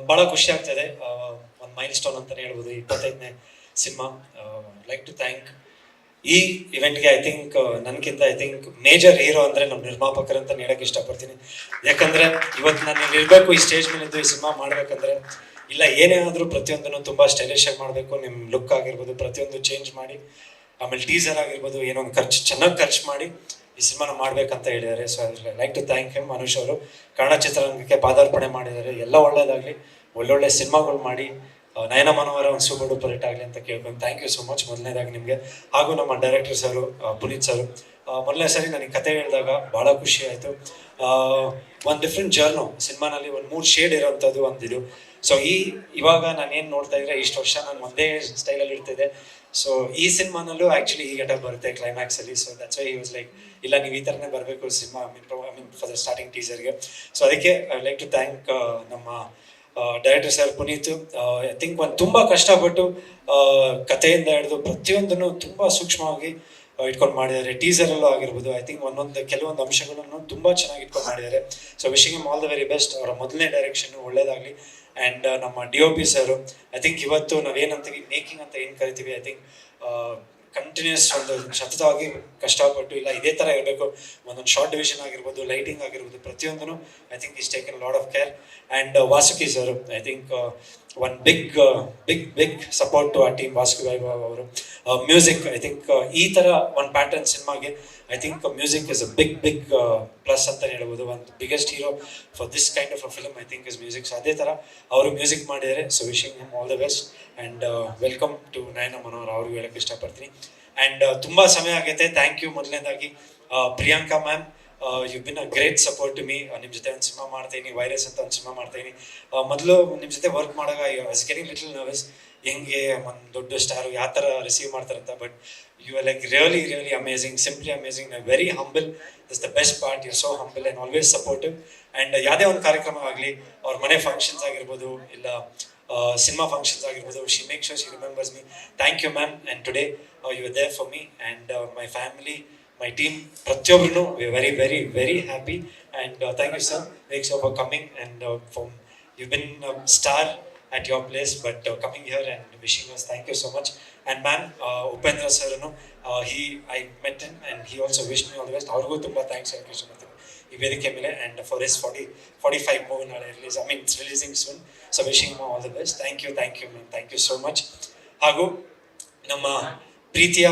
ಭಾಳ ಖುಷಿ ಆಗ್ತದೆ. ಒಂದು ಮೈಲ್ ಸ್ಟೋನ್ ಅಂತಲೇ ಹೇಳ್ಬೋದು, 25ನೇ ಸಿನಿಮಾ. ಲೈಕ್ ಟು ಥ್ಯಾಂಕ್ ಈ ಇವೆಂಟ್ಗೆ. ಐ ಥಿಂಕ್ ನನಗಿಂತ ಐ ಥಿಂಕ್ ಮೇಜರ್ ಹೀರೋ ಅಂದರೆ ನಮ್ಮ ನಿರ್ಮಾಪಕರು ಅಂತ ಹೇಳಕ್ಕೆ ಇಷ್ಟಪಡ್ತೀನಿ. ಯಾಕಂದರೆ ಇವತ್ತು ನಾನು ಇಲ್ಲಿ ಇರಬೇಕು, ಈ ಸ್ಟೇಜ್ ಮೇಲೆ ಇದ್ದು ಈ ಸಿನಿಮಾ ಮಾಡಬೇಕಂದ್ರೆ, ಇಲ್ಲ ಏನೇ ಆದರೂ ಪ್ರತಿಯೊಂದನ್ನು ತುಂಬ ಸ್ಟೈಲಿಶ್ ಆಗಿ ಮಾಡಬೇಕು, ನಿಮ್ಮ ಲುಕ್ ಆಗಿರ್ಬೋದು ಪ್ರತಿಯೊಂದು ಚೇಂಜ್ ಮಾಡಿ, ಆಮೇಲೆ ಟೀಸರ್ ಆಗಿರ್ಬೋದು ಏನೋ ಒಂದು ಚೆನ್ನಾಗಿ ಖರ್ಚು ಮಾಡಿ ಈ ಸಿನಿಮಾನ ಮಾಡ್ಬೇಕಂತ ಹೇಳಿದ್ದಾರೆ. So I like to thank him. Anush ಅವರು ಕನ್ನಡ ಚಿತ್ರರಂಗಕ್ಕೆ ಪಾದಾರ್ಪಣೆ ಮಾಡಿದ್ದಾರೆ. ಎಲ್ಲ ಒಳ್ಳೇದಾಗಲಿ, ಒಳ್ಳೊಳ್ಳೆ ಸಿನಿಮಾಗಳು ಮಾಡಿ ನಯನ ಮನೋಹರ ಒಂದು ಸೂಪರ್ ಡೂಪರ್ ಹಿಟ್ ಆಗಲಿ ಅಂತ ಕೇಳ್ಕೊಂಡು ಥ್ಯಾಂಕ್ ಯು ಸೊ ಮಚ್ ಮೊದಲನೇದಾಗಿ ನಿಮಗೆ. ಹಾಗೂ ನಮ್ಮ ಡೈರೆಕ್ಟರ್ ಸರು ಪುನೀತ್ ಸರು ಮೊದಲನೇ ಸರಿ ನನಗೆ ಕತೆ ಹೇಳಿದಾಗ ಭಾಳ ಖುಷಿ ಆಯಿತು. ಒಂದು ಡಿಫ್ರೆಂಟ್ ಜರ್ನು ಸಿನಿಮಾನಲ್ಲಿ ಒಂದು 3 ಶೇಡ್ ಇರೋವಂಥದ್ದು ಒಂದಿದು. ಸೊ ಇವಾಗ ನಾನೇನು ನೋಡ್ತಾ ಇದ್ರೆ ಇಷ್ಟು ವರ್ಷ ನಾನು ಒಂದೇ ಸ್ಟೈಲಲ್ಲಿ ಇರ್ತಿದ್ದೆ. ಸೊ ಈ ಸಿನಿಮಾನಲ್ಲೂ ಆ್ಯಕ್ಚುಲಿ ಈ ಗೆಟಪ್ ಬರುತ್ತೆ ಕ್ಲೈಮ್ಯಾಕ್ಸಲ್ಲಿ. So that's why he was like, ಇಲ್ಲ ನೀವು ಈ ಥರನೇ ಬರಬೇಕು cinema, I mean for the starting ಟೀಸರ್ಗೆ. ಸೊ ಅದಕ್ಕೆ ಐ ಲೈಕ್ ಟು ಥ್ಯಾಂಕ್ ನಮ್ಮ director sir Puneeth. I think ಒಂದು ತುಂಬ ಕಷ್ಟಪಟ್ಟು ಕಥೆಯಿಂದ ಹಿಡಿದು ಪ್ರತಿಯೊಂದನ್ನು ತುಂಬ ಸೂಕ್ಷ್ಮವಾಗಿ ಇಟ್ಕೊಂಡು ಮಾಡಿದ್ದಾರೆ. ಟೀಸರಲ್ಲೂ ಆಗಿರ್ಬೋದು ಐ ಥಿಂಕ್ ಕೆಲವೊಂದು ಅಂಶಗಳನ್ನು ತುಂಬ ಚೆನ್ನಾಗಿ ಇಟ್ಕೊಂಡು ಮಾಡಿದ್ದಾರೆ. So wishing him all the very best. ಅವರ ಮೊದಲನೇ ಡೈರೆಕ್ಷನ್ ಒಳ್ಳೇದಾಗಲಿ. ಆ್ಯಂಡ್ ನಮ್ಮ DOP ಸರು ಐ ಥಿಂಕ್ ಇವತ್ತು ನಾವೇನಂತೀವಿ ಮೇಕಿಂಗ್ ಅಂತ ಏನು ಕರಿತೀವಿ, ಐ ಥಿಂಕ್ ಕಂಟಿನ್ಯೂಸ್ ಒಂದು ಸತತವಾಗಿ ಕಷ್ಟಪಟ್ಟು, ಇಲ್ಲ ಇದೇ ಥರ ಇರಬೇಕು, ಒಂದೊಂದು ಶಾರ್ಟ್ ಡಿವಿಷನ್ ಆಗಿರ್ಬೋದು, ಲೈಟಿಂಗ್ ಆಗಿರ್ಬೋದು, ಪ್ರತಿಯೊಂದೂ I think is taken lot of care. And Vasuki sir I think one big support to ಆ ಟೀಮ್. ವಾಸುಕಿ ವೈಭವ್ ಅವರು ಮ್ಯೂಸಿಕ್ ಐ ಥಿಂಕ್ ಈ ಥರ ಒಂದು ಪ್ಯಾಟರ್ನ್ ಸಿನಿಮಾಗೆ I think music is a big plus ಅಂತ ಹೇಳ್ಬೋದು. ಒಂದು biggest hero for this kind of a film I think is music. So ಅದೇ ಥರ ಅವರು ಮ್ಯೂಸಿಕ್ ಮಾಡಿದ್ದಾರೆ. So wishing him all the best and welcome to ನಯನ ಮನೋಹರ್. ಅವ್ರಿಗೂ ಹೇಳಕ್ಕೆ ಇಷ್ಟಪಡ್ತೀನಿ. ಆ್ಯಂಡ್ ತುಂಬ ಸಮಯ ಆಗೈತೆ. ಥ್ಯಾಂಕ್ ಯು ಮೊದಲನೇದಾಗಿ Priyanka ma'am, you been a great support to me. ನಿಮ್ಮ ಜೊತೆ ಒಂದು ಸಿನಿಮಾ ಮಾಡ್ತಾಯಿನಿ, ವೈರಸ್ ಅಂತ ಒಂದು ಸಿನಿಮಾ ಮಾಡ್ತಾಯಿನಿ. ಮೊದಲು ನಿಮ್ಮ ಜೊತೆ ವರ್ಕ್ ಮಾಡಾಗ I was getting little nervous, ಹೆಂಗೆ ಒಂದು ದೊಡ್ಡ ಸ್ಟಾರು ಯಾವ ಥರ ರಿಸೀವ್ ಮಾಡ್ತಾರಂತ. But you are like really amazing, simply amazing, very humble. This the best part, you so humble and always supportive. And ಯಾವುದೇ ಒಂದು ಕಾರ್ಯಕ್ರಮ ಆಗಲಿ, ಅವ್ರ ಮನೆ ಫಂಕ್ಷನ್ಸ್ ಆಗಿರ್ಬೋದು, ಇಲ್ಲ ಸಿನಿಮಾ ಫಂಕ್ಷನ್ಸ್ ಆಗಿರ್ಬೋದು, she make sure she remembers me. Thank you ma'am. And today you are there for me and my family, my team, ಪ್ರತಿಯೊಬ್ಬರೂ we very happy. And thank you sir, thanks for coming and for you been star at your place, but coming here and wishing us, thank you so much. And man, Upendra sir, I met him and he also wished me all the best. Avargu tumba thanks help so much ee vedike mele, and for his 45 movie nale release, I mean it's releasing soon, so wishing him all the best. Thank you man, thank you so much. Hagu nama ಪ್ರೀತಿಯ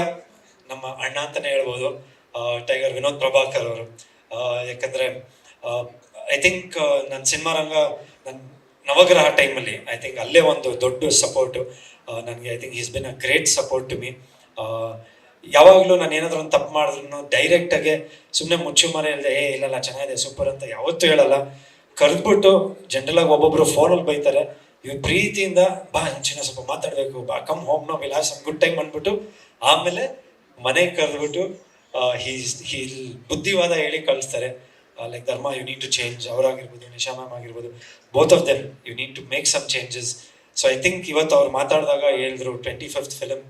ನಮ್ಮ ಅಣ್ಣ ಅಂತಲೇ ಹೇಳ್ಬೋದು, tiger Vinod Prabhakar ಅವರು. ಯಾಕಂದರೆ I think ನನ್ನ cinema ರಂಗ, ನನ್ನ ನವಗ್ರಹ ಟೈಮಲ್ಲಿ ಐ ಥಿಂಕ್ ಅಲ್ಲೇ ಒಂದು ದೊಡ್ಡ ಸಪೋರ್ಟು ನನಗೆ. I think is been a great support to me. ಯಾವಾಗಲೂ ನಾನು ಏನಾದರೂ ಒಂದು ತಪ್ಪು ಮಾಡಿದ್ರು ಡೈರೆಕ್ಟಾಗೆ ಸುಮ್ಮನೆ ಮುಚ್ಚುಮರೆ ಇಲ್ಲದೆ ಇಲ್ಲ ಚೆನ್ನಾಗಿದೆ ಸೂಪರ್ ಅಂತ ಯಾವತ್ತೂ ಹೇಳಲ್ಲ. ಕರೆದ್ಬಿಟ್ಟು ಜನರಲಾಗಿ ಒಬ್ಬೊಬ್ಬರು ಫೋನಲ್ಲಿ ಬೈತಾರೆ, ಇವ್ರು ಪ್ರೀತಿಯಿಂದ ಬಾ ಚಿನ್ನ ಸ್ವಲ್ಪ ಮಾತಾಡಬೇಕು, ಬಾ come home no will have some good time ಅಂದ್ಬಿಟ್ಟು ಆಮೇಲೆ ಮನೆಗೆ ಕರೆದ್ಬಿಟ್ಟು ಹೀ ಬುದ್ಧಿವಾದ ಹೇಳಿ ಕಳಿಸ್ತಾರೆ. Like Dharma, you need to change. ಅವರಾಗಿರ್ಬೋದು, ನಿಶಾ ಮ್ಯಾಮ್ ಆಗಿರ್ಬೋದು, both of them you need to make some changes. So I think ಇವತ್ತು ಅವ್ರು ಮಾತಾಡಿದಾಗ ಹೇಳಿದ್ರು 25th ಫಿಲಮ್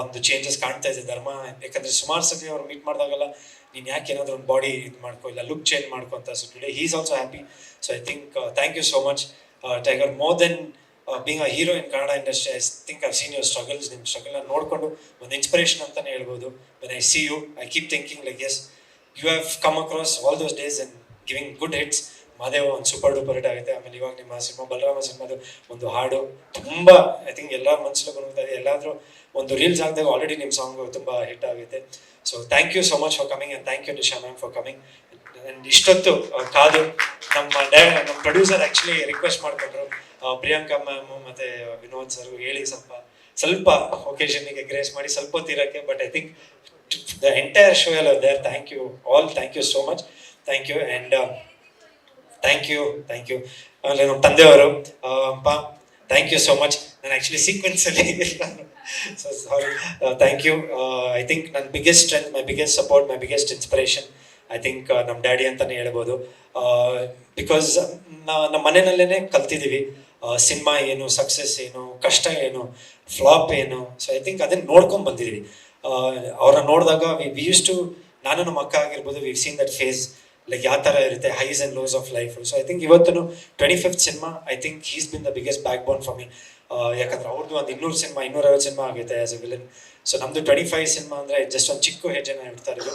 ಒಂದು ಚೇಂಜಸ್ ಕಾಣ್ತಾ ಇದೆ ಧರ್ಮ. ಯಾಕಂದರೆ ಸುಮಾರು ಸತಿ ಅವ್ರು ಮೀಟ್ ಮಾಡಿದಾಗಲ್ಲ, ನೀನು ಯಾಕೆ ಏನಾದರೂ ಒಂದು ಬಾಡಿ ಇದು ಮಾಡ್ಕೊ, ಇಲ್ಲ ಲುಕ್ ಚೇಂಜ್ ಮಾಡ್ಕೊ ಅಂತ. So today he is also happy. So I think thank you so much tiger. More than being a hero in Kannada industry, I think I've seen your struggles. ನಿಮ್ಮ ಸ್ಟ್ರಗಲ್ನ ನೋಡಿಕೊಂಡು ಒಂದು ಇನ್ಸ್ಪಿರೇಷನ್ ಅಂತಲೇ ಹೇಳ್ಬೋದು. When I see you, I keep thinking like yes, you have come across all those days and giving good hits. Madeva ಒಂದು super duper hit ಆಗುತ್ತೆ. ಆಮೇಲೆ ಇವಾಗ ನಿಮ್ಮ ಸಿನಿಮಾ ಬಲರಾಮ ಸಿನಿಮಾದು ಒಂದು ಹಾಡು ತುಂಬ ಐ ಥಿಂಕ್ ಎಲ್ಲರ ಮನಸ್ಸಲ್ಲೂ ಬಂದಿದೆ. ಎಲ್ಲಾದರೂ ಒಂದು ರೀಲ್ಸ್ ಆಗಿದಾಗ ಆಲ್ರೆಡಿ ನಿಮ್ಮ ಸಾಂಗು ತುಂಬ ಹಿಟ್ ಆಗುತ್ತೆ. So thank you so much for coming and thank you Nisha ma'am for coming. And ಇಷ್ಟೊತ್ತು ಕಾದು ನಮ್ಮ ಪ್ರೊಡ್ಯೂಸರ್ ಆ್ಯಕ್ಚುಲಿ ರಿಕ್ವೆಸ್ಟ್ ಮಾಡಿಕೊಂಡ್ರು, ಪ್ರಿಯಾಂಕಾ ಮ್ಯಾಮು ಮತ್ತು ವಿನೋದ್ ಸರ್ ಹೇಳಿ ಸ್ವಲ್ಪ ಒಕೇಶನ್ನಿಗೆ ಗ್ರೇಸ್ ಮಾಡಿ ಸ್ವಲ್ಪ ಹೊತ್ತಿರೋಕ್ಕೆ. But I think the entire show ಎಲ್ಲ there. Thank you all, thank you so much, thank you. And thank you ಆಮೇಲೆ ನಮ್ಮ ತಂದೆಯವರು ಅಪ್ಪ, ಥ್ಯಾಂಕ್ ಯು ಸೋ ಮಚ್. ನಾನು ಆ್ಯಕ್ಚುಲಿ ಸೀಕ್ವೆನ್ಸಲ್ಲಿ so sorry. Thank you. I think ನನ್ನ biggest strength, my biggest support, my biggest inspiration I think ನಮ್ಮ daddy ಅಂತಲೇ ಹೇಳ್ಬೋದು. ಬಿಕಾಸ್ ನಮ್ಮ ಮನೆಯಲ್ಲೇ ಕಲ್ತಿದ್ದೀವಿ ಸಿನಿಮಾ ಏನು, ಸಕ್ಸಸ್ ಏನು, ಕಷ್ಟ ಏನು, ಫ್ಲಾಪ್ ಏನು. ಸೊ ಐ ಥಿಂಕ್ ಅದನ್ನು ನೋಡ್ಕೊಂಡು ಬಂದಿದ್ದೀವಿ. ಅವ್ರನ್ನ ನೋಡಿದಾಗ ವಿ ಯೂಸ್ ಟು, ನಾನು ನಮ್ಮ ಅಕ್ಕ ಆಗಿರ್ಬೋದು, we seen that phase. Like ಯಾವ ಥರ ಇರುತ್ತೆ highs and lows of life. So I think ಇವತ್ತು 25th cinema I think he's been the biggest backbone for me. ಯಾಕಂದ್ರೆ ಅವ್ರದ್ದು ಒಂದು 200 ಸಿನಿಮಾ 250 ಸಿನಿಮಾ ಆಗುತ್ತೆ ಆಸ್ ಎ ವಿಲನ್. ಸೊ ನಮ್ದು 25 cinema ಅಂದರೆ ಜಸ್ಟ್ ಒಂದು ಚಿಕ್ಕ ಹೆಜ್ಜೆನ ಇಡ್ತಾ ಇರೋದು.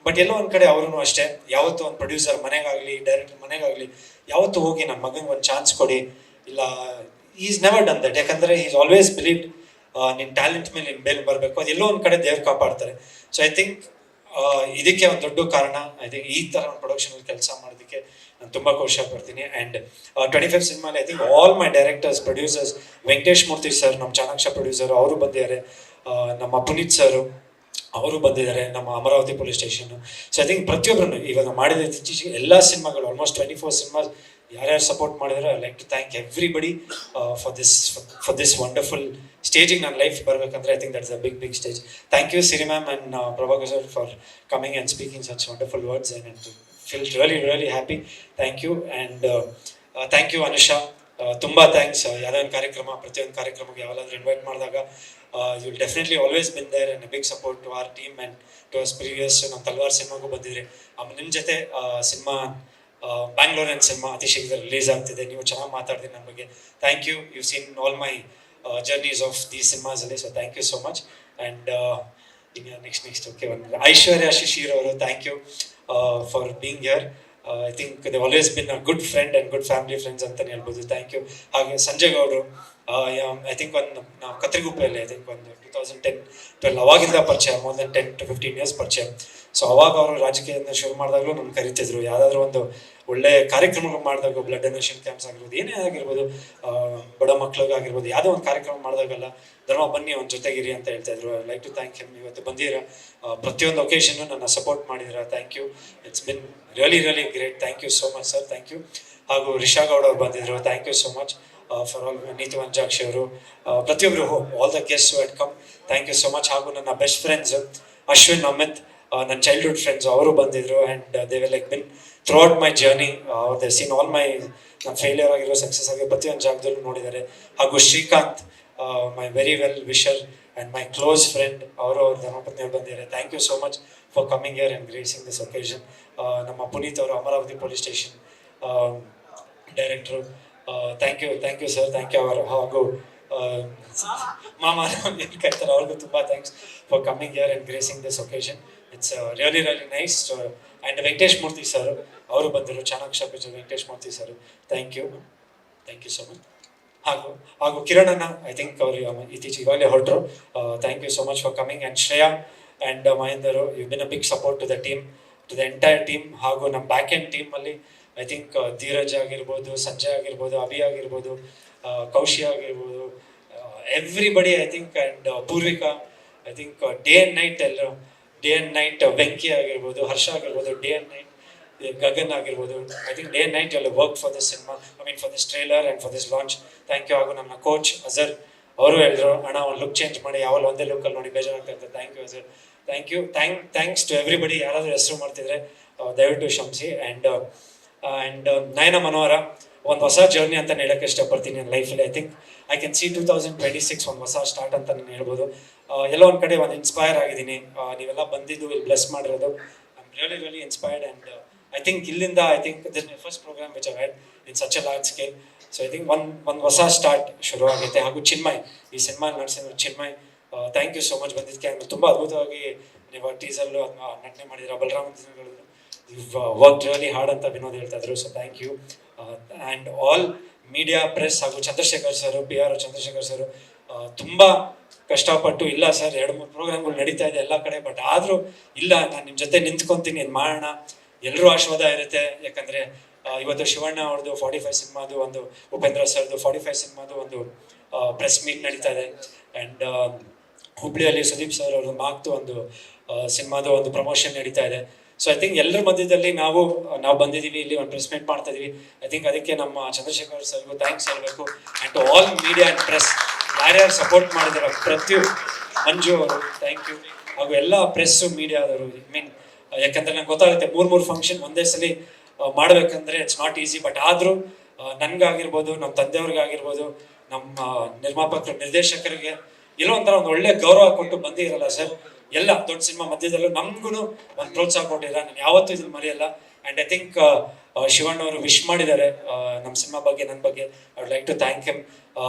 ಬಟ್ ಎಲ್ಲೋ ಒಂದು ಕಡೆ ಅವರು ಅಷ್ಟೇ, ಯಾವತ್ತೂ ಒಂದು ಪ್ರೊಡ್ಯೂಸರ್ ಮನೆಗಾಗಲಿ ಡೈರೆಕ್ಟರ್ ಮನೆಗಾಗಲಿ ಯಾವತ್ತೂ ಹೋಗಿ ನನ್ನ ಮಗನಿಗೆ ಒಂದು ಚಾನ್ಸ್ ಕೊಡಿ ಇಲ್ಲ, ಈಸ್ ನೆವರ್ ಡನ್ ದಟ್. ಯಾಕಂದರೆ ಈಸ್ ಆಲ್ವೇಸ್ ಬಿಲೀವ್ಡ್ ನಿನ್ನ ಟ್ಯಾಲೆಂಟ್ ಮೇಲೆ ನಿನ್ನ ಬೇಲ್ ಬರಬೇಕು, ಅದೆಲ್ಲೋ ಒಂದು ಕಡೆ ದೇವ್ರು ಕಾಪಾಡ್ತಾರೆ. ಸೊ ಐ ಥಿಂಕ್ ಇದಕ್ಕೆ ಒಂದು ದೊಡ್ಡ ಕಾರಣ. ಐ ಥಿಂಕ್ ಈ ಥರ ಒಂದು ಪ್ರೊಡಕ್ಷನಲ್ಲಿ ಕೆಲಸ ಮಾಡೋದಕ್ಕೆ ನಾನು ತುಂಬ ಖುಷಿ ಪಡ್ತೀನಿ. ಆ್ಯಂಡ್ 25 ಸಿನಿಮಾಲಿ I think all my directors producers, Venkatesh Murthy sir ನಮ್ಮ ಚಾಣಾಕ್ಷ ಪ್ರೊಡ್ಯೂಸರು ಅವರು ಬಂದಿದ್ದಾರೆ, ನಮ್ಮ ಪುನೀತ್ ಸರು ಅವರು ಬಂದಿದ್ದಾರೆ, ನಮ್ಮ ಅಮರಾವತಿ ಪೊಲೀಸ್ ಸ್ಟೇಷನ್ನು. ಸೊ ಐ ಥಿಂಕ್ ಪ್ರತಿಯೊಬ್ಬರನ್ನು ಇವಾಗ ಮಾಡಿದ ಇತ್ತೀಚೆಗೆ ಎಲ್ಲ ಸಿನಿಮಾಗಳು ಆಲ್ಮೋಸ್ಟ್ 24 ಸಿನಿಮಾ ಯಾರ್ಯಾರು ಸಪೋರ್ಟ್ ಮಾಡಿದ್ರೆ I like to thank everybody for this wonderful ಸ್ಟೇಜಿಗೆ ನನ್ನ ಲೈಫ್ ಬರಬೇಕಂದ್ರೆ I think that's a big stage. Thank you Siri ma'am and Prabhakar sir for coming and speaking such wonderful words and feel really happy. Thank you. And thank you Anusha, ತುಂಬ thanks. ಯಾವುದೇ ಒಂದು ಕಾರ್ಯಕ್ರಮ ಪ್ರತಿಯೊಂದು ಕಾರ್ಯಕ್ರಮಕ್ಕೆ ಯಾವಾಗಾದ್ರೂ ಇನ್ವೈಟ್ ಮಾಡಿದಾಗ you will definitely always been there and big support to our team and to ours previous. ನಮ್ಮ ತಲ್ವಾರ್ ಸಿನಿಮಾಗೂ ಬಂದಿದ್ರಿ. ನಿಮ್ಮ ಜೊತೆ ಸಿನಿಮಾ ಬ್ಯಾಂಗ್ಳೂರಿನ ಸಿನಿಮಾ ಅತಿ ಶೀಘ್ರ ರಿಲೀಸ್ ಆಗ್ತಿದೆ. ನೀವು ಚೆನ್ನಾಗಿ ಮಾತಾಡ್ತೀನಿ ನನ್ನ ಬಗ್ಗೆ. Thank you. You seen all my journeys of these ಸಿನಿಮಾಸಲ್ಲಿ. So thank you so much. And next okay ಒಂದು ಐಶ್ವರ್ಯ ಶಿಶಿರ್ ಅವರು, thank you for being here. I think they always been a good friend and good family friends ಅಂತಲೇ ಹೇಳ್ಬೋದು. Thank you. ಹಾಗೆ ಸಂಜಯ್ ಗೌಡರು, I think ಒಂದು ನಾವು ಕತ್ರಿಗುಪ್ಪೆಯಲ್ಲಿ I think ಒಂದು 2010-12 ಅವಾಗಿಂದ ಪರಿಚಯ, ಮೋರ್ ದೆನ್ 10 to 15 years ಪರಿಚಯ. ಸೊ ಅವಾಗ ಅವರು ರಾಜಕೀಯದಿಂದ ಶುರು ಮಾಡಿದಾಗಲೂ ನಮ್ಗೆ ಕರಿತಿದ್ರು. ಯಾವುದಾದ್ರೂ ಒಂದು ಒಳ್ಳೆ ಕಾರ್ಯಕ್ರಮಗಳು ಮಾಡಿದಾಗ, ಬ್ಲಡ್ ಡೊನೇಷನ್ ಕ್ಯಾಂಪ್ಸ್ ಆಗಿರ್ಬೋದು, ಏನೇ ಆಗಿರ್ಬೋದು, ಬಡ ಮಕ್ಳಿಗಾಗಿರ್ಬೋದು, ಯಾವುದೋ ಒಂದು ಕಾರ್ಯಕ್ರಮ ಮಾಡಿದಾಗಲ್ಲ ಧರ್ಮ ಬನ್ನಿ ಒಂದು ಜೊತೆಗಿರಿ ಅಂತ ಹೇಳ್ತಾ ಇದ್ರು. I like to thank him. ಇವತ್ತು ಬಂದಿರ ಪ್ರತಿಯೊಂದು ಒಕೇಶನ್ನು ನನ್ನ ಸಪೋರ್ಟ್ ಮಾಡಿದ್ದೀರಾ. Thank you. It's been really great. Thank you so much sir. Thank you. ಹಾಗೂ ರಿಷಾ ಗೌಡ ಅವ್ರು ಬಂದಿದ್ರು. Thank you so much for all. Neethi Vanajakshi ಅವರು, ಪ್ರತಿಯೊಬ್ಬರು, all the guest who had come, thank you so much. ಹಾಗೂ ನನ್ನ best friends Ashwin, Amit, ನನ್ನ childhood friends ಅವರು ಬಂದಿದ್ರು. And they will like been throughout my journey. They seen all my ನನ್ನ failure ಆಗಿರೋ success ಆಗಿರೋ ಪ್ರತಿಯೊಂದು ಜಾಗದಲ್ಲೂ ನೋಡಿದ್ದಾರೆ. ಹಾಗೂ Srikanth, my very well wisher and my close friend, ಅವರು ಧರ್ಮಪತ್ನಿಯವರು ಬಂದಿದ್ದಾರೆ. Thank you so much for coming here and gracing this occasion. ನಮ್ಮ ಪುನೀತ್ ಅವರು Amaravathi police station director, thank you sir. Thank you ಅವರು. ಹಾಗೂ ಮಾಮ ಏನು ಕರಿತಾರೆ ಅವ್ರಿಗೂ ತುಂಬ thanks for coming here and gracing this occasion. It's really nice. And Venkatesh Murthy sir ಅವರು ಬಂದರು, Chanaksha picture Venkatesh Murthy sir, thank you so much. ಹಾಗೂ ಕಿರಣ್, ಐ ಥಿಂಕ್ ಅವರು ಇತ್ತೀಚೆಗೆ ಇವಾಗಲೇ ಹೊರಟರು. Thank you so much for coming. And Shreya and ಮಹೇಂದರು, you been a big support to the team, to the entire team. ಹಾಗೂ ನಮ್ಮ ಬ್ಯಾಕ್ ಎಂಡ್ ಟೀಮಲ್ಲಿ ಐ ಥಿಂಕ್ ಧೀರಜ್ ಆಗಿರ್ಬೋದು, ಸಂಜಯ್ ಆಗಿರ್ಬೋದು, ಅಭಿ ಆಗಿರ್ಬೋದು, ಕೌಶಿ ಆಗಿರ್ಬೋದು, everybody I think. And Poorvika, I think day and night Venki ಆಗಿರ್ಬೋದು, ಹರ್ಷ ಆಗಿರ್ಬೋದು, ಡೇ ಆ್ಯಂಡ್ ನೈಟ್ ಗಗನ್ ಆಗಿರ್ಬೋದು, I think day and night ಎಲ್ಲ work for this cinema, I mean for this trailer and for this launch. Thank you. ಹಾಗೂ ನನ್ನ coach Azhar ಅವರು ಹೇಳಿದ್ರು, ಅಣ್ಣ ಒಂದು ಲುಕ್ ಚೇಂಜ್ ಮಾಡಿ, ಯಾವಾಗ ಒಂದೇ ಲುಕ್ಕಲ್ಲಿ ನೋಡಿ ಬೇಜಾರಾಗ್ತದೆ. Thank you Azhar. Thanks to everybody. ಯಾರಾದರೂ ಹೆಸರು ಮಾಡ್ತಿದ್ರೆ ದಯವಿಟ್ಟು ಕ್ಷಮಿಸಿ. ಆ್ಯಂಡ್ ನಯನ ಮನೋಹರ, ಒಂದು ಹೊಸ ಜರ್ನಿ ಅಂತ ಹೇಳೋಕ್ಕೆ ಇಷ್ಟಪಡ್ತೀನಿ ನನ್ನ ಲೈಫಲ್ಲಿ. I think I can see 2026 ಒಂದು ಹೊಸ ಸ್ಟಾರ್ಟ್ ಅಂತ ನಾನು ಹೇಳ್ಬೋದು. ಎಲ್ಲೋ ಒಂದು ಕಡೆ ಒಂದು ಇನ್ಸ್ಪೈರ್ ಆಗಿದ್ದೀನಿ. ನೀವೆಲ್ಲ ಬಂದಿದ್ದು ಇಲ್ಲಿ ಬ್ಲೆಸ್ ಮಾಡಿರೋದು, I am really inspired. And I think ಇಲ್ಲಿಂದ I think this my first programme which I had in such a large scale. So I think ಒಂದು ಹೊಸ ಸ್ಟಾರ್ಟ್ ಶುರು ಆಗುತ್ತೆ. ಹಾಗೂ ಚಿನ್ಮಯ್, ಈ ಸಿನಿಮಾ ನಡೆಸಿದ್ರು Chinmay, thank you so much ಬಂದಿದ್ದಕ್ಕೆ. ಆ್ಯಂಡ್ ತುಂಬ ಅದ್ಭುತವಾಗಿ ನೀವು ಟೀಸರ್ಲು ಅದನ್ನ ನಟನೆ ಮಾಡಿದ್ದೀರಾ. ಬಲರಾಮ್ ದಿನಗಳು ವರ್ಕ್ ರಿಯಲಿ ಹಾರ್ಡ್ ಅಂತ ವಿನೋದ್ ಹೇಳ್ತಾ ಇದ್ರು. So thank you. And all media press ಹಾಗೂ Chandrashekhar sir, PR Chandrashekhar sir, ತುಂಬ ಕಷ್ಟಪಟ್ಟು, ಇಲ್ಲ ಸರ್ 2-3 ಪ್ರೋಗ್ರಾಮ್ಗಳು ನಡೀತಾ ಇದೆ ಎಲ್ಲ ಕಡೆ, ಬಟ್ ಆದರೂ ಇಲ್ಲ ನಾನು ನಿಮ್ಮ ಜೊತೆ ನಿಂತ್ಕೊತೀನಿ, ಇದು ಮಾಡೋಣ, ಎಲ್ಲರೂ ಆಶೀರ್ವಾದ ಇರುತ್ತೆ. ಯಾಕಂದರೆ ಇವತ್ತು ಶಿವಣ್ಣ ಅವ್ರದ್ದು 45 ಸಿನಿಮಾದು ಒಂದು, ಉಪೇಂದ್ರ ಸರ್ದು 45 ಸಿನಿಮಾದು ಒಂದು ಪ್ರೆಸ್ ಮೀಟ್ ನಡೀತಾ ಇದೆ. ಆ್ಯಂಡ್ ಹುಬ್ಳಿಯಲ್ಲಿ ಸುದೀಪ್ ಸರ್ ಅವ್ರದ್ದು ಮಾಕ್ತು ಒಂದು ಸಿನಿಮಾದು ಒಂದು ಪ್ರಮೋಷನ್ ನಡೀತಾ ಇದೆ. ಸೊ ಐ ಥಿಂಕ್ ಎಲ್ಲರ ಮಧ್ಯದಲ್ಲಿ ನಾವು ಬಂದಿದ್ದೀವಿ, ಇಲ್ಲಿ ಒಂದು ಪ್ರೆಸ್ ಮೀಟ್ ಮಾಡ್ತಾ ಇದೀವಿ. ಐ ಥಿಂಕ್ ಅದಕ್ಕೆ ನಮ್ಮ ಚಂದ್ರಶೇಖರ್ ಸರ್ಗೂ ಥ್ಯಾಂಕ್ಸ್ ಹೇಳಬೇಕು. And to all media and press, ಯಾರ್ಯಾರು ಸಪೋರ್ಟ್ ಮಾಡಿದಾರೆ, ಮಂಜು ಅವರು ಥ್ಯಾಂಕ್ ಯು. ಹಾಗೂ ಎಲ್ಲ ಪ್ರೆಸ್ಸು ಮೀಡಿಯಾದವರು, ಯಾಕಂದರೆ ನಂಗೆ ಗೊತ್ತಾಗುತ್ತೆ 3 ಫಂಕ್ಷನ್ ಒಂದೇ ಸಲ ಮಾಡಬೇಕಂದ್ರೆ ಇಟ್ಸ್ ನಾಟ್ ಈಸಿ. ಬಟ್ ಆದರೂ ನನಗಾಗಿರ್ಬೋದು, ನಮ್ಮ ತಂದೆಯವ್ರಿಗಾಗಿರ್ಬೋದು, ನಮ್ಮ ನಿರ್ಮಾಪಕರು, ನಿರ್ದೇಶಕರಿಗೆ ಎಲ್ಲೋ ಒಂಥರ ಒಂದು ಒಳ್ಳೆ ಗೌರವ ಕೊಟ್ಟು ಬಂದಿರಲ್ಲ ಸರ್. ಎಲ್ಲ ದೊಡ್ಡ ಸಿನಿಮಾ ಮಧ್ಯದಲ್ಲೂ ನಮ್ಗೂ ಒಂದು ಪ್ರೋತ್ಸಾಹ ಕೊಟ್ಟಿಲ್ಲ. ನಾನು ಯಾವತ್ತೂ ಇದನ್ನು ಮರೆಯಲ್ಲ. ಆ್ಯಂಡ್ ಐ ಥಿಂಕ್ ಶಿವಣ್ಣ ಅವರು ವಿಶ್ ಮಾಡಿದ್ದಾರೆ ನಮ್ಮ ಸಿನಿಮಾ ಬಗ್ಗೆ, ನನ್ನ ಬಗ್ಗೆ. I would like to thank him.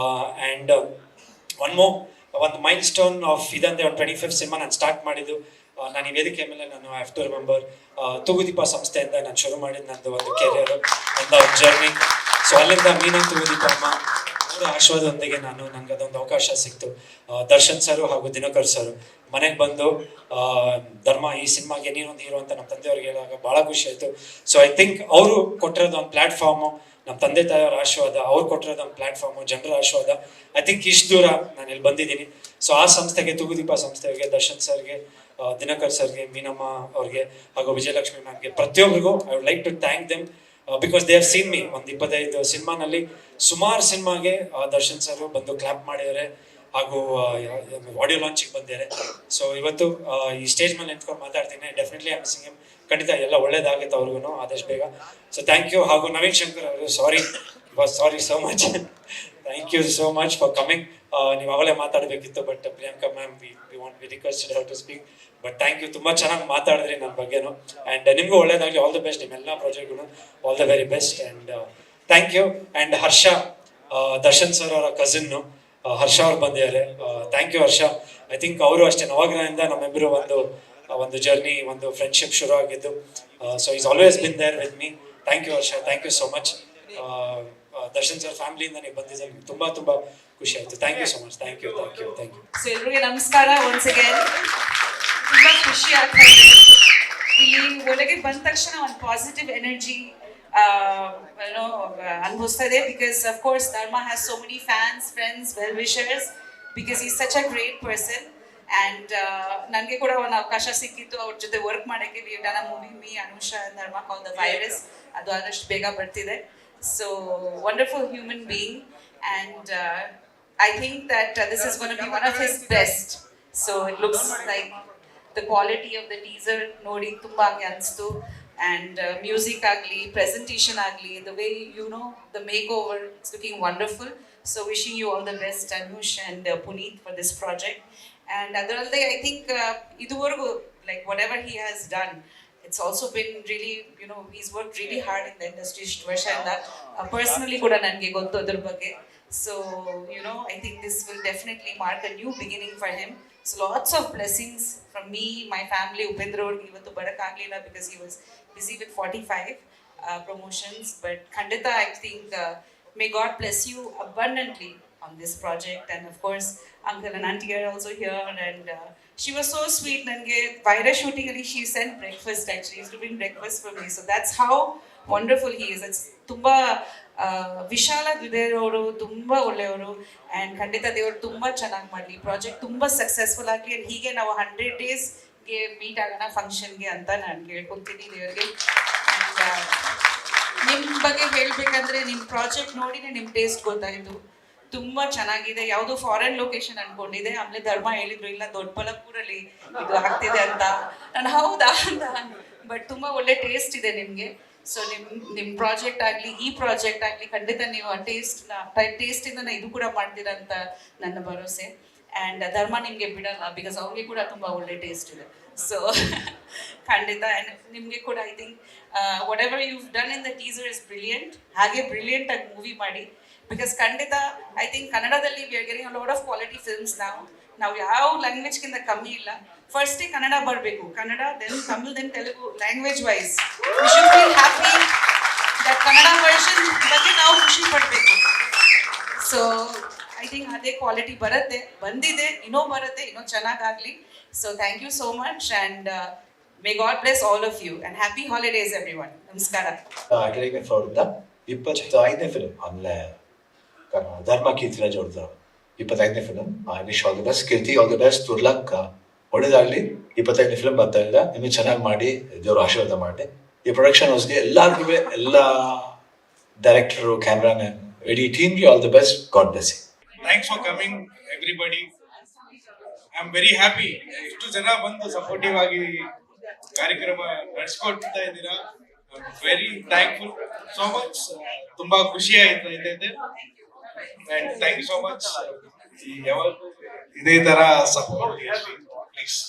And ಒಂದು ಮೈಲ್ ಸ್ಟೋನ್ ಆಫ್ ಇದಂತೆ ಒಂದು 25th ಸಿನಿಮಾ ನಾನು ಸ್ಟಾರ್ಟ್ ಮಾಡಿದ್ದು. ನಾನು ಈ ವೇದಿಕೆ ಮೇಲೆ ನಾನು ಹ್ಯಾವ್ ಟು ರಿಮೆಂಬರ್ ತೂಗುದೀಪ ಸಂಸ್ಥೆಯಿಂದ ನಾನು ಶುರು ಮಾಡಿದ್ದು ನಂದು ಒಂದು ಕೆರಿಯರು, ನನ್ನ ಒಂದು ಜರ್ನಿ. ಸೊ ಅಲ್ಲಿಂದ ಮೀನಾ ತೂಗುದೀಪ ಅಮ್ಮ ಅವರ ಆಶೀರ್ವಾದದೊಂದಿಗೆ ನನಗೆ ಅದೊಂದು ಅವಕಾಶ ಸಿಕ್ತು. ದರ್ಶನ್ ಸರು ಹಾಗೂ ದಿನಕರ್ ಸರು ಮನೆಗೆ ಬಂದು ಧರ್ಮ ಈ ಸಿನಿಮಾಗೆ ನೀನೊಂದು ಹೀರೋ ಅಂತ ನಮ್ಮ ತಂದೆಯವ್ರಿಗೆ ಹೇಳಾಗ ಭಾಳ ಖುಷಿ ಆಯಿತು. ಸೊ ಐ ಥಿಂಕ್ ಅವರು ಕೊಟ್ಟಿರೋದು ಒಂದು ಪ್ಲ್ಯಾಟ್ಫಾರ್ಮು, ನಮ್ಮ ತಂದೆ ತಾಯಿಯವರ ಆಶೀರ್ವಾದ, ಅವ್ರು ಕೊಟ್ಟಿರೋದು ಒಂದು ಪ್ಲ್ಯಾಟ್ಫಾರ್ಮು, ಜನರ ಆಶೀರ್ವಾದ. ಐ ಥಿಂಕ್ ಇಷ್ಟು ದೂರ ನಾನು ಇಲ್ಲಿ ಬಂದಿದ್ದೀನಿ. ಸೊ ಆ ಸಂಸ್ಥೆಗೆ, ತೂಗುದೀಪ ಸಂಸ್ಥೆಗೆ, ದರ್ಶನ್ ಸರ್ಗೆ, ದಿನಕರ್ ಸರ್ಗೆ, ಮೀನಮ್ಮ ಅವ್ರಿಗೆ ಹಾಗೂ ವಿಜಯಲಕ್ಷ್ಮಿ ಮ್ಯಾಮ್ಗೆ, ಪ್ರತಿಯೊಬ್ಬರಿಗೂ I would like to thank them. Because they have seen me ಒಂದು 25 ಸಿನಿಮಾನಲ್ಲಿ ಸುಮಾರು ಸಿನಿಮಾಗೆ ದರ್ಶನ್ ಸರ್ ಬಂದು ಕ್ಲಾಪ್ ಮಾಡಿದ್ದಾರೆ ಹಾಗೂ ಆಡಿಯೋ ಲಾಂಚಿಗೆ ಬಂದಿದ್ದಾರೆ. ಸೊ ಇವತ್ತು ಈ ಸ್ಟೇಜ್ ಮೇಲೆ ನಿಂತ್ಕೊಂಡು ಮಾತಾಡ್ತೀನಿ. Definitely I missing him. ಖಂಡಿತ ಎಲ್ಲ ಒಳ್ಳೇದಾಗುತ್ತೆ ಅವ್ರಿಗೂ ಆದಷ್ಟು ಬೇಗ. So thank you. ಹಾಗೂ ನವೀನ್ ಶಂಕರ್ ಅವರು sorry so much. Thank you so much for coming. ನೀವು ಅವಾಗಲೇ ಮಾತಾಡಬೇಕಿತ್ತು, but Priyanka ma'am we requested her to speak. But thank you, ತುಂಬ ಚೆನ್ನಾಗಿ ಮಾತಾಡಿದ್ರಿ ನನ್ನ ಬಗ್ಗೆನು. ಆ್ಯಂಡ್ ನಿಮಗೂ ಒಳ್ಳೇದಾಗಲಿ, ಆಲ್ ದ ಬೆಸ್ಟ್, ನಿಮ್ಮೆಲ್ಲ ಪ್ರಾಜೆಕ್ಟ್ಗಳು all the very best. And thank you. And Harsha, Darshan sir ಅವರ ಕಸಿನ್ನು ಹರ್ಷ ಅವ್ರು ಬಂದಿದ್ದಾರೆ. Thank you Harsha. I think ಅವರು ಅಷ್ಟೇ ನವಾಗ್ರಹದಿಂದ ನಮ್ಮಿಬ್ಬರು ಒಂದು ಜರ್ನಿ, ಒಂದು ಫ್ರೆಂಡ್ಶಿಪ್ ಶುರು ಆಗಿದ್ದು. So is always been there with me. Thank you Harsha, thank you so much. Darshan sir ಫ್ಯಾಮಿಲಿಯಿಂದ ನೀವು ಬಂದಿದ್ದೆ, ತುಂಬಾ ತುಂಬಾ ಖುಷಿ ಆಯ್ತು. Thank you so much. Thank you. So ಎಲ್ರಿಗೆ ನಮಸ್ಕಾರ. ಒನ್ಸ್ ಅಗೇನ್ ತುಂಬಾ ಖುಷಿ ಆಗ್ತಾ ಇದೆ. ಇಲ್ಲಿ ಒಳಗೆ ಬಂದ ತಕ್ಷಣ ಒಂದು ಪಾಸಿಟಿವ್ ಎನರ್ಜಿ ಅನುಭವಿಸ್ತಾ ಇದೆ. ಬಿಕಾಸ್ ಅಫ್ ಕೋರ್ಸ್ ಧರ್ಮ has so many fans, friends, well wishers, because is such a great person. And ನನಗೆ ಕೂಡ ಒಂದು ಅವಕಾಶ ಸಿಕ್ಕಿತ್ತು ಅವ್ರ ಜೊತೆ ವರ್ಕ್ ಮಾಡೋಕ್ಕೆ. V done a movie, me, Anusha and ಧರ್ಮ, ಕಾಲ್ ದ ವೈರಸ್. ಅದು ಆದಷ್ಟು ಬೇಗ ಬರ್ತಿದೆ. So wonderful human being, and I think that this is going to be one of his best. So it looks like the quality of the teaser nodi tumba ange anstu, and music agli, presentation agli, the way the makeover, it's looking wonderful. So wishing you all the best, Anush and Puneet, for this project. And adalde I think iduvargu, like whatever he has done, it's also been really, he's worked really hard in the industry ಇಷ್ಟು ವರ್ಷದಿಂದ. Personally ಕೂಡ ನನಗೆ ಗೊತ್ತು ಅದ್ರ ಬಗ್ಗೆ. So I think this will definitely mark a new beginning for him. So lots of blessings from me, my family. Upendra ಅವ್ರಿಗೆ ಇವತ್ತು ಬರಕ್ಕಾಗಲಿಲ್ಲ because he was busy with 45 promotions, but ಖಂಡಿತ I think may God bless you abundantly on this project. And of course uncle and auntie are also here, and she was so sweet. Nange virus shooting alli she sent breakfast, actually used to bring breakfast for me. So that's how wonderful he is. It's tumba vishala hridayavaru, tumba ಒಳ್ಳೆಯವರು. And ಖಂಡಿತ ದೇವರು ತುಂಬಾ ಚೆನ್ನಾಗಿ ಮಾಡಲಿ, project ತುಂಬಾ successful ಆಗಲಿ. and ಹೀಗೆ ನಾವು 100 days ಗೆ ಮೀಟ್ ಆಗೋಣ ಫಂಕ್ಷನ್ಗೆ ಅಂತ ನಾನು ಕೇಳ್ಕೊತೀನಿ ದೇವರಿಗೆ. and ನಿಮ್ಮ ಬಗ್ಗೆ ಹೇಳ್ಬೇಕಂದ್ರೆ ನಿಮ್ಮ ಪ್ರಾಜೆಕ್ಟ್ ನೋಡಿನೇ ನಿಮ್ಮ ಟೇಸ್ಟ್ ಗೊತ್ತಾಯಿತು. ತುಂಬಾ ಚೆನ್ನಾಗಿದೆ. ಯಾವುದು ಫಾರಿನ್ ಲೊಕೇಶನ್ ಅನ್ಕೊಂಡಿದೆ. ಆಮೇಲೆ ಧರ್ಮ ಹೇಳಿದ್ರು ಇಲ್ಲ ದೊಡ್ಡಬಳ್ಳಾಪುರಲ್ಲಿ ಇದು ಆಗ್ತಿದೆ ಅಂತ. ನಾನು ಹೌದಾ ಅಂತ, ಬಟ್ ತುಂಬಾ ಒಳ್ಳೆ ಟೇಸ್ಟ್ ಇದೆ ನಿಮಗೆ. ಸೊ ನಿಮ್ಮ ಪ್ರಾಜೆಕ್ಟ್ ಆಗಲಿ, ಈ ಪ್ರಾಜೆಕ್ಟ್ ಆಗಲಿ, ಖಂಡಿತ ನೀವು ಆ ಟೇಸ್ಟಿಂದ ಇದು ಕೂಡ ಮಾಡ್ತೀರಾ ಅಂತ ನನ್ನ ಭರವಸೆ. ಆ್ಯಂಡ್ ಧರ್ಮ ನಿಮಗೆ ಬಿಡಲ್ಲ, ಬಿಕಾಸ್ ಅವ್ರಿಗೆ ಕೂಡ ತುಂಬ ಒಳ್ಳೆ ಟೇಸ್ಟ್ ಇದೆ. ಸೊ ಖಂಡಿತ. ಆ್ಯಂಡ್ ನಿಮಗೆ ಕೂಡ I think whatever you done in the teaser is brilliant. ಹಾಗೆ ಬ್ರಿಲಿಯಂಟ್ ಆಗಿ ಮೂವಿ ಮಾಡಿ. ಬಿಕಾಸ್ ಖಂಡಿತ ಐ ಥಿಂಕ್ ಕನ್ನಡದಲ್ಲಿ we are getting a lot of quality films. ನಾವು ಯಾವ ಲ್ಯಾಂಗ್ವೇಜ್ಗಿಂತ ಕಮ್ಮಿ ಇಲ್ಲ. ಫಸ್ಟೇ ಕನ್ನಡ ಬರಬೇಕು, Kannada, then Tamil, then Telugu. Language wise we should feel happy that Kannada version ಬಗ್ಗೆ ನಾವು ಖುಷಿ ಪಡಬೇಕು. ಸೊ ಐ ಥಿಂಕ್ ಅದೇ ಕ್ವಾಲಿಟಿ ಬರುತ್ತೆ, ಬಂದಿದೆ, ಇನ್ನೂ ಬರುತ್ತೆ, ಇನ್ನೂ ಚೆನ್ನಾಗಾಗಲಿ. So thank you so much, and may God bless all of you, and happy holidays everyone. ನಮಸ್ಕಾರ. 25ನೇ ಫಿಲ್ಮ್ ಆಮೇಲೆ ಧರ್ಮ ಕೀರ್ತಿರಾಜ್ ಅವ್ರದ್ದು 25ನೇ film. I wish all the best Keerthi, all the best, good luck, ಒಳ್ಳೇದಾಗಲಿ. 25ನೇ ಫಿಲ್ಮ್ ಬರ್ತಾ ಇಲ್ಲ, ನಿಮಗೆ ಚೆನ್ನಾಗಿ ಮಾಡಿ, ದೇವರು ಆಶೀರ್ವಾದ ಮಾಡಿ. ಈ ಪ್ರೊಡಕ್ಷನ್ ಹೌಸ್ಗೆ ಎಲ್ಲರಿಗೂ, ಎಲ್ಲ ಡೈರೆಕ್ಟರು, ಕ್ಯಾಮ್ರಾಮನ್, ಇಡೀ ಟೀಮ್ಗೆ all the best. God bless you. Thanks for coming everybody. I am very happy. ಇಷ್ಟು ಜನ ಬಂದು ಸಪೋರ್ಟಿವ್ ಆಗಿ ಕಾರ್ಯಕ್ರಮ ನಡೆಸ್ಕೊಡ್ತಾ ಇದ್ದೀರಾ. Very thankful so much. ತುಂಬಾ ಖುಷಿ ಆಯ್ತು ಇದೈತೆ. And thank you so much. ಯಾವಾಗಲೂ ಇದೇ ತರ support please.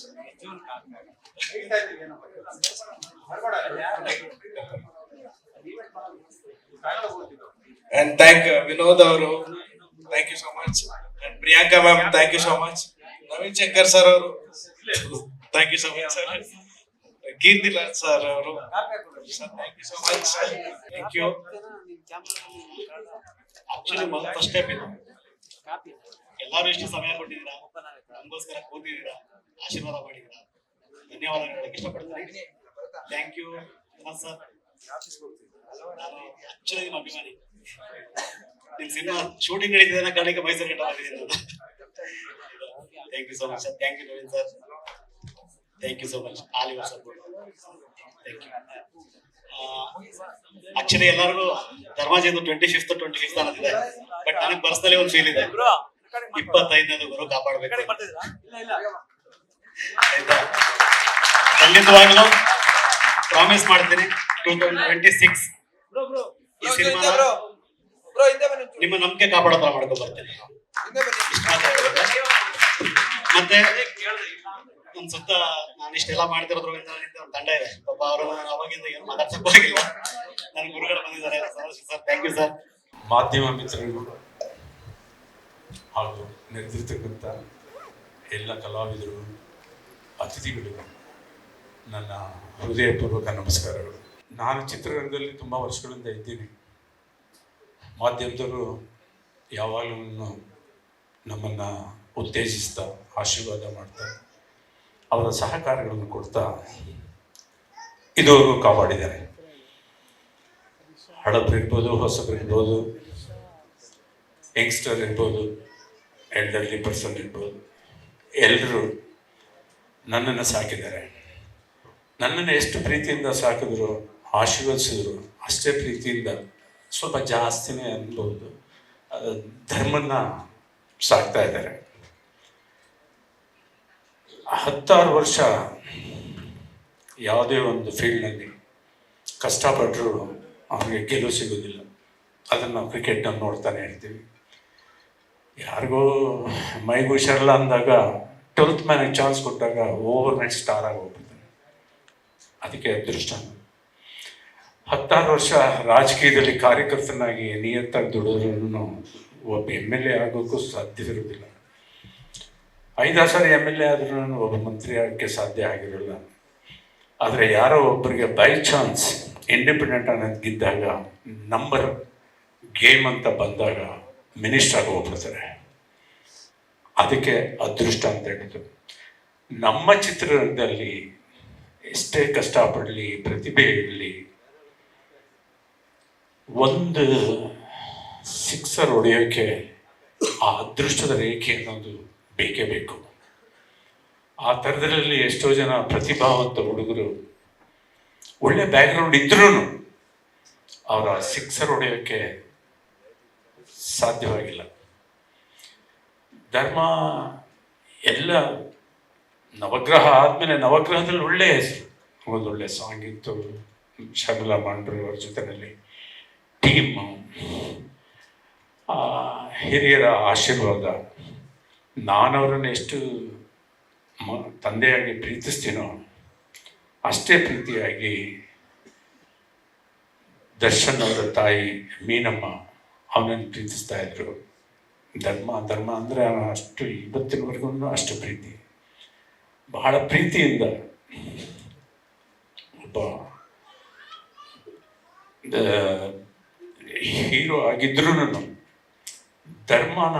And thank Vinod ಅವರು, thank you so much. And Priyanka ma'am, thank you so much. Naveen Shankar sir ಅವರು, thank you so much sir. Kirtilaal sir ಅವರು, sir thank you so much. Thank you. Actually first step ಇದು. ಎಲ್ಲರೂ ಇಷ್ಟು ಸಮಯ ಕೊಟ್ಟಿದ್ದೀರಾ, ನಮಗೋಸ್ಕರ ಕೂತಿದ್ದೀರಾ, ಆಶೀರ್ವಾದ ಮಾಡಿದ್ದೀರಾ, ಧನ್ಯವಾದ ಹೇಳಕ್ಕೆ ಇಷ್ಟಪಡ್ತೀನಿ. Thank you sir. ನಾನು ಆಕ್ಚುಲಿ ನಿಮ್ಮ ಅಭಿಮಾನಿ. ನಿಮ್ಮ ಸಿನಿಮಾ ಶೂಟಿಂಗ್ ನಡೀತಿದೆ ಅನ್ನೋ ಕಾರಣಕ್ಕೆ ಮೈಸೂರು ಗಂಟ ಬಂದಿದ್ದೀನಿ ನಾನು. Thank you so much sir. Thank you Naveen sir. Thank you so much. All your support. Thank you. Actually ಎಲ್ಲರಿಗೂ ಧರ್ಮಾಜಿಂದು 25th ಅನ್ನೋದಿದೆ, ಬಟ್ ನನಗೆ ಪರ್ಸನಲಿ ಒಂದು ಫೀಲ್ ಇದೆ, 25ನೇದು ಗುರು ಕಾಪಾಡಬೇಕು. ಆಯ್ತಾ? ಖಂಡಿತವಾಗ್ಲೂ ಪ್ರಾಮಿಸ್ ಮಾಡ್ತೀನಿ 2026 ಈ ಸಿನಿಮಾ ನಿಮ್ಮ ನಂಬಿಕೆ ಕಾಪಾಡೋ ತರ ಮಾಡ್ಕೊ ಬರ್ತೀನಿ. ಮತ್ತೆ ನನ್ ಸುತ್ತ ನಾನು ಇಷ್ಟೆಲ್ಲ ಮಾಡ್ತಿರೋದ್ರಿಂದ ಒಂದು ತಂಡ ಇದೆ ಪಾಪ, ಅವರು ಅವಾಗಿಂದ ಏನು ಮಾತಾಡ್ಸಕ್ ಹೋಗಿಲ್ಲ, ನನ್ನ ಗುರುಗಳು ಬಂದಿದ್ದಾರೆ. Sir thank you sir. ಮಾಧ್ಯಮ ಮಿತ್ರರಿಗೂ ಹಾಗೂ ನೆರೆದಿರ್ತಕ್ಕಂಥ ಎಲ್ಲ ಕಲಾವಿದರು, ಅತಿಥಿಗಳಿಗೂ ನನ್ನ ಹೃದಯಪೂರ್ವಕ ನಮಸ್ಕಾರಗಳು. ನಾನು ಚಿತ್ರರಂಗದಲ್ಲಿ ತುಂಬ ವರ್ಷಗಳಿಂದ ಇದ್ದೀನಿ. ಮಾಧ್ಯಮದವರು ಯಾವಾಗಲೂ ನಮ್ಮನ್ನು ಉತ್ತೇಜಿಸ್ತಾ ಆಶೀರ್ವಾದ ಮಾಡ್ತಾ ಅವರ ಸಹಕಾರಗಳನ್ನು ಕೊಡ್ತಾ ಇದುವರೆಗೂ ಕಾಪಾಡಿದ್ದಾರೆ. ಹಳಬರಿರ್ಬೋದು, ಹೊಸಬರಿರ್ಬೋದು, ಯಂಗ್ಸ್ಟರ್ ಇರ್ಬೋದು, ಎಲ್ಡರ್ಲಿ ಪರ್ಸನ್ ಇರ್ಬೋದು, ಎಲ್ಲರೂ ನನ್ನನ್ನು ಸಾಕಿದ್ದಾರೆ. ನನ್ನನ್ನು ಎಷ್ಟು ಪ್ರೀತಿಯಿಂದ ಸಾಕಿದ್ರು, ಆಶೀರ್ವದಿಸಿದ್ರು, ಅಷ್ಟೇ ಪ್ರೀತಿಯಿಂದ ಸ್ವಲ್ಪ ಜಾಸ್ತಿನೇ ಅನ್ಬೋದು ಧರ್ಮನ ಸಾಕ್ತಾ ಇದ್ದಾರೆ. 16 ವರ್ಷ ಯಾವುದೇ ಒಂದು ಫೀಲ್ಡ್ನಲ್ಲಿ ಕಷ್ಟಪಟ್ಟರು ಅವ್ರಿಗೆ ಗೆಲುವು ಸಿಗೋದಿಲ್ಲ. ಅದನ್ನು ನಾವು ಕ್ರಿಕೆಟ್ನಲ್ಲಿ ನೋಡ್ತಾನೆ ಇರ್ತೀವಿ. ಯಾರಿಗೋ ಮೈಗೆ ಹುಷಾರಿಲ್ಲ ಅಂದಾಗ 12th ಮ್ಯಾನಿಗೆ ಚಾನ್ಸ್ ಕೊಟ್ಟಾಗ ಓವರ್ ನೈಟ್ ಸ್ಟಾರ್ ಆಗಿ ಹೋಗ್ಬಿಡ್ತಾನೆ. ಅದಕ್ಕೆ ಅದೃಷ್ಟ. 16 ವರ್ಷ ರಾಜಕೀಯದಲ್ಲಿ ಕಾರ್ಯಕರ್ತನಾಗಿ ನಿಯತ್ತಾಗಿ ದುಡಿದ್ರೂ ಒಬ್ಬ MLA ಆಗೋಕ್ಕೂ ಸಾಧ್ಯವಿರೋದಿಲ್ಲ. 5 ಸಾರಿ MLA ಆದ್ರೂ ಒಬ್ಬ ಮಂತ್ರಿ ಆಗೋಕ್ಕೆ ಸಾಧ್ಯ ಆಗಿರಲ್ಲ. ಆದರೆ ಯಾರೋ ಒಬ್ಬರಿಗೆ ಬೈ ಚಾನ್ಸ್ ಇಂಡಿಪೆಂಡೆಂಟ್ ಅನ್ನೋದು ಗೆದ್ದಾಗ, ನಂಬರ್ ಗೇಮ್ ಅಂತ ಬಂದಾಗ ಮಿನಿಸ್ಟರ್ ಆಗಿ ಹೋಗ್ಬಿಡ್ತಾರೆ. ಅದಕ್ಕೆ ಅದೃಷ್ಟ ಅಂತ ಹೇಳಿದ್ರು. ನಮ್ಮ ಚಿತ್ರರಂಗದಲ್ಲಿ ಎಷ್ಟೇ ಕಷ್ಟಪಡಲಿ, ಪ್ರತಿಭೆ ಇರಲಿ, ಒಂದು ಸಿಕ್ಸರ್ ಹೊಡೆಯೋಕ್ಕೆ ಆ ಅದೃಷ್ಟದ ರೇಖೆ ಅನ್ನೋದು ಬೇಕೇ ಬೇಕು. ಆ ಥರದಲ್ಲಿ ಎಷ್ಟೋ ಜನ ಪ್ರತಿಭಾವಂತ ಹುಡುಗರು ಒಳ್ಳೆ ಬ್ಯಾಕ್ಗ್ರೌಂಡ್ ಇದ್ರೂ ಅವರ ಸಿಕ್ಸರ್ ಹೊಡೆಯೋಕ್ಕೆ ಸಾಧ್ಯವಾಗಿಲ್ಲ. ಧರ್ಮ ಎಲ್ಲ ನವಗ್ರಹ ಆದಮೇಲೆ ನವಗ್ರಹದಲ್ಲಿ ಒಳ್ಳೆಯ ಹೆಸರು, ಒಂದೊಳ್ಳೆ ಸಾಂಗ್ ಇತ್ತು, ಶರ್ಮಿಳಾ ಮಾಂಡ್ರೆ ಅವ್ರ ಜೊತೆಯಲ್ಲಿ ಟೀಮು, ಹಿರಿಯರ ಆಶೀರ್ವಾದ. ನಾನವರನ್ನು ಎಷ್ಟು ತಂದೆಯಾಗಿ ಪ್ರೀತಿಸ್ತೀನೋ ಅಷ್ಟೇ ಪ್ರೀತಿಯಾಗಿ ದರ್ಶನ್ ಅವರ ತಾಯಿ ಮೀನಮ್ಮ ಅವನನ್ನು ಪ್ರೀತಿಸ್ತಾ ಇದ್ರು. ಧರ್ಮ ಅಂದರೆ ಅಷ್ಟು ಇವತ್ತಿನವರೆಗೂ ಅಷ್ಟು ಪ್ರೀತಿ, ಬಹಳ ಪ್ರೀತಿಯಿಂದ ಒಬ್ಬ ಹೀರೋ ಆಗಿದ್ರೂ ಧರ್ಮನ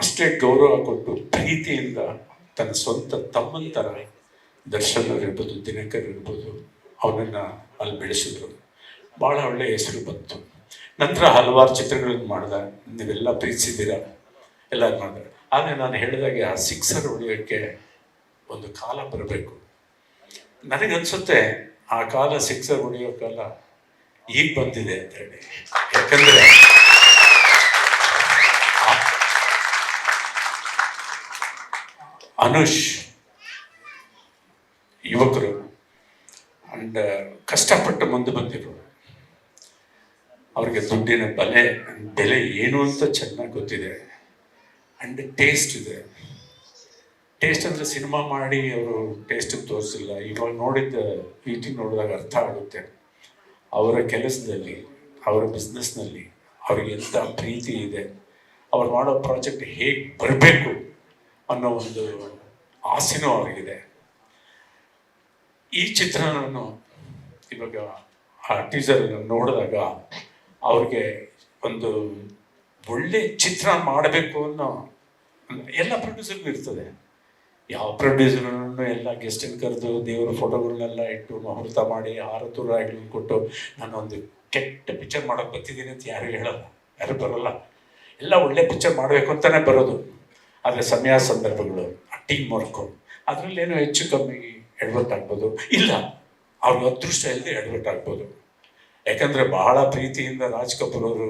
ಅಷ್ಟೇ ಗೌರವ ಕೊಟ್ಟು ಪ್ರೀತಿಯಿಂದ ತನ್ನ ಸ್ವಂತ ತಮ್ಮನ ಥರ ದರ್ಶನ್ ಇರ್ಬೋದು, ದಿನಕರ್ ಇರ್ಬೋದು, ಅವನನ್ನು ಅಲ್ಲಿ ಬೆಳೆಸಿದ್ರು. ಭಾಳ ಒಳ್ಳೆಯ ಹೆಸರು ಬಂತು. ನಂತರ ಹಲವಾರು ಚಿತ್ರಗಳನ್ನು ಮಾಡಿದ, ನೀವೆಲ್ಲ ಪ್ರೀತಿಸಿದ್ದೀರ, ಎಲ್ಲ ಮಾಡಿದ್ರೆ. ಆದರೆ ನಾನು ಹೇಳಿದಾಗೆ ಆ ಸಿಕ್ಸರ್ ಹೊಡೆಯೋಕ್ಕೆ ಒಂದು ಕಾಲ ಬರಬೇಕು. ನನಗನ್ಸುತ್ತೆ ಆ ಕಾಲ ಸಿಕ್ಸರ್ ಹೊಡೆಯೋ ಕಾಲ ಈಗ ಬಂದಿದೆ ಅಂತ ಹೇಳಿ. ಯಾಕಂದರೆ ಅನುಷ್ ಯುವಕರು ಅಂಡ್ ಕಷ್ಟಪಟ್ಟು ಮುಂದೆ ಬಂದಿರು. ಅವ್ರಿಗೆ ದುಡ್ಡಿನ ಬೆಲೆ ಏನು ಅಂತ ಚೆನ್ನಾಗಿ ಗೊತ್ತಿದೆ, ಅಂಡ್ ಟೇಸ್ಟ್ ಇದೆ. ಟೇಸ್ಟ್ ಅಂದರೆ ಸಿನಿಮಾ ಮಾಡಿ ಅವರು ಟೇಸ್ಟಿಗೆ ತೋರಿಸಿಲ್ಲ. ಇವಾಗ ನೋಡಿದ್ದ ಮೀಟಿಂಗ್ ನೋಡಿದಾಗ ಅರ್ಥ ಆಗುತ್ತೆ ಅವರ ಕೆಲಸದಲ್ಲಿ, ಅವರ ಬಿಸ್ನೆಸ್ನಲ್ಲಿ ಅವ್ರಿಗೆ ಎಂಥ ಪ್ರೀತಿ ಇದೆ, ಅವ್ರು ಮಾಡೋ ಪ್ರಾಜೆಕ್ಟ್ ಹೇಗೆ ಬರಬೇಕು ಅನ್ನೋ ಒಂದು ಆಸೆನೂ ಅವ್ರಿಗಿದೆ. ಈ ಚಿತ್ರವನ್ನು ಇವಾಗ ಆ ಟೀಸರ್ ನೋಡಿದಾಗ ಅವ್ರಿಗೆ ಒಂದು ಒಳ್ಳೆ ಚಿತ್ರ ಮಾಡಬೇಕು ಅನ್ನೋ ಎಲ್ಲ ಪ್ರೊಡ್ಯೂಸರ್ಗೂ ಇರ್ತದೆ. ಯಾವ ಪ್ರೊಡ್ಯೂಸರ್ನು ಎಲ್ಲ ಗೆಸ್ಟನ್ನು ಕರೆದು ದೇವರ ಫೋಟೋಗಳನ್ನೆಲ್ಲ ಇಟ್ಟು ಮುಹೂರ್ತ ಮಾಡಿ ಆರತುರಾಗಿಗಳು ಕೊಟ್ಟು ನಾನು ಒಂದು ಕೆಟ್ಟ ಪಿಕ್ಚರ್ ಮಾಡೋಕೆ ಬರ್ತಿದ್ದೀನಿ ಅಂತ ಯಾರು ಹೇಳಲ್ಲ, ಯಾರು ಬರೋಲ್ಲ. ಎಲ್ಲ ಒಳ್ಳೆ ಪಿಕ್ಚರ್ ಮಾಡಬೇಕು ಅಂತಲೇ ಬರೋದು. ಆದರೆ ಸಮಯ ಸಂದರ್ಭಗಳು, ಆ ಟೀಮ್ ವರ್ಕು, ಅದರಲ್ಲೇನೋ ಹೆಚ್ಚು ಕಮ್ಮಿ ಎಡವಟ್ ಆಗ್ಬೋದು, ಇಲ್ಲ ಅವ್ರಿಗೆ ಅದೃಷ್ಟ ಇಲ್ಲದೆ ಎಡವಟ್ ಆಗ್ಬೋದು. ಯಾಕಂದರೆ ಬಹಳ ಪ್ರೀತಿಯಿಂದ ರಾಜ್ ಕಪೂರ್ ಅವರು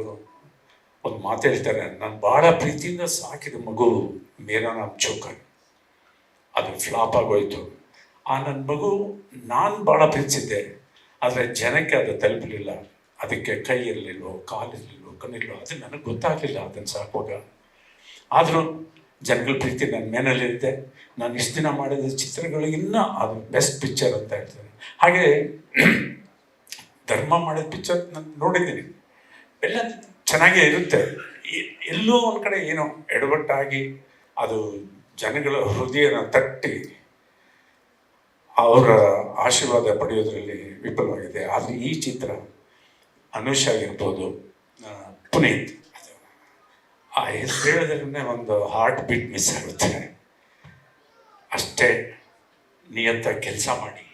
ಒಂದು ಮಾತು ಹೇಳ್ತಾರೆ, ನಾನು ಭಾಳ ಪ್ರೀತಿಯಿಂದ ಸಾಕಿದ ಮಗು ಮೇರಾ ನಾಮ್ ಚೋಕರ್, ಅದು ಫ್ಲಾಪ್ ಆಗೋಯ್ತು. ಆ ನನ್ನ ಮಗು ನಾನು ಭಾಳ ಪ್ರೀತಿಸಿದ್ದೆ, ಆದರೆ ಜನಕ್ಕೆ ಅದು ತಲುಪಲಿಲ್ಲ. ಅದಕ್ಕೆ ಕೈ ಇರಲಿಲ್ವೋ, ಕಾಲಿರಲಿಲ್ವೋ, ಕಣ್ಣಿರಲಿಲ್ವೋ, ಅದು ನನಗೆ ಗೊತ್ತಾಗಲಿಲ್ಲ ಅದನ್ನು ಸಾಕುವಾಗ. ಆದರೂ ಜನಗಳ ಪ್ರೀತಿ ನನ್ನ ಮೇನಲ್ಲಿರುತ್ತೆ. ನಾನು ಇಷ್ಟು ದಿನ ಮಾಡಿದ ಚಿತ್ರಗಳಿಗಿನ್ನ ಅದು ಬೆಸ್ಟ್ ಪಿಕ್ಚರ್ ಅಂತ ಹೇಳ್ತಾರೆ. ಹಾಗೆ ಧರ್ಮ ಮಾಡಿದ ಪಿಕ್ಚರ್ ನಾನು ನೋಡಿದ್ದೀನಿ, ಎಲ್ಲ ಚೆನ್ನಾಗೇ ಇರುತ್ತೆ. ಎಲ್ಲೋ ಒಂದು ಕಡೆ ಏನೋ ಎಡವಟ್ಟಾಗಿ ಅದು ಜನಗಳ ಹೃದಯನ ತಟ್ಟಿ ಅವರ ಆಶೀರ್ವಾದ ಪಡೆಯೋದ್ರಲ್ಲಿ ವಿಫಲವಾಗಿದೆ. ಆದರೆ ಈ ಚಿತ್ರ ಅನುಷ್ ಆಗಿರ್ಬೋದು, ಪುನೀತ್, ಆ ಹೆಸರು ಹೇಳೋದ್ರನ್ನೇ ಒಂದು ಹಾರ್ಟ್ ಬೀಟ್ ಮಿಸ್ ಆಗುತ್ತೆ. ಅಷ್ಟೇ ನಿಯತ್ತಾಗಿ ಕೆಲಸ ಮಾಡಿ,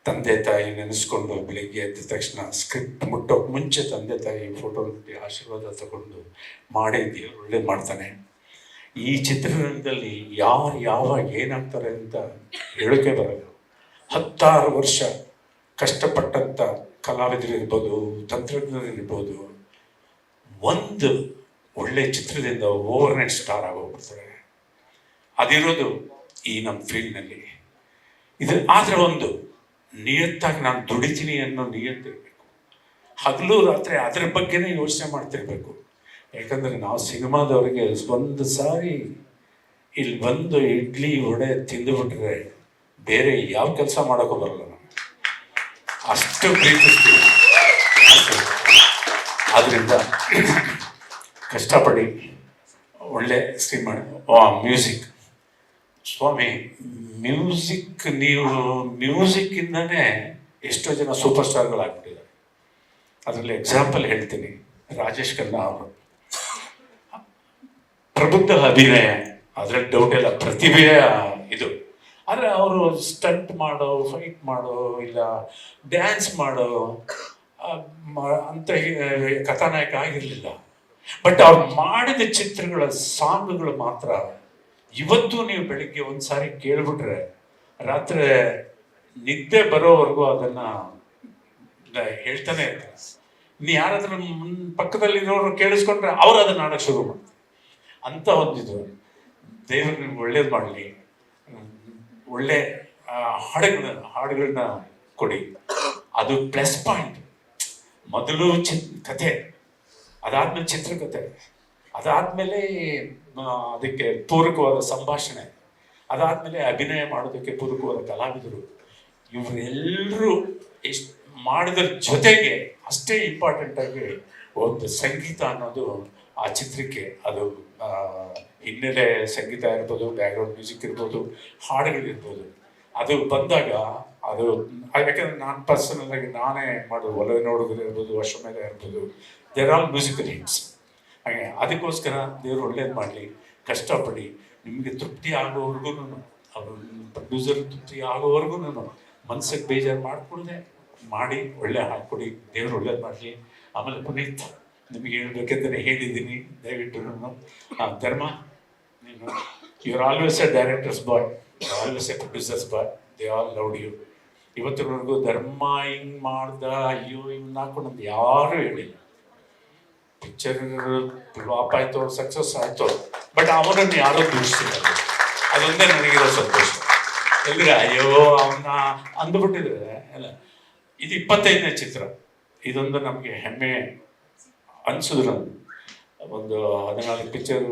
ತಂದೆ ತಾಯಿ ನೆನೆಸ್ಕೊಂಡು ಬೆಳಿಗ್ಗೆ ಎದ್ದ ತಕ್ಷಣ ಸ್ಕ್ರಿಪ್ಟ್ ಮುಟ್ಟೋಕೆ ಮುಂಚೆ ತಂದೆ ತಾಯಿ ಫೋಟೋ ನೋಡಿ ಆಶೀರ್ವಾದ ತಗೊಂಡು ಮಾಡಿ ದೇವರು ಒಳ್ಳೇದು ಮಾಡ್ತಾನೆ. ಈ ಚಿತ್ರರಂಗದಲ್ಲಿ ಯಾರು ಯಾವಾಗ ಏನಾಗ್ತಾರೆ ಅಂತ ಹೇಳೋಕೆ ಬರಲ್ಲ. 16 ವರ್ಷ ಕಷ್ಟಪಟ್ಟಂಥ ಕಲಾವಿದರಿರ್ಬೋದು, ತಂತ್ರಜ್ಞರಿರ್ಬೋದು, ಒಂದು ಒಳ್ಳೆ ಚಿತ್ರದಿಂದ ಓವರ್ನೈಟ್ ಸ್ಟಾರ್ ಆಗೋಗ್ಬಿಡ್ತಾರೆ. ಅದಿರೋದು ಈ ನಮ್ಮ ಫೀಲ್ಡ್ನಲ್ಲಿ. ಇದು ಆದರೆ ಒಂದು ನಿಯತ್ತಾಗಿ ನಾನು ದುಡಿತೀನಿ ಅನ್ನೋ ನಿಯತ್ತಿರಬೇಕು. ಹಗಲು ರಾತ್ರಿ ಅದ್ರ ಬಗ್ಗೆನೇ ಯೋಚನೆ ಮಾಡ್ತಿರ್ಬೇಕು. ಯಾಕಂದರೆ ನಾವು ಸಿನಿಮಾದವರಿಗೆ ಒಂದು ಸಾರಿ ಇಲ್ಲಿ ಬಂದು ಇಡ್ಲಿ ವಡೆ ತಿಂದುಬಿಟ್ರೆ ಬೇರೆ ಯಾವ ಕೆಲಸ ಮಾಡೋಕ್ಕೂ ಬರಲ್ಲ. ನಾವು ಅಷ್ಟು ಪ್ರೀತಿಸ್ತೀವಿ. ಆದ್ದರಿಂದ ಕಷ್ಟಪಡಿ ಒಳ್ಳೆ ಸಿನಿಮಾ. ಮ್ಯೂಸಿಕ್ ಸ್ವಾಮಿ, ನೀವು ಮ್ಯೂಸಿಕ್ಕಿಂದನೇ ಎಷ್ಟೋ ಜನ ಸೂಪರ್ ಸ್ಟಾರ್ಗಳಾಗ್ಬಿಟ್ಟಿದ್ದಾರೆ. ಅದರಲ್ಲಿ ಎಕ್ಸಾಂಪಲ್ ಹೇಳ್ತೀನಿ, ರಾಜೇಶ್ ಖನ್ನಾ ಅವರು ಪ್ರಬುದ್ಧ ಅಭಿನಯ, ಅದರಲ್ಲಿ ಡೌಟ್ ಇಲ್ಲ, ಪ್ರತಿಭೆಯ ಇದು. ಆದರೆ ಅವರು ಸ್ಟಂಟ್ ಮಾಡೋ, ಫೈಟ್ ಮಾಡೋ, ಇಲ್ಲ ಡ್ಯಾನ್ಸ್ ಮಾಡೋ ಅಂತ ಕಥಾನಾಯಕ ಆಗಿರಲಿಲ್ಲ. ಬಟ್ ಅವ್ರು ಮಾಡಿದ ಚಿತ್ರಗಳ ಸಾಂಗ್ಗಳು ಮಾತ್ರ ಇವತ್ತು ನೀವು ಬೆಳಿಗ್ಗೆ ಒಂದು ಸಾರಿ ಕೇಳ್ಬಿಟ್ರೆ ರಾತ್ರಿ ನಿದ್ದೆ ಬರೋವರೆಗೂ ಅದನ್ನು ಹೇಳ್ತಾನೆ ಇರ್ತಾರೆ. ಇನ್ನು ಯಾರಾದ್ರೂ ಪಕ್ಕದಲ್ಲಿರೋರು ಕೇಳಿಸ್ಕೊಂಡ್ರೆ ಅವ್ರು ಅದನ್ನು ಆಡೋಕ್ಕೆ ಶುರು ಮಾಡ್ತಾರೆ. ಅಂತ ಒಂದಿದು. ದೇವರು ನಿಮ್ಗೆ ಒಳ್ಳೇದು ಮಾಡಲಿ, ಒಳ್ಳೆ ಹಾಡುಗಳನ್ನ ಕೊಡಿ. ಅದು ಪ್ಲಸ್ ಪಾಯಿಂಟ್. ಮೊದಲು ಕಥೆ, ಅದಾದ್ಮೇಲೆ ಚಿತ್ರಕಥೆ, ಅದಾದ್ಮೇಲೆ ಅದಕ್ಕೆ ಪೂರಕವಾದ ಸಂಭಾಷಣೆ, ಅದಾದ್ಮೇಲೆ ಅಭಿನಯ ಮಾಡೋದಕ್ಕೆ ಪೂರಕವಾದ ಕಲಾವಿದರು, ಇವರೆಲ್ಲರೂ ಎಷ್ಟು ಮಾಡಿದ್ರ ಜೊತೆಗೆ ಅಷ್ಟೇ ಇಂಪಾರ್ಟೆಂಟಾಗಿ ಒಂದು ಸಂಗೀತ ಅನ್ನೋದು ಆ ಚಿತ್ರಕ್ಕೆ. ಅದು ಹಿನ್ನೆಲೆ ಸಂಗೀತ ಇರ್ಬೋದು, ಬ್ಯಾಕ್ಗ್ರೌಂಡ್ ಮ್ಯೂಸಿಕ್ ಇರ್ಬೋದು, ಹಾಡುಗಳಿರ್ಬೋದು, ಅದು ಬಂದಾಗ ಅದು ಯಾಕಂದರೆ ನಾನು ಪರ್ಸನಲ್ ಆಗಿ ನಾನೇ ಮಾಡೋದು ಒಲವೆ ನೋಡೋದು ಇರ್ಬೋದು, ವರ್ಷಮೇಧ ಇರ್ಬೋದು, ದೇರ್ ಆಲ್ ಮ್ಯೂಸಿಕಲ್ ಹಿಟ್ಸ್. ಹಾಗೆ ಅದಕ್ಕೋಸ್ಕರ ದೇವರು ಒಳ್ಳೇದು ಮಾಡಲಿ. ಕಷ್ಟಪಡಿ, ನಿಮಗೆ ತೃಪ್ತಿ ಆಗೋವರೆಗೂ, ಅವರು ಪ್ರೊಡ್ಯೂಸರ್ ತೃಪ್ತಿ ಆಗೋವರೆಗೂ ಮನಸ್ಸಿಗೆ ಬೇಜಾರು ಮಾಡಿಕೊಳ್ಳದೆ ಮಾಡಿ ಒಳ್ಳೆ ಹಾಕ್ಕೊಡಿ. ದೇವರು ಒಳ್ಳೇದು ಮಾಡಲಿ. ಆಮೇಲೆ ಪುನೀತ್, ನಿಮಗೆ ಹೇಳ್ಬೇಕೆಂದರೆ ಹೇಳಿದ್ದೀನಿ, ದಯವಿಟ್ಟು ಧರ್ಮ, ನೀನು you are always a directors boy, you are always a producers boy, they all loved you. ಇವತ್ತಿನವರೆಗೂ ಧರ್ಮ ಹಿಂಗೆ ಮಾಡ್ದ, ಅಯ್ಯೋ ಇವನ್ನ ಹಾಕೊಂಡು ನಮ್ದು ಯಾರೂ ಹೇಳಿಲ್ಲ. ಪಿಕ್ಚರ್ ಫ್ಲಾಪ್ ಆಯಿತು, ಸಕ್ಸಸ್ ಆಯಿತು, ಬಟ್ ಅವನನ್ನು ಯಾರೋ ದೂಷಿಸಿಲ್ಲ. ಅದೊಂದೇ ನನಗಿರೋ ಸಂತೋಷ. ಎಲ್ರ ಅಯ್ಯೋ ಅವನ್ನ ಅಂದುಬಿಟ್ಟಿದ್ರೆ ಅಲ್ಲ. ಇದು 25ನೇ ಚಿತ್ರ. ಇದೊಂದು ನಮಗೆ ಹೆಮ್ಮೆ ಅನಿಸಿದ್ರು. ಒಂದು 14 ಪಿಕ್ಚರ್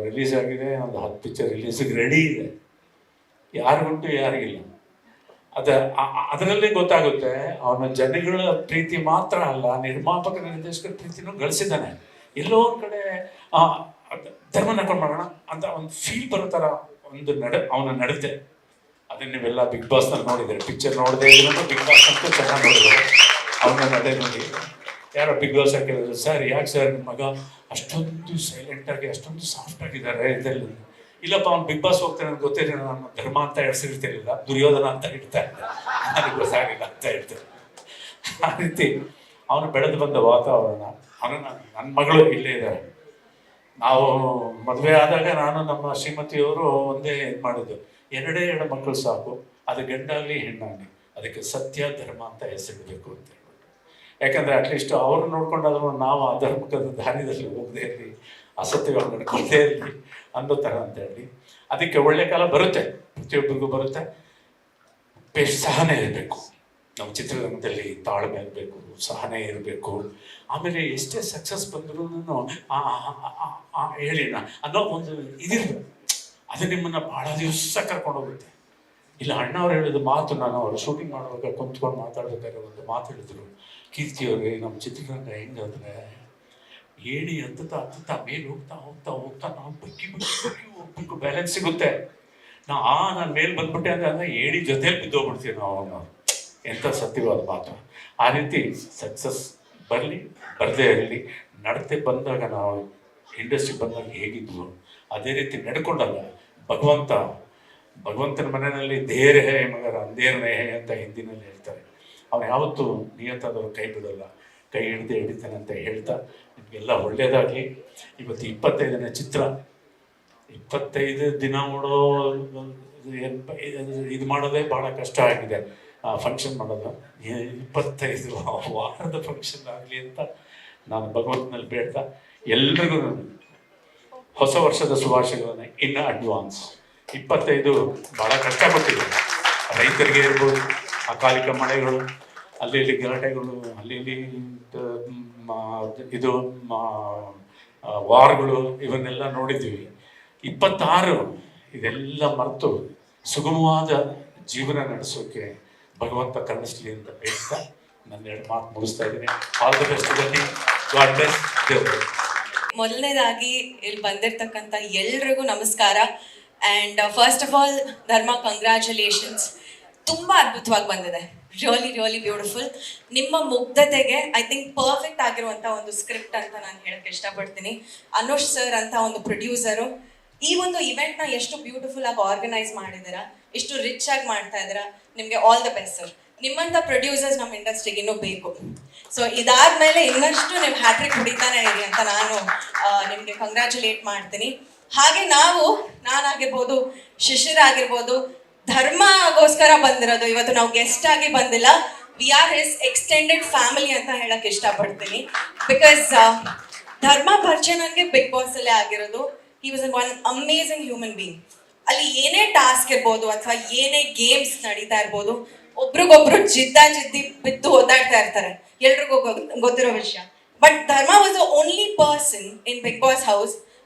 ರಿಲೀಸ್ ಆಗಿದೆ, ಒಂದು 10 ಪಿಕ್ಚರ್ ರಿಲೀಸಿಗೆ ರೆಡಿ ಇದೆ. ಯಾರಿಗುಂಟು ಯಾರಿಗಿಲ್ಲ. ಅದರಲ್ಲೇ ಗೊತ್ತಾಗುತ್ತೆ ಅವನ ಜನಗಳ ಪ್ರೀತಿ ಮಾತ್ರ ಅಲ್ಲ, ನಿರ್ಮಾಪಕ ನಿರ್ದೇಶಕರ ಪ್ರೀತಿನೂ ಗಳಿಸಿದ್ದಾನೆ. ಎಲ್ಲೋ ಒಂದು ಕಡೆ ಧರ್ಮ ನಡ್ಕೊಂಡು ಮಾಡೋಣ ಅಂತ ಒಂದು ಫೀಲ್ ಬರೋ ಥರ ಒಂದು ಅವನ ನಡತೆ. ಅದನ್ನ ನೀವೆಲ್ಲ ಬಿಗ್ ಬಾಸ್ನಲ್ಲಿ ನೋಡಿದ್ದಾರೆ. ಪಿಕ್ಚರ್ ನೋಡದೆ ಇದ್ರೂ ಬಿಗ್ ಬಾಸ್ ಅಂತೂ ಚೆನ್ನಾಗಿ ನೋಡಿದ್ದಾರೆ. ಅವನ ನಡೆ ನೋಡಿ ಯಾರೋ ಬಿಗ್ ಬಾಸ್ ಹಾಕಿದ್ರು, ಸರ್ ಯಾಕೆ ಸರ್ ನಿಮ್ಮ ಮಗ ಅಷ್ಟೊಂದು ಸೈಲೆಂಟಾಗಿ ಅಷ್ಟೊಂದು ಸಾಫ್ಟ್ ಆಗಿದ್ದಾರೆ ಇದರಲ್ಲಿ? ಇಲ್ಲಪ್ಪ ಅವ್ನು ಬಿಗ್ ಬಾಸ್ ಹೋಗ್ತಾನೆ ಅಂತ ಗೊತ್ತಿರಲಿಲ್ಲ, ನಾನು ಧರ್ಮ ಅಂತ ಹೆಸರಿರ್ತಿರ್ಲಿಲ್ಲ, ದುರ್ಯೋಧನ ಅಂತ ಇಡ್ತಾ ಇದ್ದೆ, ನನಗೆ ಗೊತ್ತಾಗಿಲ್ಲ ಅಂತ ಹೇಳ್ತಾರೆ. ಆ ರೀತಿ ಅವನು ಬೆಳೆದು ಬಂದ ವಾತಾವರಣ. ನನ್ನ ಮಗಳು ಇಲ್ಲೇ ಇದ್ದಾರೆ. ನಾವು ಮದುವೆ ಆದಾಗ ನಾನು ನಮ್ಮ ಶ್ರೀಮತಿಯವರು ಒಂದೇ ಇದು ಮಾಡಿದ್ದು, ಎರಡೇ ಎರಡು ಮಕ್ಕಳು ಸಾಕು, ಅದು ಗಂಡಾಗಲಿ ಹೆಣ್ಣಾಗಲಿ, ಅದಕ್ಕೆ ಸತ್ಯ ಧರ್ಮ ಅಂತ ಹೆಸರಿಡಬೇಕು ಅಂತ ಹೇಳ್ಬಿಟ್ಟು. ಯಾಕಂದರೆ ಅಟ್ಲೀಸ್ಟ್ ಅವರು ನೋಡ್ಕೊಂಡಾದ್ರೂ ನಾವು ಆ ಧರ್ಮದ ದಾರಿಯಲ್ಲಿ ಹೋಗದೇ ಇರಲಿ, ಅಸತ್ಯವಾಗಿ ನಡ್ಕೊಳ್ತೇ ಇರಲಿ ಅನ್ನೋ ಥರ ಅಂತ ಹೇಳಿ. ಅದಕ್ಕೆ ಒಳ್ಳೆ ಕಾಲ ಬರುತ್ತೆ, ಪ್ರತಿಯೊಬ್ಬರಿಗೂ ಬರುತ್ತೆ. ಸಹನೆ ಇರಬೇಕು. ನಮ್ಮ ಚಿತ್ರರಂಗದಲ್ಲಿ ತಾಳ್ಮೆ ಇರಬೇಕು, ಸಹನೆ ಇರಬೇಕು. ಆಮೇಲೆ ಎಷ್ಟೇ ಸಕ್ಸಸ್ ಬಂದರೂ ಹೇಳಿನ ಅನ್ನೋ ಒಂದು ಇದಿರಬೇಕು. ಅದು ನಿಮ್ಮನ್ನು ಭಾಳ ದಿವಸ ಕರ್ಕೊಂಡು ಹೋಗುತ್ತೆ. ಇಲ್ಲ ಅಣ್ಣವ್ರು ಹೇಳಿದ ಮಾತು, ನಾನು ಅವರು ಶೂಟಿಂಗ್ ಮಾಡುವಾಗ ಕುಂತ್ಕೊಂಡು ಮಾತಾಡ್ಬೇಕಾದ್ರೆ ಒಂದು ಮಾತು ಹೇಳಿದ್ರು, ಕೀರ್ತಿಯವ್ರಿಗೆ ನಮ್ಮ ಚಿತ್ರರಂಗ ಹೆಂಗಂದ್ರೆ ಏಣಿ ಹತ್ತುತ್ತಾ ಮೇಲೆ ಹೋಗ್ತಾ ನಾವು ಬಗ್ಗಿ ಹೋಗ್ಬೇಕು, ಬ್ಯಾಲೆನ್ಸ್ ಸಿಗುತ್ತೆ. ನಾನು ಮೇಲೆ ಬಂದ್ಬಿಟ್ಟೆ ಅಂದರೆ ಏಣಿ ಜೊತೆಲಿ ಬಿದ್ದೋಗ್ಬಿಡ್ತೀವಿ ನಾವು. ಎಂಥ ಸತ್ಯವಾದ ಮಾತು. ಆ ರೀತಿ ಸಕ್ಸಸ್ ಬರಲಿ ಬರದೇ ಇರಲಿ, ನಡತೆ ಬಂದಾಗ ನಾವು ಇಂಡಸ್ಟ್ರಿ ಬಂದಾಗ ಹೇಗಿದ್ವು ಅದೇ ರೀತಿ ನಡ್ಕೊಂಡಲ್ಲ. ಭಗವಂತನ ಮನೆಯಲ್ಲಿ ದೇರ್ ಹೇ ಮಗರ ಅಂದೇರ್ ಹೇ ಅಂತ ಹಿಂದಿನಲ್ಲಿ ಹೇಳ್ತಾರೆ. ಅವನು ಯಾವತ್ತೂ ನಿಯತ್ತಾದವರು ಕೈ ಬಿಡೋಲ್ಲ, ಕೈ ಹಿಡ್ದೇ ಹಿಡಿತಾನೆ ಅಂತ ಹೇಳ್ತಾ ನಿಮಗೆಲ್ಲ ಒಳ್ಳೆಯದಾಗಲಿ. ಇವತ್ತು 25ನೇ ಚಿತ್ರ, 25 ದಿನ ಇದು ಮಾಡೋದೇ ಭಾಳ ಕಷ್ಟ ಆಗಿದೆ. ಫಂಕ್ಷನ್ ಮಾಡೋದು 25 ವಾರದ ಫಂಕ್ಷನ್ ಆಗಲಿ ಅಂತ ನಾನು ಭಗವಂತನಲ್ಲಿ ಬೇಡ್ತಾ ಎಲ್ರಿಗೂ ಹೊಸ ವರ್ಷದ ಶುಭಾಶಯಗಳನ್ನ ಇನ್ನು ಅಡ್ವಾನ್ಸ್. 25 ಭಾಳ ಕಷ್ಟಪಟ್ಟಿದೆ. ರೈತರಿಗೆ ಇರ್ಬೋದು, ಅಕಾಲಿಕ ಮಳೆಗಳು, ಅಲ್ಲಿ ಇಲ್ಲಿ ಗಲಾಟೆಗಳು, ಅಲ್ಲಿ ಇಲ್ಲಿ ಇದು ವಾರ್ಗಳು, ಇವನ್ನೆಲ್ಲ ನೋಡಿದ್ದೀವಿ. 26 ಇದೆಲ್ಲ ಮರೆತು ಸುಗಮವಾದ ಜೀವನ ನಡೆಸೋಕೆ ಭಗವಂತ ಕರುಣಿಸ್ಲಿ ಅಂತ ಹೇಳ್ತಾ ನನ್ನ 2 ಮಾತು ಮುಗಿಸ್ತಾ ಇದ್ದೀನಿ. All the best. God bless. ದೇವರು. ಮೊದಲನೇದಾಗಿ ಇಲ್ಲಿ ಬಂದಿರತಕ್ಕಂಥ ಎಲ್ರಿಗೂ ನಮಸ್ಕಾರ. ಆ್ಯಂಡ್ ಫಸ್ಟ್ ಆಫ್ ಆಲ್ ಧರ್ಮ, ಕಂಗ್ರ್ಯಾಚುಲೇಷನ್ಸ್. ತುಂಬ ಅದ್ಭುತವಾಗಿ ಬಂದಿದೆ. Really beautiful. ನಿಮ್ಮ ಮುಗ್ಧತೆಗೆ ಐ ಥಿಂಕ್ ಪರ್ಫೆಕ್ಟ್ ಆಗಿರುವಂಥ ಒಂದು ಸ್ಕ್ರಿಪ್ಟ್ ಅಂತ ನಾನು ಹೇಳಕ್ಕೆ ಇಷ್ಟಪಡ್ತೀನಿ. ಅನುಷ್ ಸರ್ ಅಂತ ಒಂದು ಪ್ರೊಡ್ಯೂಸರು ಈ ಒಂದು ಇವೆಂಟ್ನ ಎಷ್ಟು ಬ್ಯೂಟಿಫುಲ್ ಆಗಿ ಆರ್ಗನೈಸ್ ಮಾಡಿದ್ದೀರಾ, ಇಷ್ಟು ರಿಚ್ ಆಗಿ ಮಾಡ್ತಾ ಇದ್ದೀರಾ. ನಿಮಗೆ ಆಲ್ ದ ಬೆಸ್ಟ್ ಸರ್. ನಿಮ್ಮಂಥ ಪ್ರೊಡ್ಯೂಸರ್ಸ್ ನಮ್ಮ ಇಂಡಸ್ಟ್ರಿಗೆ ಇನ್ನೂ ಬೇಕು. ಸೊ ಇದಾದ್ಮೇಲೆ ಇನ್ನಷ್ಟು ನೀವು ಹ್ಯಾಟ್ರಿಕ್ ಹೊಡಿತಾನೆ ಇರಿ ಅಂತ ನಾನು ನಿಮಗೆ ಕಂಗ್ರ್ಯಾಚುಲೇಟ್ ಮಾಡ್ತೀನಿ. ಹಾಗೆ ನಾನಾಗಿರ್ಬೋದು, ಶಿಶಿರ್ ಆಗಿರ್ಬೋದು, ಧರ್ಮಗೋಸ್ಕರ ಬಂದಿರೋದು. ಇವತ್ತು ನಾವು ಗೆಸ್ಟ್ ಆಗಿ ಬಂದಿಲ್ಲ, we are his extended family ಅಂತ ಹೇಳಕ್ ಇಷ್ಟಪಡ್ತೀನಿ. ಬಿಕಾಸ್ ಧರ್ಮ ಪರಿಚಯ ನನಗೆ ಬಿಗ್ ಬಾಸ್ ಅಲ್ಲೇ ಆಗಿರೋದು. He was one amazing human being. ಅಲ್ಲಿ ಏನೇ ಟಾಸ್ಕ್ ಇರ್ಬೋದು ಅಥವಾ ಏನೇ ಗೇಮ್ಸ್ ನಡೀತಾ ಇರ್ಬೋದು, ಒಬ್ರಿಗೊಬ್ರು ಜಿದ್ದಿ ಬಿದ್ದು ಓದಾಡ್ತಾ ಇರ್ತಾರೆ, ಎಲ್ರಿಗೂ ಗೊತ್ತಿರೋ ವಿಷಯ. But Dharma was the only person in big boss house.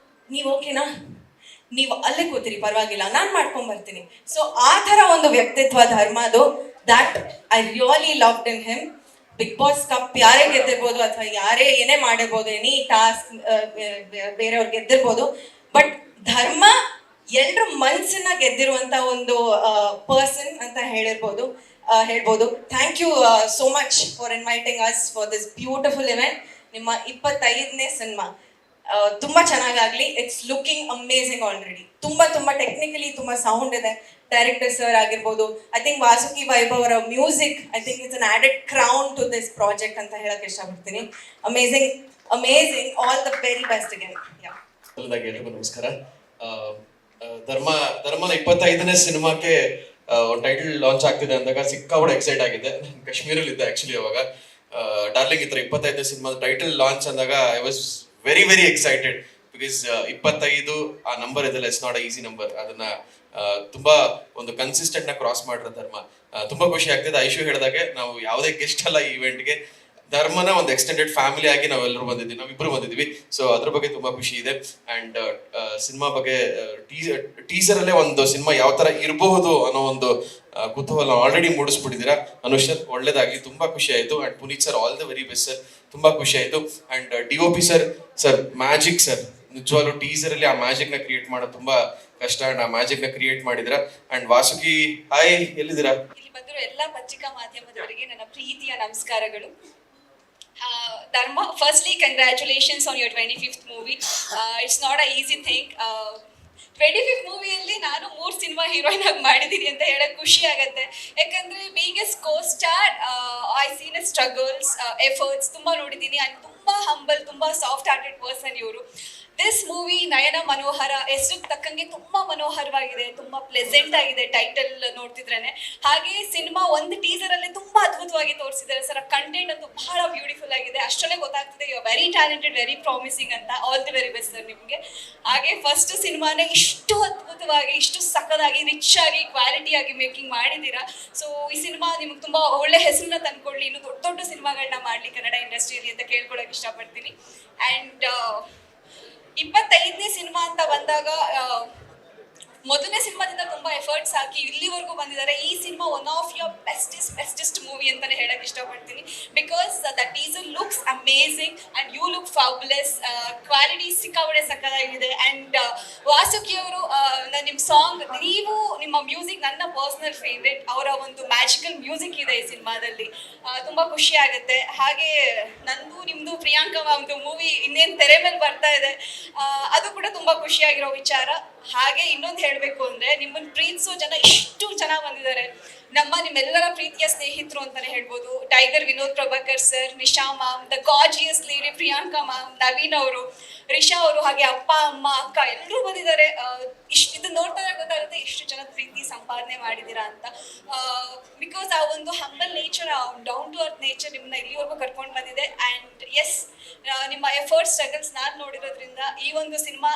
ನೀವು ಓಕೆನಾ, ನೀವು ಅಲ್ಲೇ ಕೂತಿರಿ, ಪರವಾಗಿಲ್ಲ, ನಾನು ಮಾಡ್ಕೊಂಡ್ ಬರ್ತೀನಿ. ಸೊ ಆ ಥರ ಒಂದು ವ್ಯಕ್ತಿತ್ವ ಧರ್ಮದು. That I really loved in him. Big boss cup ಯಾರೇ ಗೆದ್ದಿರ್ಬೋದು ಅಥವಾ ಯಾರೇ ಏನೇ ಮಾಡಿರ್ಬೋದು, ಎನಿ ಟಾಸ್ಕ್ ಬೇರೆಯವ್ರು ಗೆದ್ದಿರ್ಬೋದು, ಬಟ್ ಧರ್ಮ ಎಲ್ರ ಮನಸ್ಸನ್ನ ಗೆದ್ದಿರುವಂತ ಒಂದು ಪರ್ಸನ್ ಅಂತ ಹೇಳ್ಬೋದು. Thank you so much for inviting us for this beautiful event. ನಿಮ್ಮ 25ನೇ ಸಿನಿಮಾ ತುಂಬಾ ಚೆನ್ನಾಗಾಗ್ಲಿ. It's looking amazing already. ತುಂಬಾ ಟೆಕ್ನಿಕಲಿ ತುಂಬಾ ಸೌಂಡ್ ಇದೆ. ಡೈರೆಕ್ಟರ್ ಸರ್ ಆಗಿರ್ಬೋದು, ಐ ಥಿಂಕ್ ವಾಸುಕಿ ವೈಭವ್ ಅವರ music, I think it's an added crown to this project ಅಂತ ಹೇಳಕ್ ಇಷ್ಟಪಡ್ತೀನಿ. Amazing. All the very best again. ಎಲ್ರಿಗೂ ನಮಸ್ಕಾರ. ಧರ್ಮನ 25ನೇ ಸಿನಿಮಾಕ್ಕೆ ಒಂದು ಟೈಟಲ್ ಲಾಂಚ್ ಆಗ್ತಿದೆ ಅಂದಾಗ ಸಿಕ್ಕಾಪಟ್ಟೆ ಎಕ್ಸೈಟ್ ಆಗಿದೆ. ಕಾಶ್ಮೀರಲ್ಲಿ ಇದ್ದೆ ಆಕ್ಚುಲಿ ಅವಾಗ. ಡಾರ್ಲಿಂಗ್ ಇತ್ರ 25ನೇ ಸಿನಿಮಾದ ಟೈಟಲ್ ಲಾಂಚ್ ಅಂದಾಗ I was very excited. Because 25 ಆ ನಂಬರ್ ಇದೆಲ್ಲ, it's not a easy number. ಅದನ್ನ ತುಂಬಾ ಒಂದು ಕನ್ಸಿಸ್ಟೆಂಟ್ ನ ಕ್ರಾಸ್ ಮಾಡಿರೋ ಧರ್ಮ. ತುಂಬಾ ಖುಷಿ ಆಗ್ತಿದೆ. ಐಶು ಹೇಳಿದಾಗೆ ನಾವು ಯಾವುದೇ ಗೆಸ್ಟ್ ಅಲ್ಲ ಈ ಇವೆಂಟ್ಗೆ. ಧರ್ಮನ ಒಂದು ಎಕ್ಸ್ಟೆಂಡೆಡ್ ಫ್ಯಾಮಿಲಿ ಆಗಿ ನಾವೆಲ್ಲರೂ ಬಂದಿದ್ವಿ, ನಾವಿಬ್ರು ಬಂದಿದ್ವಿ. ಸೊ ಅದ್ರ ಬಗ್ಗೆ ತುಂಬಾ ಖುಷಿ ಇದೆ. ಅಂಡ್ ಸಿನಿಮಾ ಬಗ್ಗೆ ಟೀಸರ್ ಅಲ್ಲೇ ಒಂದು ಸಿನಿಮಾ ಯಾವ ತರ ಇರಬಹುದು ಅನ್ನೋ ಒಂದು ಕುತೂಹಲ ಆಲ್ರೆಡಿ ಮೂಡಿಸ್ಬಿಟ್ಟಿದ್ದೀರಾ. ಅನುಷ್ ಸರ್ ಒಳ್ಳೇದಾಗಿ ತುಂಬಾ ಖುಷಿ ಆಯ್ತು. And Puneeth sir all the very best sir, ತುಂಬಾ ಖುಷಿ ಆಯ್ತು. And DOP sir magic sir, ನಿಜವಾಗ್ಲೂ ಟೀಸರ್ ಅಲ್ಲಿ ಆ ಮ್ಯಾಜಿಕ್ ನ ಕ್ರಿಯೇಟ್ ಮಾಡೋದು ತುಂಬಾ ಕಷ್ಟ. ಅಂಡ್ ಆ ಮ್ಯಾಜಿಕ್ ನ ಕ್ರಿಯೇಟ್ ಮಾಡಿದಿರಾ. ಅಂಡ್ ವಾಸುಕಿ ಹಾಯ್, ಎಲ್ಲಿದ್ದೀರಾ? ಇಲ್ಲಿ ಬಂದಿರೋ ಎಲ್ಲ ಪತ್ರಿಕಾ ಮಾಧ್ಯಮದವರಿಗೆ ನನ್ನ ಪ್ರೀತಿಯ ನಮಸ್ಕಾರಗಳು. ಧರ್ಮ, firstly congratulations on your 25th movie. It's not a easy thing. 25th ಮೂವಿಯಲ್ಲಿ ನಾನು 3 ಸಿನಿಮಾ ಹೀರೋಯಿನ್ ಆಗಿ ಮಾಡಿದ್ದೀನಿ ಅಂತ ಹೇಳಕ್ ಖುಷಿ ಆಗತ್ತೆ. ಯಾಕಂದ್ರೆ being a co-star, I seen a struggles, efforts ತುಂಬಾ ನೋಡಿದ್ದೀನಿ. ಅಂಡ್ ತುಂಬಾ ಹಂಬಲ್, ತುಂಬಾ ಸಾಫ್ಟ್ ಹಾರ್ಟೆಡ್ ಪರ್ಸನ್ ಇವರು. ದಿಸ್ ಮೂವಿ ನಯನ ಮನೋಹರ, ಹೆಸರಿಗೆ ತಕ್ಕಂಗೆ ತುಂಬಾ ಮನೋಹರವಾಗಿದೆ, ತುಂಬಾ ಪ್ಲೆಸೆಂಟ್ ಆಗಿದೆ ಟೈಟಲ್ ನೋಡ್ತಿದ್ರೇನೆ. ಹಾಗೆ ಸಿನಿಮಾ ಒಂದು ಟೀಸರ್ ಅಲ್ಲೇ ತುಂಬಾ ಅದ್ಭುತವಾಗಿ ತೋರಿಸಿದ್ದಾರೆ ಸರ್. ಕಂಟೆಂಟ್ ಅಂತೂ ಬಹಳ ಬ್ಯೂಟಿಫುಲ್ ಆಗಿದೆ. ಅಷ್ಟರಲ್ಲೇ ಗೊತ್ತಾಗ್ತದೆ you are very talented, very promising ಅಂತ. All the very best sir ನಿಮಗೆ. ಹಾಗೆ ಫಸ್ಟ್ ಸಿನಿಮಾನೇ ಇಷ್ಟು ಅದ್ಭುತವಾಗಿ, ಇಷ್ಟು ಸಕ್ಕದಾಗಿ, ರಿಚ್ ಆಗಿ, ಕ್ವಾಲಿಟಿ ಆಗಿ ಮೇಕಿಂಗ್ ಮಾಡಿದ್ದೀರಾ. ಸೊ ಈ ಸಿನಿಮಾ ನಿಮ್ಗೆ ತುಂಬಾ ಒಳ್ಳೆ ಹೆಸರನ್ನ ತಂದ್ಕೊಳ್ಳಿ, ಇನ್ನು ದೊಡ್ಡ ದೊಡ್ಡ ಸಿನಿಮಾಗಳನ್ನ ಮಾಡ್ಲಿ ಕನ್ನಡ ಇಂಡಸ್ಟ್ರಿಯಲ್ಲಿ ಅಂತ ಕೇಳ್ಕೊಳಕ್ ಇಷ್ಟಪಡ್ತೀನಿ. ಅಂಡ್ 25ನೇ ಸಿನಿಮಾ ಅಂತ ಬಂದಾಗ ಮೊದಲನೇ ಸಿನಿಮಾದಿಂದ ತುಂಬಾ ಎಫರ್ಟ್ಸ್ ಹಾಕಿ ಇಲ್ಲಿವರೆಗೂ ಬಂದಿದ್ದಾರೆ. ಈ cinema one of your bestest movie ಅಂತಾನೆ ಹೇಳಕ್ ಇಷ್ಟಪಡ್ತೀನಿ. Because the teaser looks amazing and you look fabulous. Quality ಸಿಕ್ಕಾಪಟ್ಟೆ ಸಕ್ಕದಾಗಿದೆ. ಅಂಡ್ ವಾಸುಕಿ ಅವರು, ನಿಮ್ಮ ಸಾಂಗ್, ನೀವು ನಿಮ್ಮ ಮ್ಯೂಸಿಕ್ ನನ್ನ ಪರ್ಸನಲ್ ಫೇವ್ರೇಟ್. ಅವರ ಒಂದು ಮ್ಯಾಜಿಕಲ್ ಮ್ಯೂಸಿಕ್ ಇದೆ ಈ ಸಿನಿಮಾದಲ್ಲಿ, ತುಂಬಾ ಖುಷಿ ಆಗುತ್ತೆ. ಹಾಗೆ ನಂದು ನಿಮ್ದು ಪ್ರಿಯಾಂಕಾ ಒಂದು ಮೂವಿ ಇನ್ನೇನು ತೆರೆ ಮೇಲೆ ಬರ್ತಾ ಇದೆ, ಅದು ಕೂಡ ತುಂಬಾ ಖುಷಿಯಾಗಿರೋ ವಿಚಾರ. ಹಾಗೆ ಇನ್ನೊಂದು ಹೇಳಬೇಕು ಅಂದ್ರೆ, ನಿಮ್ಮನ್ನ ಪ್ರೀತಿಸೋ ಜನ ಇಷ್ಟು ಚೆನ್ನಾಗಿ ಬಂದಿದ್ದಾರೆ. ನಿಮ್ಮೆಲ್ಲರ ಪ್ರೀತಿಯ ಸ್ನೇಹಿತರು ಅಂತಾನೆ ಹೇಳ್ಬೋದು. Tiger Vinod Prabhakar sir, Nisha ma'am, the gorgeous lady Priyanka ma'am, Naveen ಅವರು, ರಿಷಾ ಅವರು, ಹಾಗೆ ಅಪ್ಪ ಅಮ್ಮ ಅಕ್ಕ ಎಲ್ಲರೂ ಬಂದಿದ್ದಾರೆ. ಇದು ನೋಡ್ತಾ ಗೊತ್ತಾಗುತ್ತೆ ಎಷ್ಟು ಜನ ಪ್ರೀತಿ ಸಂಪಾದನೆ ಮಾಡಿದ್ದೀರಾ ಅಂತ. ಬಿಕಾಸ್ ಆ ಒಂದು humble nature, down to earth nature ನಿಮ್ಮನ್ನ ಇಲ್ಲಿವರೆಗೂ ಕರ್ಕೊಂಡು ಬಂದಿದೆ. ಆ್ಯಂಡ್ ಎಸ್, ನಿಮ್ಮ ಎಫರ್ಟ್ ಸ್ಟ್ರಗಲ್ಸ್ ನಾನು ನೋಡಿರೋದ್ರಿಂದ ಈ ಒಂದು ಸಿನಿಮಾ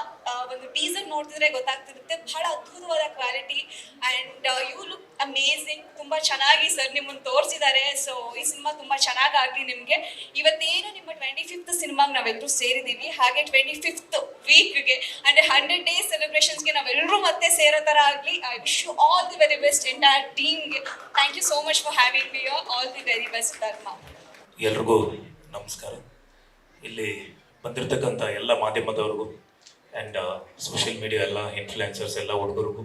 ಒಂದು ಟೀಸರ್ ನೋಡ್ತಿದ್ರೆ ಗೊತ್ತಾಗ್ತಿರುತ್ತೆ, ಬಹಳ ಅದ್ಭುತವಾದ quality. And you look amazing. ತುಂಬಾ ಚೆನ್ನಾಗಿ ಸರ್ ನಿಮ್ಮನ್ನು ತೋರಿಸಿದ್ದಾರೆ. ಸೊ ಈ ಸಿನಿಮಾ ತುಂಬಾ ಚೆನ್ನಾಗಾಗಲಿ ನಿಮಗೆ. ಇವತ್ತೇನು ನಿಮ್ಮ 25th ಸಿನಿಮಾಗೆ ನಾವೆಲ್ಲರೂ ಸೇರಿದ್ದೀವಿ, ಹಾಗೆ 25th ವೀಕ್ಗೆ ಅಂದರೆ 100 days ಸೆಲೆಬ್ರೇಷನ್ಸ್ಗೆ ನಾವೆಲ್ಲರೂ ಮತ್ತೆ ಸೇರೋ ಥರ ಆಗಲಿ. I wish you all the very best entire ಟೀಮ್ಗೆ. Thank you so much for having me here. All the very best Dharma. ಎಲ್ರಿಗೂ ನಮಸ್ಕಾರ. ಇಲ್ಲಿ ಬಂದಿರತಕ್ಕಂಥ ಎಲ್ಲ ಮಾಧ್ಯಮದವ್ರಿಗೂ ಆ್ಯಂಡ್ ಸೋಷಿಯಲ್ ಮೀಡಿಯಾ ಎಲ್ಲ ಇನ್ಫ್ಲುಯೆನ್ಸರ್ಸ್ ಎಲ್ಲ ಹುಡುಗರಿಗೂ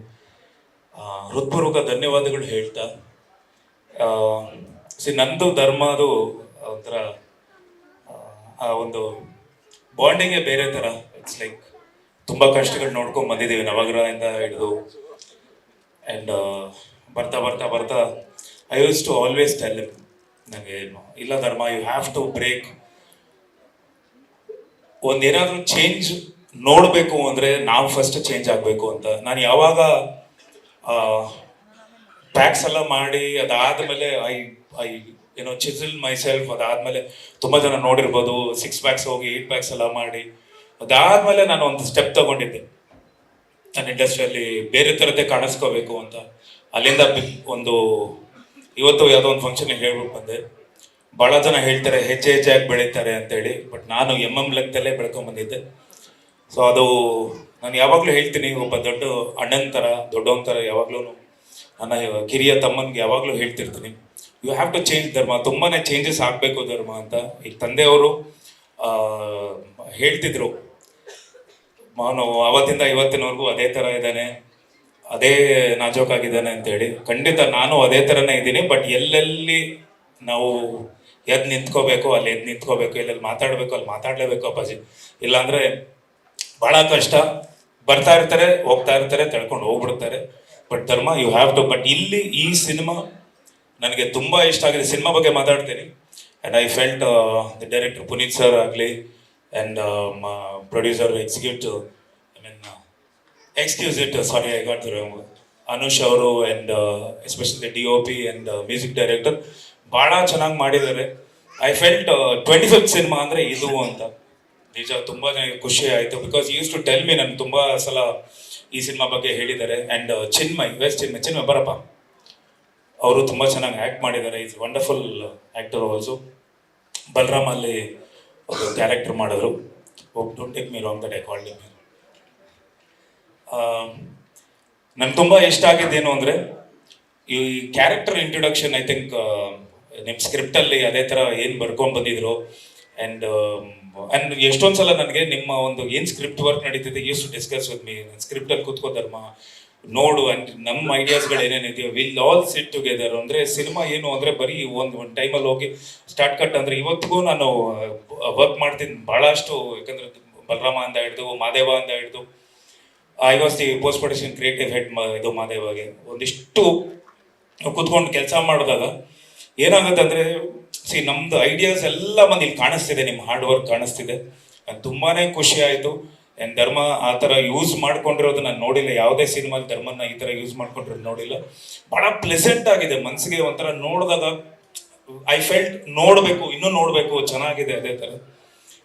ಹೃತ್ಪೂರ್ವಕ ಧನ್ಯವಾದಗಳು ಹೇಳ್ತಾ, ನಂದು ಧರ್ಮದು ಒಂಥರ ಆ ಒಂದು ಬಾಂಡಿಂಗೇ ಬೇರೆ ಥರ. ಇಟ್ಸ್ ಲೈಕ್ ತುಂಬ ಕಷ್ಟಗಳು ನೋಡ್ಕೊಂಡು ಬಂದಿದ್ದೀವಿ ನವಗ್ರಹದಿಂದ ಹಿಡಿದು. ಆ್ಯಂಡ್ ಬರ್ತಾ ಬರ್ತಾ ಬರ್ತಾ I use to always tell ನನಗೆ, ಇಲ್ಲ Dharma, you have to break. ಒಂದೇನಾದರೂ ಚೇಂಜ್ ನೋಡಬೇಕು ಅಂದರೆ ನಾವು ಫಸ್ಟ್ ಚೇಂಜ್ ಆಗಬೇಕು ಅಂತ. ನಾನು ಯಾವಾಗ ಪ್ಯಾಕ್ಸ್ ಎಲ್ಲ ಮಾಡಿ ಅದಾದಮೇಲೆ ಐ ಏನೋ ಚಿಸಲ್ ಮೈ ಸೆಲ್ಫ್, ಅದಾದಮೇಲೆ ತುಂಬ ಜನ ನೋಡಿರ್ಬೋದು 6 ಪ್ಯಾಕ್ಸ್ ಹೋಗಿ 8 ಪ್ಯಾಕ್ಸ್ ಎಲ್ಲ ಮಾಡಿ, ಅದಾದಮೇಲೆ ನಾನು ಒಂದು ಸ್ಟೆಪ್ ತಗೊಂಡಿದ್ದೆ ನನ್ನ ಇಂಡಸ್ಟ್ರಿಯಲ್ಲಿ ಬೇರೆ ಥರದ್ದೇ ಕಾಣಿಸ್ಕೋಬೇಕು ಅಂತ. ಅಲ್ಲಿಂದ ಒಂದು ಇವತ್ತು ಯಾವುದೋ ಒಂದು ಫಂಕ್ಷನ್ಗೆ ಹೇಳ್ಬಿಟ್ಟು ಬಂದೆ. ಭಾಳ ಜನ ಹೇಳ್ತಾರೆ ಹೆಜ್ಜೆ ಹೆಜ್ಜೆಯಾಗಿ ಬೆಳೀತಾರೆ ಅಂತೇಳಿ, ಬಟ್ ನಾನು ಲೆಕ್ಕದಲ್ಲೇ ಬೆಳ್ಕೊಂಬಂದಿದ್ದೆ. ಸೊ ಅದು ನಾನು ಯಾವಾಗಲೂ ಹೇಳ್ತೀನಿ, ಒಬ್ಬ ದೊಡ್ಡ ಅಣ್ಣನ ಥರ, ದೊಡ್ಡವನ ಥರ ಯಾವಾಗಲೂ ನನ್ನ ಕಿರಿಯ ತಮ್ಮನಿಗೆ ಯಾವಾಗಲೂ ಹೇಳ್ತಿರ್ತೀನಿ, ಯು ಹ್ಯಾವ್ ಟು ಚೇಂಜ್ ಧರ್ಮ. ತುಂಬಾ ಚೇಂಜಸ್ ಆಗಬೇಕು ಧರ್ಮ ಅಂತ. ಈಗ ತಂದೆಯವರು ಹೇಳ್ತಿದ್ರು, ಅವನು ಅವತ್ತಿಂದ ಇವತ್ತಿನವರೆಗೂ ಅದೇ ಥರ ಇದ್ದಾನೆ, ಅದೇ ನಾಜೂಕಾಗಿದ್ದಾನೆ ಅಂತೇಳಿ. ಖಂಡಿತ ನಾನು ಅದೇ ಥರನೇ ಇದ್ದೀನಿ. ಬಟ್ ಎಲ್ಲೆಲ್ಲಿ ನಾವು ಎದ್ದು ನಿಂತ್ಕೋಬೇಕು ಅಲ್ಲಿ ಎದ್ದು ನಿಂತ್ಕೋಬೇಕು, ಎಲ್ಲೆಲ್ಲಿ ಮಾತಾಡಬೇಕು ಅಲ್ಲಿ ಮಾತಾಡಲೇಬೇಕು ಅಪ್ಪಾಜಿ. ಇಲ್ಲಾಂದರೆ ಭಾಳ ಕಷ್ಟ. ಬರ್ತಾ ಇರ್ತಾರೆ, ಹೋಗ್ತಾ ಇರ್ತಾರೆ, ತಳ್ಕೊಂಡು ಹೋಗ್ಬಿಡ್ತಾರೆ. ಬಟ್ ಧರ್ಮ ಯು ಹ್ಯಾವ್ ಟು. ಬಟ್ ಇಲ್ಲಿ ಈ ಸಿನಿಮಾ ನನಗೆ ತುಂಬ ಇಷ್ಟ ಆಗಿದೆ. ಸಿನಿಮಾ ಬಗ್ಗೆ ಮಾತಾಡ್ತೀನಿ. And I felt the director Puneeth sir ಆಗಲಿ and producer executive, I mean excuse it, sorry I got the wrong, Anush ಅವರು and especially DOP and music director ಭಾಳ ಚೆನ್ನಾಗಿ ಮಾಡಿದ್ದಾರೆ. ಐ ಫೆಲ್ಟ್ 25th ಸಿನಿಮಾ ಅಂದರೆ ಇದು ಅಂತ. ನಿಜ ತುಂಬ ನನಗೆ ಖುಷಿ ಆಯಿತು. Because use to tell me, ನಾನು ತುಂಬ ಸಲ ಈ ಸಿನಿಮಾ ಬಗ್ಗೆ ಹೇಳಿದ್ದಾರೆ. ಆ್ಯಂಡ್ ಚಿನ್ಮಯ್ ಬರಪ್ಪ ಅವರು ತುಂಬ ಚೆನ್ನಾಗಿ ಆ್ಯಕ್ಟ್ ಮಾಡಿದ್ದಾರೆ. Is wonderful actor also. Balaram ಅಲ್ಲಿ ಒಂದು ಕ್ಯಾರೆಕ್ಟರ್ ಮಾಡಿದ್ರು. Don't take me wrong that I called him. ನಂಗೆ ತುಂಬ ಇಷ್ಟ ಆಗಿದ್ದೇನು ಅಂದರೆ ಈ ಕ್ಯಾರೆಕ್ಟರ್ ಇಂಟ್ರೊಡಕ್ಷನ್. ಐ ಥಿಂಕ್ ನಿಮ್ಮ ಸ್ಕ್ರಿಪ್ಟಲ್ಲಿ ಅದೇ ಥರ ಏನು ಬರ್ಕೊಂಡು ಬಂದಿದ್ರು. ಆ್ಯಂಡ್ ಎಷ್ಟೊಂದು ಸಲ ನನಗೆ ನಿಮ್ಮ ಒಂದು ಏನು ಸ್ಕ್ರಿಪ್ಟ್ ವರ್ಕ್ ನಡೀತಿದೆ use to discuss with me. ಸ್ಕ್ರಿಪ್ಟಲ್ಲಿ ಕೂತ್ಕೋ ಧರ್ಮ ನೋಡು, ಆ್ಯಂಡ್ ನಮ್ಮ ಐಡಿಯಾಸ್ಗಳು ಏನೇನಿದೆಯೋ ವಿಲ್ ಆಲ್ ಸಿಟ್ ಟುಗೆದರ್. ಅಂದರೆ ಸಿನಿಮಾ ಏನು ಅಂದರೆ ಬರೀ ಒಂದು ಟೈಮಲ್ಲಿ ಹೋಗಿ ಸ್ಟಾರ್ಟ್ ಕಟ್ ಅಂದರೆ ಇವತ್ತಿಗೂ ನಾನು ವರ್ಕ್ ಮಾಡ್ತೀನಿ ಭಾಳಷ್ಟು. ಯಾಕಂದರೆ ಬಲರಾಮ ಅಂತ ಹಿಡಿದು ಮಾದೇವ ಅಂತ ಹಿಡಿದು I was the post production creative head ಇದು ಮಾದೇವಾಗೆ ಒಂದಿಷ್ಟು ಕೂತ್ಕೊಂಡು ಕೆಲಸ ಮಾಡಿದಾಗ ಏನಾಗುತ್ತೆ ಅಂದರೆ ನಮ್ದು ಐಡಿಯಾಸ್ ಎಲ್ಲ ಬಂದು ಇಲ್ಲಿ ಕಾಣಿಸ್ತಿದೆ, ನಿಮ್ಮ ಹಾರ್ಡ್ ವರ್ಕ್ ಕಾಣಿಸ್ತಿದೆ. ತುಂಬಾ ಖುಷಿ ಆಯಿತು. ಆ್ಯಂಡ್ ಧರ್ಮ ಆ ಥರ ಯೂಸ್ ಮಾಡ್ಕೊಂಡಿರೋದು ನಾನು ನೋಡಿಲ್ಲ, ಯಾವುದೇ ಸಿನಿಮಾಲಿ ಧರ್ಮನ ಈ ಥರ ಯೂಸ್ ಮಾಡ್ಕೊಂಡಿರೋದು ನೋಡಿಲ್ಲ. ಭಾಳ ಪ್ಲೆಸೆಂಟ್ ಆಗಿದೆ, ಮನಸ್ಸಿಗೆ ಒಂಥರ ನೋಡಿದಾಗ ಐ ಫೆಲ್ಟ್ ನೋಡಬೇಕು, ಇನ್ನೂ ನೋಡಬೇಕು, ಚೆನ್ನಾಗಿದೆ ಅದೇ ಥರ.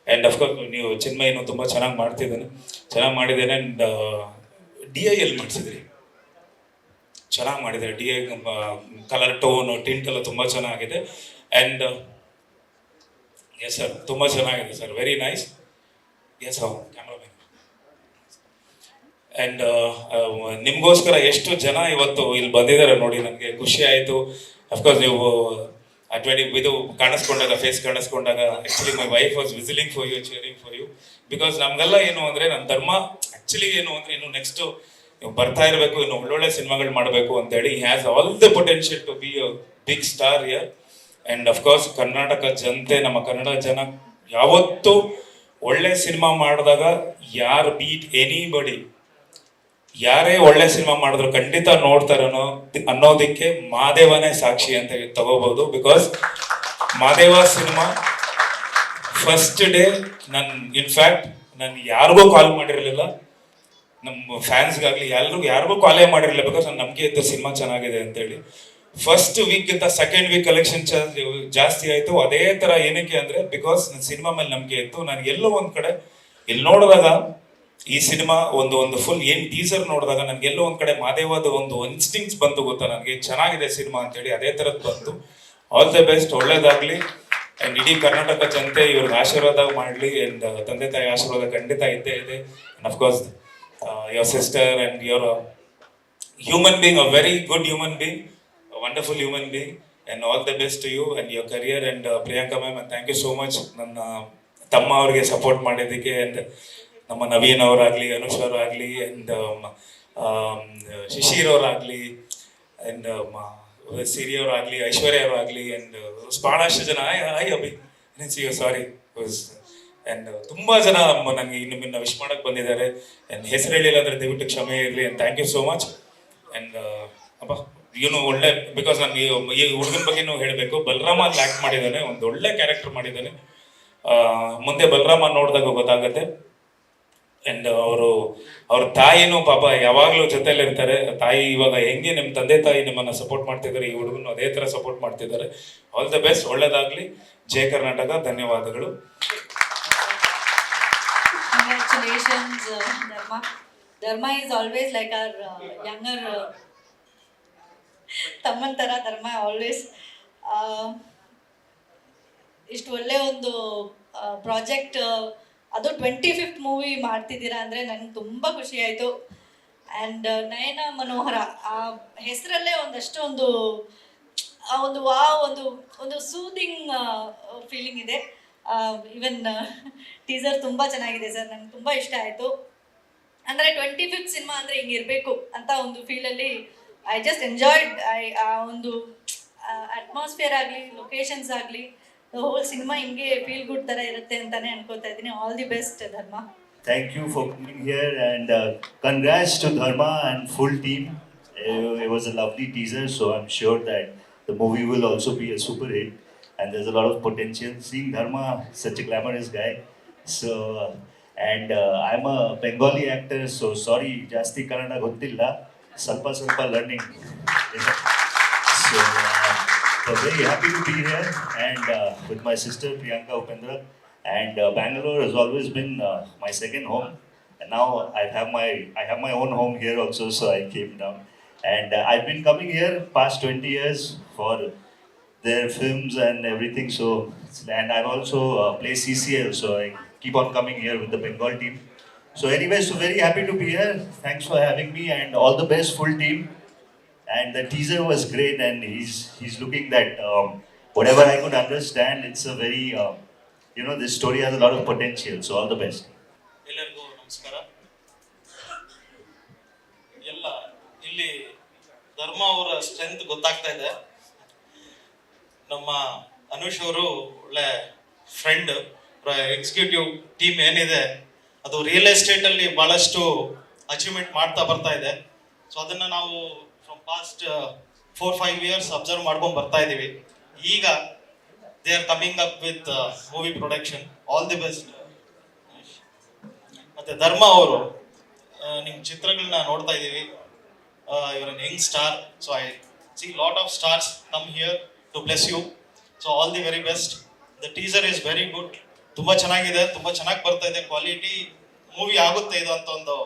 ಆ್ಯಂಡ್ ಅಫ್ಕೋರ್ಸ್ ನೀವು ಚಿನ್ಮಯ್ಯನು ತುಂಬ ಚೆನ್ನಾಗಿ ಮಾಡಿದ್ದೇನೆ. ಆ್ಯಂಡ್ DI ಎಲ್ಲಿ ಮಾಡಿಸಿದ್ರಿ, ಚೆನ್ನಾಗಿ ಮಾಡಿದ್ದಾರೆ. DI ಕಲರ್ ಟೋನು ಟಿಂಟ್ ಎಲ್ಲ ತುಂಬ ಚೆನ್ನಾಗಿದೆ. ಆ್ಯಂಡ್ ಎಸ್ ಸರ್, ತುಂಬ ಚೆನ್ನಾಗಿದೆ sir, very nice. Yes how cameraman. And ನಿಮಗೋಸ್ಕರ ಎಷ್ಟು ಜನ ಇವತ್ತು ಇಲ್ಲಿ ಬಂದಿದ್ದಾರೆ ನೋಡಿ, ನನಗೆ ಖುಷಿ ಆಯಿತು. ಅಫ್ಕೋರ್ಸ್ ನೀವು ಇದು ಕಾಣಿಸ್ಕೊಂಡಾಗ, ಫೇಸ್ ಕಾಣಿಸ್ಕೊಂಡಾಗ actually my wife was whistling for you, cheering for you. Because ನಮಗೆಲ್ಲ ಏನು ಅಂದರೆ ನನ್ನ ಧರ್ಮ ಆ್ಯಕ್ಚುಲಿ ಏನು ಅಂದರೆ ಇನ್ನು ನೆಕ್ಸ್ಟು ನೀವು ಬರ್ತಾ ಇರಬೇಕು, ಇನ್ನು ಒಳ್ಳೊಳ್ಳೆ ಸಿನಿಮಾಗಳು ಮಾಡಬೇಕು ಅಂತೇಳಿ. He has all the potential to be a big star here. And of course Karnataka ಜನತೆ, ನಮ್ಮ ಕನ್ನಡ ಜನ ಯಾವತ್ತೂ ಒಳ್ಳೆ ಸಿನಿಮಾ ಮಾಡಿದಾಗ ಯಾರು ಬೀಟ್ ಎನಿಬಡಿ, ಯಾರೇ ಒಳ್ಳೆ ಸಿನಿಮಾ ಮಾಡಿದ್ರು ಖಂಡಿತ ನೋಡ್ತಾರೆ ಅನ್ನೋದಕ್ಕೆ ಮಾದೇವನೇ ಸಾಕ್ಷಿ ಅಂತ ತಗೋಬಹುದು. Because Madeva cinema first day in fact ನಾನು ಯಾರಿಗೂ ಕಾಲ್ ಮಾಡಿರಲಿಲ್ಲ, ನಮ್ಮ ಫ್ಯಾನ್ಸ್ಗಾಗಲಿ ಯಾರಿಗೂ ಕಾಲೇ ಮಾಡಿರಲಿಲ್ಲ. ಬಿಕಾಸ್ ನನ್ನ ನಂಬಿಕೆ ಇತ್ತು ಸಿನಿಮಾ ಚೆನ್ನಾಗಿದೆ ಅಂತೇಳಿ. ಫಸ್ಟ್ ವೀಕ್ಗಿಂತ ಸೆಕೆಂಡ್ ವೀಕ್ ಕಲೆಕ್ಷನ್ ಜಾಸ್ತಿ ಆಯಿತು. ಅದೇ ಥರ ಏನಕ್ಕೆ ಅಂದರೆ ಬಿಕಾಸ್ ನನ್ನ ಸಿನಿಮಾ ಮೇಲೆ ನಂಬಿಕೆ ಇತ್ತು. ನನಗೆ ಎಲ್ಲೋ ಒಂದು ಕಡೆ ಇಲ್ಲಿ ನೋಡಿದಾಗ ಈ ಸಿನಿಮಾ ಒಂದು ಫುಲ್ ಏನು ಟೀಸರ್ ನೋಡಿದಾಗ ನನಗೆಲ್ಲೋ ಒಂದು ಕಡೆ ಮಾದೇವದ ಒಂದು ಇನ್ಸ್ಟಿಂಕ್ಟ್ಸ್ ಬಂತು, ಗೊತ್ತಾ ನನಗೆ ಚೆನ್ನಾಗಿದೆ ಸಿನಿಮಾ ಅಂತೇಳಿ. ಅದೇ ಥರದ್ದು ಬಂತು. ಆಲ್ ದ ಬೆಸ್ಟ್, ಒಳ್ಳೇದಾಗಲಿ. ಆ್ಯಂಡ್ ಇಡೀ ಕರ್ನಾಟಕ ಜನತೆ ಇವ್ರಿಗೆ ಆಶೀರ್ವಾದ ಮಾಡಲಿ. ಆ್ಯಂಡ್ ತಂದೆ ತಾಯಿ ಆಶೀರ್ವಾದ ಖಂಡಿತ ಇದ್ದೇ ಇದೆ. And of course your sister and your human being, a very good human being, a wonderful human being, and all the best to you and your career. And Priyanka ma'am, and thank you so much ನನ್ನ ತಮ್ಮ ಅವ್ರಿಗೆ support ಮಾಡಿದ್ದಕ್ಕೆ. And ನಮ್ಮ ನವೀನ್ ಅವರಾಗಲಿ, ಅನುಷ್ ಅವರಾಗಲಿ, and Shishir ಅವರಾಗಲಿ, and Siri ಅವರಾಗಲಿ, ಐಶ್ವರ್ಯ ಅವರಾಗಲಿ, ಆ್ಯಂಡ್ ಭಾಳಷ್ಟು ಜನ ಅಭಿ ಸಾರಿ ಆ್ಯಂಡ್ ತುಂಬ ಜನ ನನಗೆ ನಿಮ್ಮನ್ನು ವಿಶ್ ಮಾಡೋಕ್ಕೆ ಬಂದಿದ್ದಾರೆ. ಆ್ಯಂಡ್ ಹೆಸರು ಹೇಳಿಲ್ಲ ಅಂದರೆ ದಯವಿಟ್ಟು ಕ್ಷಮೆ ಇರಲಿ. And thank you so much. And ಅಪ್ಪ ಇವನು ಒಳ್ಳೆ, ಬಿಕಾಸ್ ನಾನು ಈ ಹುಡುಗನ ಬಗ್ಗೆನೂ ಹೇಳಬೇಕು. ಬಲರಾಮ ಅಲ್ಲಿ ಆ್ಯಕ್ಟ್ ಮಾಡಿದ್ದಾನೆ, ಒಂದು ಒಳ್ಳೆ ಕ್ಯಾರೆಕ್ಟರ್ ಮಾಡಿದ್ದಾನೆ. ಮುಂದೆ ಬಲರಾಮ ನೋಡಿದಾಗ ಗೊತ್ತಾಗತ್ತೆ. ಆ್ಯಂಡ್ ಅವ್ರ ತಾಯಿನೂ ಪಾಪ ಯಾವಾಗಲೂ ಜೊತೆಲಿರ್ತಾರೆ. ತಾಯಿ ಇವಾಗ ಹೆಂಗೆ ನಿಮ್ಮ ತಂದೆ ತಾಯಿ ನಿಮ್ಮನ್ನು ಸಪೋರ್ಟ್ ಮಾಡ್ತಿದ್ದಾರೆ, ಈ ಹುಡುಗನು ಅದೇ ಥರ ಸಪೋರ್ಟ್ ಮಾಡ್ತಿದ್ದಾರೆ. ಆಲ್ ದ ಬೆಸ್ಟ್, ಒಳ್ಳೇದಾಗಲಿ. ಜೈ ಕರ್ನಾಟಕ. ಧನ್ಯವಾದಗಳು. Congratulations, Dharma. Dharma is always like our younger Tamman Tara. Dharma always ಇಷ್ಟು ಒಳ್ಳೆ ಒಂದು ಪ್ರಾಜೆಕ್ಟ್, ಅದು 25th ಮೂವಿ ಮಾಡ್ತಿದ್ದೀರಾ ಅಂದರೆ ನನಗೆ ತುಂಬ ಖುಷಿ ಆಯಿತು. ಆ್ಯಂಡ್ ನಯನ ಮನೋಹರ ಆ ಹೆಸರಲ್ಲೇ ಒಂದಷ್ಟು ಒಂದು ಒಂದು ಸೂದಿಂಗ್ ಫೀಲಿಂಗ್ ಇದೆ. ಈವನ್ ಟೀಸರ್ ತುಂಬ ಚೆನ್ನಾಗಿದೆ ಸರ್, ನನಗೆ ತುಂಬ ಇಷ್ಟ ಆಯಿತು. ಅಂದರೆ 25th ಸಿನಿಮಾ ಅಂದರೆ ಹಿಂಗಿರಬೇಕು ಅಂತ ಒಂದು ಫೀಲಲ್ಲಿ ಐ ಜಸ್ಟ್ ಎಂಜಾಯ್ಡ್. ಆ ಒಂದು ಅಟ್ಮಾಸ್ಫಿಯರ್ ಆಗಲಿ, ಲೊಕೇಶನ್ಸ್ ಆಗಲಿ, ಹೋಲ್ ಸಿನಿಮಾ ಹಿಂಗೆ ಫೀಲ್ ಗುಡ್ ಥರ ಇರುತ್ತೆ ಅಂತಲೇ ಅನ್ಕೋತಾ ಇದ್ದೀನಿ. ಆಲ್ ದಿ ಬೆಸ್ಟ್ ಧರ್ಮ. Thank you for coming here, and congrats to Dharma and full team. It was a lovely teaser, so I'm sure that the movie will also be a super hit, and there's a lot of potential. Seeing Dharma, such a glamorous guy, so and I'm a Bengali actor, so sorry, jasti kannada gottilla, ಸ್ವಲ್ಪ learning. So very happy to be here, and with my sister Priyanka Upendra. And Bangalore has always been my second home, and now I have my own home here also, so I came down. And I've been coming here past 20 years for their films and everything. So, and I also play CCL, so I keep on coming here with the Bengal team. So, anyways, so very happy to be here. Thanks for having me, and all the best, full team. And the teaser was great, and he's looking that whatever I could understand, it's a very this story has a lot of potential. So, all the best. ಎಲ್ಲರಿಗೂ ನಮಸ್ಕಾರ. ಎಲ್ಲ ಇಲ್ಲಿ ಧರ್ಮ ಅವರ strength ಗೊತ್ತಾಗ್ತಾ ಇದೆ. ನಮ್ಮ ಅನುಷ್ ಅವರು ಒಳ್ಳೆ ಫ್ರೆಂಡ್. ಎಕ್ಸಿಕ್ಯೂಟಿವ್ ಟೀಮ್ ಏನಿದೆ ಅದು ರಿಯಲ್ ಎಸ್ಟೇಟ್ ಅಲ್ಲಿ ಬಹಳಷ್ಟು ಅಚೀವ್ಮೆಂಟ್ ಮಾಡ್ತಾ ಬರ್ತಾ ಇದೆ. ಸೊ ಅದನ್ನ ನಾವು ಫ್ರಮ್ ಪಾಸ್ಟ್ 4-5 years ಅಬ್ಸರ್ವ್ ಮಾಡ್ಕೊಂಡು ಬರ್ತಾ ಇದೀವಿ. ಈಗ they are coming up with movie production. All the best. ಮತ್ತೆ ಧರ್ಮ ಅವರು ನಿಮ್ಮ ಚಿತ್ರಗಳನ್ನ ನೋಡ್ತಾ ಇದ್ದೀವಿ. Your an young star. So I see lot of stars come here to bless you. So all the very best. The teaser is very good. ತುಂಬ ಚೆನ್ನಾಗಿದೆ, ತುಂಬ ಚೆನ್ನಾಗಿ ಬರ್ತಾ ಇದೆ. ಕ್ವಾಲಿಟಿ ಮೂವಿ ಆಗುತ್ತೆ ಇದು ಅಂತ ಒಂದು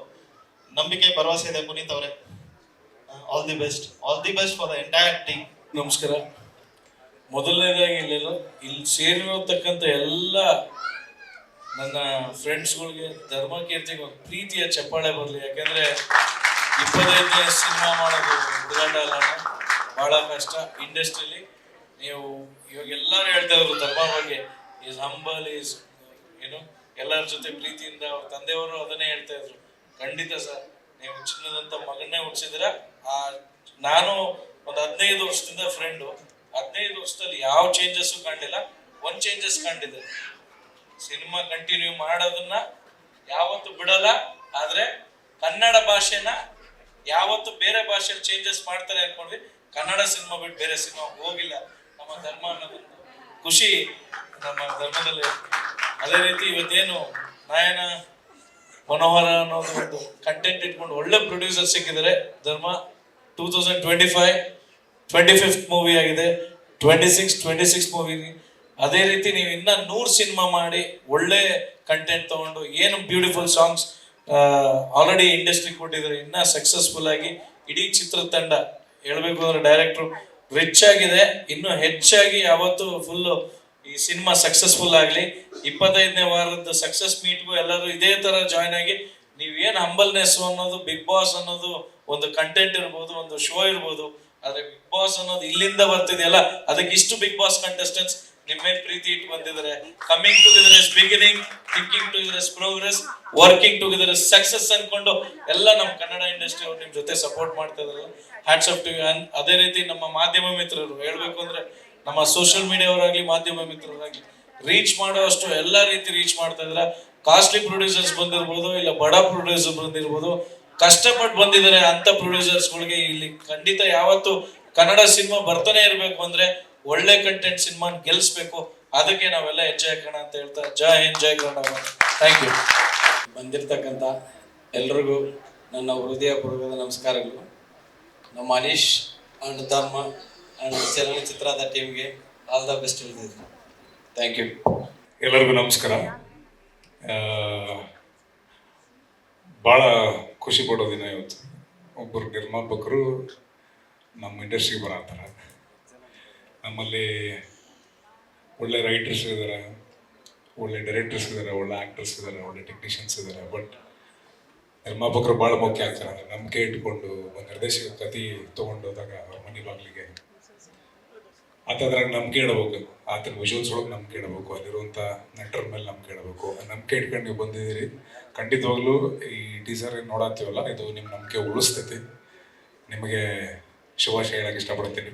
ನಂಬಿಕೆ, ಭರವಸೆ ಇದೆ ಪುನೀತ್ ಅವರೇ. All the best. All the best for the entire team. ನಮಸ್ಕಾರ. ಮೊದಲನೇದಾಗಿ ಇಲ್ಲಿ ಸೇರಿರತಕ್ಕಂಥ ಎಲ್ಲ ನನ್ನ ಫ್ರೆಂಡ್ಸ್ಗಳಿಗೆ, ಧರ್ಮಕೀರ್ತಿಗೆ ಒಂದು ಪ್ರೀತಿಯ ಚಪ್ಪಾಳೆ ಬರಲಿ. ಯಾಕೆಂದರೆ 25ನೇ ಸಿನಿಮಾ ಮಾಡೋದು ಹುಡುಗಾಟ ಅಲ್ಲ, ಭಾಳ ಕಷ್ಟ ಇಂಡಸ್ಟ್ರಿಲಿ. ನೀವು ಇವಾಗ ಎಲ್ಲರೂ ಹೇಳ್ತಾ ಇದ್ರು ಧರ್ಮ ಬಗ್ಗೆ, ಈಸ್ ಹಂಬಲ್, ಈಸ್ ಎಲ್ಲರ ಜೊತೆ ಪ್ರೀತಿಯಿಂದ. ಅವ್ರ ತಂದೆಯವರು ಅದನ್ನೇ ಹೇಳ್ತಾ ಇದ್ರು. ಖಂಡಿತ ಸರ್, ನೀವು ಚಿನ್ನದಂಥ ಮಗನ್ನೇ ಹುಟ್ಟಿಸಿದ್ರ. ನಾನು ಒಂದು 15 ವರ್ಷದಿಂದ ಫ್ರೆಂಡು. 15 ವರ್ಷದಲ್ಲಿ ಯಾವ ಚೇಂಜಸ್ಸು ಕಾಣಲಿಲ್ಲ. ಒಂದು ಚೇಂಜಸ್ ಕಂಡಿದೆ, ಸಿನಿಮಾ ಕಂಟಿನ್ಯೂ ಮಾಡೋದನ್ನ ಯಾವತ್ತು ಬಿಡಲ್ಲ. ಆದ್ರೆ ಕನ್ನಡ ಭಾಷೆನ ಯಾವತ್ತು ಬೇರೆ ಭಾಷೆಯಲ್ಲಿ ಚೇಂಜಸ್ ಮಾಡ್ತಾರೆ ಅನ್ಕೊಂಡ್ವಿ. ಕನ್ನಡ ಸಿನಿಮಾ ಬಿಟ್ಟು ಬೇರೆ ಸಿನಿಮಾ ಹೋಗಿಲ್ಲ. ನಮ್ಮ ಧರ್ಮ ಅನ್ನೋದೊಂದು ಖುಷಿ ನಮ್ಮ ಧರ್ಮದಲ್ಲಿ. ಅದೇ ರೀತಿ ಇವತ್ತೇನು ನಯನ ಮನೋಹರ ಅನ್ನೋದು ಒಂದು ಕಂಟೆಂಟ್ ಇಟ್ಕೊಂಡು ಒಳ್ಳೆ ಪ್ರೊಡ್ಯೂಸರ್ ಸಿಕ್ಕಿದ್ದಾರೆ. ಧರ್ಮ 25th ಮೂವಿ ಆಗಿದೆ. 26 ಮೂವಿ. ಅದೇ ರೀತಿ ನೀವು ಇನ್ನ 100 ಸಿನಿಮಾ ಮಾಡಿ ಒಳ್ಳೆ ಕಂಟೆಂಟ್ ತಗೊಂಡು, ಏನು ಬ್ಯೂಟಿಫುಲ್ ಸಾಂಗ್ಸ್ ಆಲ್ರೆಡಿ ಇಂಡಸ್ಟ್ರಿ ಕೊಟ್ಟಿದ್ದಾರೆ. ಇನ್ನ ಸಕ್ಸಸ್ಫುಲ್ ಆಗಿ ಇಡೀ ಚಿತ್ರತಂಡ, ಹೇಳ್ಬೇಕು ಅಂದ್ರೆ ಡೈರೆಕ್ಟ್ರು ರಿಚ್ ಆಗಿದೆ. ಇನ್ನು ಹೆಚ್ಚಾಗಿ ಯಾವತ್ತು ಫುಲ್ಲು ಈ ಸಿನಿಮಾ ಸಕ್ಸಸ್ಫುಲ್ ಆಗಲಿ. 25ನೇ ವಾರದ ಸಕ್ಸಸ್ ಮೀಟ್ಗೂ ಎಲ್ಲರೂ ಇದೇ ತರ ಜಾಯ್ನ್ ಆಗಿ, ನೀವೇನು ಹಂಬಲ್ನೆಸ್ ಅನ್ನೋದು, ಬಿಗ್ ಬಾಸ್ ಅನ್ನೋದು ಒಂದು ಕಂಟೆಂಟ್ ಇರ್ಬೋದು, ಒಂದು ಶೋ ಇರ್ಬೋದು. ಆದ್ರೆ ಬಿಗ್ ಬಾಸ್ ಅನ್ನೋದು ಇಲ್ಲಿಂದ ಬರ್ತಿದೆಯಲ್ಲ, ಅದಕ್ಕೆ ಇಷ್ಟು ಬಿಗ್ ಬಾಸ್ ಕಂಟೆಸ್ಟೆಂಟ್ಸ್ ನಿಮ್ಮ ಮೇಲೆ ಪ್ರೀತಿ ಇಟ್ಟು ಬಂದಿದ್ದಾರೆ. Coming together is beginning, thinking together is progress, working together is success ಅನ್ಕೊಂಡು ಎಲ್ಲ ನಮ್ಮ ಕನ್ನಡ ಇಂಡಸ್ಟ್ರಿ ಅವ್ರು ನಿಮ್ಮ ಜೊತೆ ಸಪೋರ್ಟ್ ಮಾಡ್ತಾ ಇದಾರೆ. Hats off to you. ಅದೇ ರೀತಿ ನಮ್ಮ ಮಾಧ್ಯಮ ಮಿತ್ರರು, ಹೇಳ್ಬೇಕು ಅಂದ್ರೆ ನಮ್ಮ ಸೋಷಿಯಲ್ ಮೀಡಿಯಾವರಾಗ್ಲಿ ಮಾಧ್ಯಮ ಮಿತ್ರರಾಗ್ಲಿ ರೀಚ್ ಮಾಡುವಷ್ಟು ಎಲ್ಲ ರೀತಿ ರೀಚ್ ಮಾಡ್ತಾ ಇದ್ರ. ಕಾಸ್ಟ್ಲಿ ಪ್ರೊಡ್ಯೂಸರ್ಸ್ ಬಂದಿರ್ಬೋದು, ಇಲ್ಲ ಬಡ ಪ್ರೊಡ್ಯೂಸರ್ ಬಂದಿರ್ಬೋದು, ಕಷ್ಟಪಟ್ಟು ಬಂದಿದ್ದಾರೆ ಅಂತ ಪ್ರೊಡ್ಯೂಸರ್ಸ್ಗಳಿಗೆ ಇಲ್ಲಿ ಖಂಡಿತ ಯಾವತ್ತು ಕನ್ನಡ ಸಿನಿಮಾ ಬರ್ತಾನೆ ಇರಬೇಕು ಅಂದ್ರೆ ಒಳ್ಳೆ ಕಂಟೆಂಟ್ ಸಿನಿಮಾ ಗೆಲ್ಲಿಸ್ಬೇಕು. ಅದಕ್ಕೆ ನಾವೆಲ್ಲ ಹೆಜ್ಜೆ ಹಾಕೋಣ ಅಂತ ಹೇಳ್ತಾ, ಜೈ ಹಿಂದ್, ಜೈ ಕನ್ನಡ. Thank you. ಬಂದಿರತಕ್ಕಂಥ ಎಲ್ರಿಗೂ ನನ್ನ ಹೃದಯಪೂರ್ವಕದ ನಮಸ್ಕಾರಗಳು. ನಮ್ಮ ಅನೀಶ್ ಅಂಡ್ ಧರ್ಮ ಅಂಡ್ ಚಲನಚಿತ್ರದ ಟೀಮ್ಗೆ ಆಲ್ ದ ಬೆಸ್ಟ್ ಹೇಳ್ತಿದ್ದೀನಿ. Thank you. ಎಲ್ಲರಿಗೂ ನಮಸ್ಕಾರ. ಭಾಳ ಖುಷಿ ಪಡೋ ದಿನ ಇವತ್ತು. ಒಬ್ಬರು ನಿರ್ಮಾಪಕರು ನಮ್ಮ ಇಂಡಸ್ಟ್ರಿಗೆ ಬರತ್ತಾರ. ನಮ್ಮಲ್ಲಿ ಒಳ್ಳೆ ರೈಟರ್ಸ್ ಇದ್ದಾರೆ, ಒಳ್ಳೆ ಡೈರೆಕ್ಟರ್ಸ್ ಇದ್ದಾರೆ, ಒಳ್ಳೆ ಆ್ಯಕ್ಟರ್ಸ್ ಇದ್ದಾರೆ, ಒಳ್ಳೆ ಟೆಕ್ನಿಷಿಯನ್ಸ್ ಇದ್ದಾರೆ. ಬಟ್ ನಿರ್ಮಾಪಕರು ಭಾಳ ಮುಖ್ಯ ಆಗ್ತಾರೆ. ಅಂದರೆ ನಂಬಿಕೆ ಇಟ್ಕೊಂಡು ಒಂದು ನಿರ್ದೇಶಕ ಕತೆ ತೊಗೊಂಡೋದಾಗ ಅವ್ರ ಮನೆ ಬಾಗಿಲಿಗೆ ಆತದ್ರಾಗ ನಂಬಿಕೆ ಇಡಬೇಕು, ಆತನ ವಿಜುವಲ್ಸ್ ಒಳಗೆ ನಂಬಿಕೆ ಇಡಬೇಕು, ಅಲ್ಲಿರುವಂಥ ನಟರ ಮೇಲೆ ನಂಬಿಕೆ ಇಡಬೇಕು. ನಂಬಿಕೆ ಇಟ್ಕೊಂಡು ನೀವು ಬಂದಿದ್ದೀರಿ. ಖಂಡಿತವಾಗ್ಲೂ ಈ ಟೀಸರ್ ಏನು ನೋಡತ್ತೀವಲ್ಲ, ಇದು ನಿಮ್ಮ ನಂಬಿಕೆ ಉಳಿಸ್ತೈತಿ. ನಿಮಗೆ ಶುಭಾಶಯ ಹೇಳಕ್ಕೆ ಇಷ್ಟಪಡ್ತೀನಿ.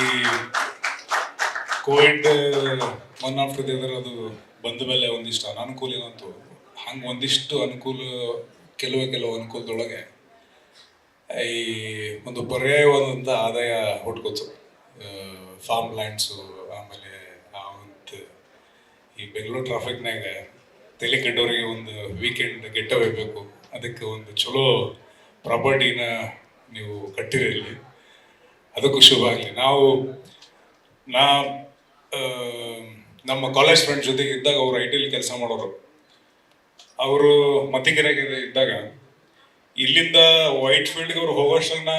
ಈ Covid one after the other ಅದು ಬಂದ ಮೇಲೆ ಒಂದಿಷ್ಟು ಅನಾನುಕೂಲ ಏನಂತು, ಹಂಗೆ ಒಂದಿಷ್ಟು ಅನುಕೂಲ, ಕೆಲವು ಅನುಕೂಲದೊಳಗೆ ಈ ಒಂದು ಪರ್ಯಾಯವಾದಂಥ ಆದಾಯ ಹುಟ್ಕೋತು. ಫಾರ್ಮ್ ಲ್ಯಾಂಡ್ಸು, ಆಮೇಲೆ ಒಂದು ಈ ಬೆಂಗಳೂರು ಟ್ರಾಫಿಕ್ನಾಗ ತಲೆ ಕೆಟ್ಟವರಿಗೆ ಒಂದು ವೀಕೆಂಡ್ ಗೆಟ್ ಅವೇ ಬೇಕು. ಅದಕ್ಕೆ ಒಂದು ಚಲೋ ಪ್ರಾಪರ್ಟಿನ ನೀವು ಕಟ್ಟಿರಿ ಇಲ್ಲಿ. ಅದಕ್ಕೂ ಶುಭ ಆಗಲಿ. ನಮ್ಮ ಕಾಲೇಜ್ ಫ್ರೆಂಡ್ಸ್ ಜೊತೆಗೆ ಇದ್ದಾಗ ಅವರು IT ಕೆಲಸ ಮಾಡೋರು. ಅವರು ಮತ್ತಿಕೆರೆಗೆ ಇದ್ದಾಗ ಇಲ್ಲಿಂದ ವೈಟ್ ಫೀಲ್ಡ್ಗೆ ಅವ್ರು ಹೋಗೋಷ್ಟನ್ನ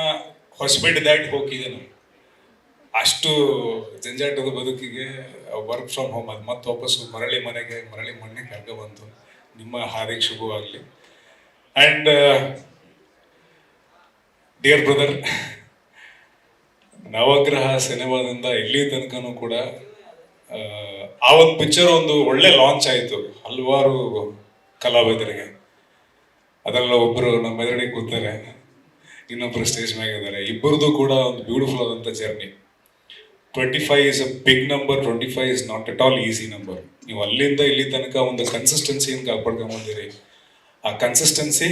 ಹೊಸಪೇಟೆ ದಾಟಿ ಹೋಗಿದ್ದೆ ನಾನು. ಅಷ್ಟು ಜಂಜಾಟದ ಬದುಕಿಗೆ ವರ್ಕ್ ಫ್ರಮ್ ಹೋಮ್ ಅದು ಮತ್ತೆ ವಾಪಸ್ಸು ಮರಳಿ ಮಣ್ಣಿಗೆ ಕರ್ಕೊ ಬಂತು. ನಿಮ್ಮ ಹಾದಿಗೆ ಶುಭವಾಗಲಿ. ಆ್ಯಂಡ್ ಡಿಯರ್ ಬ್ರದರ್, ನವಗ್ರಹ ಸಿನಿಮಾದಿಂದ ಇಲ್ಲಿ ತನಕನೂ ಕೂಡ ಆ ಒಂದು ಪಿಕ್ಚರ್ ಒಂದು ಒಳ್ಳೆ ಲಾಂಚ್ ಆಯಿತು ಹಲವಾರು ಕಲಾವಿದರಿಗೆ. ಅದೆಲ್ಲ ಒಬ್ಬರು ನಮ್ಮ ಎದುರಿಗೆ ಕೂತಾರೆ, ಇನ್ನೊಬ್ಬರು ಸ್ಟೇಜ್ ಮ್ಯಾಗಿದ್ದಾರೆ. ಇಬ್ಬರದು ಕೂಡ ಒಂದು ಬ್ಯೂಟಿಫುಲ್ ಆದಂಥ journey. 25 is a big number. 25 is not at all easy number. ನೀವು ಅಲ್ಲಿಂದ ಇಲ್ಲಿ ತನಕ ಒಂದು ಕನ್ಸಿಸ್ಟೆನ್ಸಿಯನ್ನು ಕಾಪಾಡ್ಕೊಂಬಂದಿರಿ. ಆ ಕನ್ಸಿಸ್ಟೆನ್ಸಿ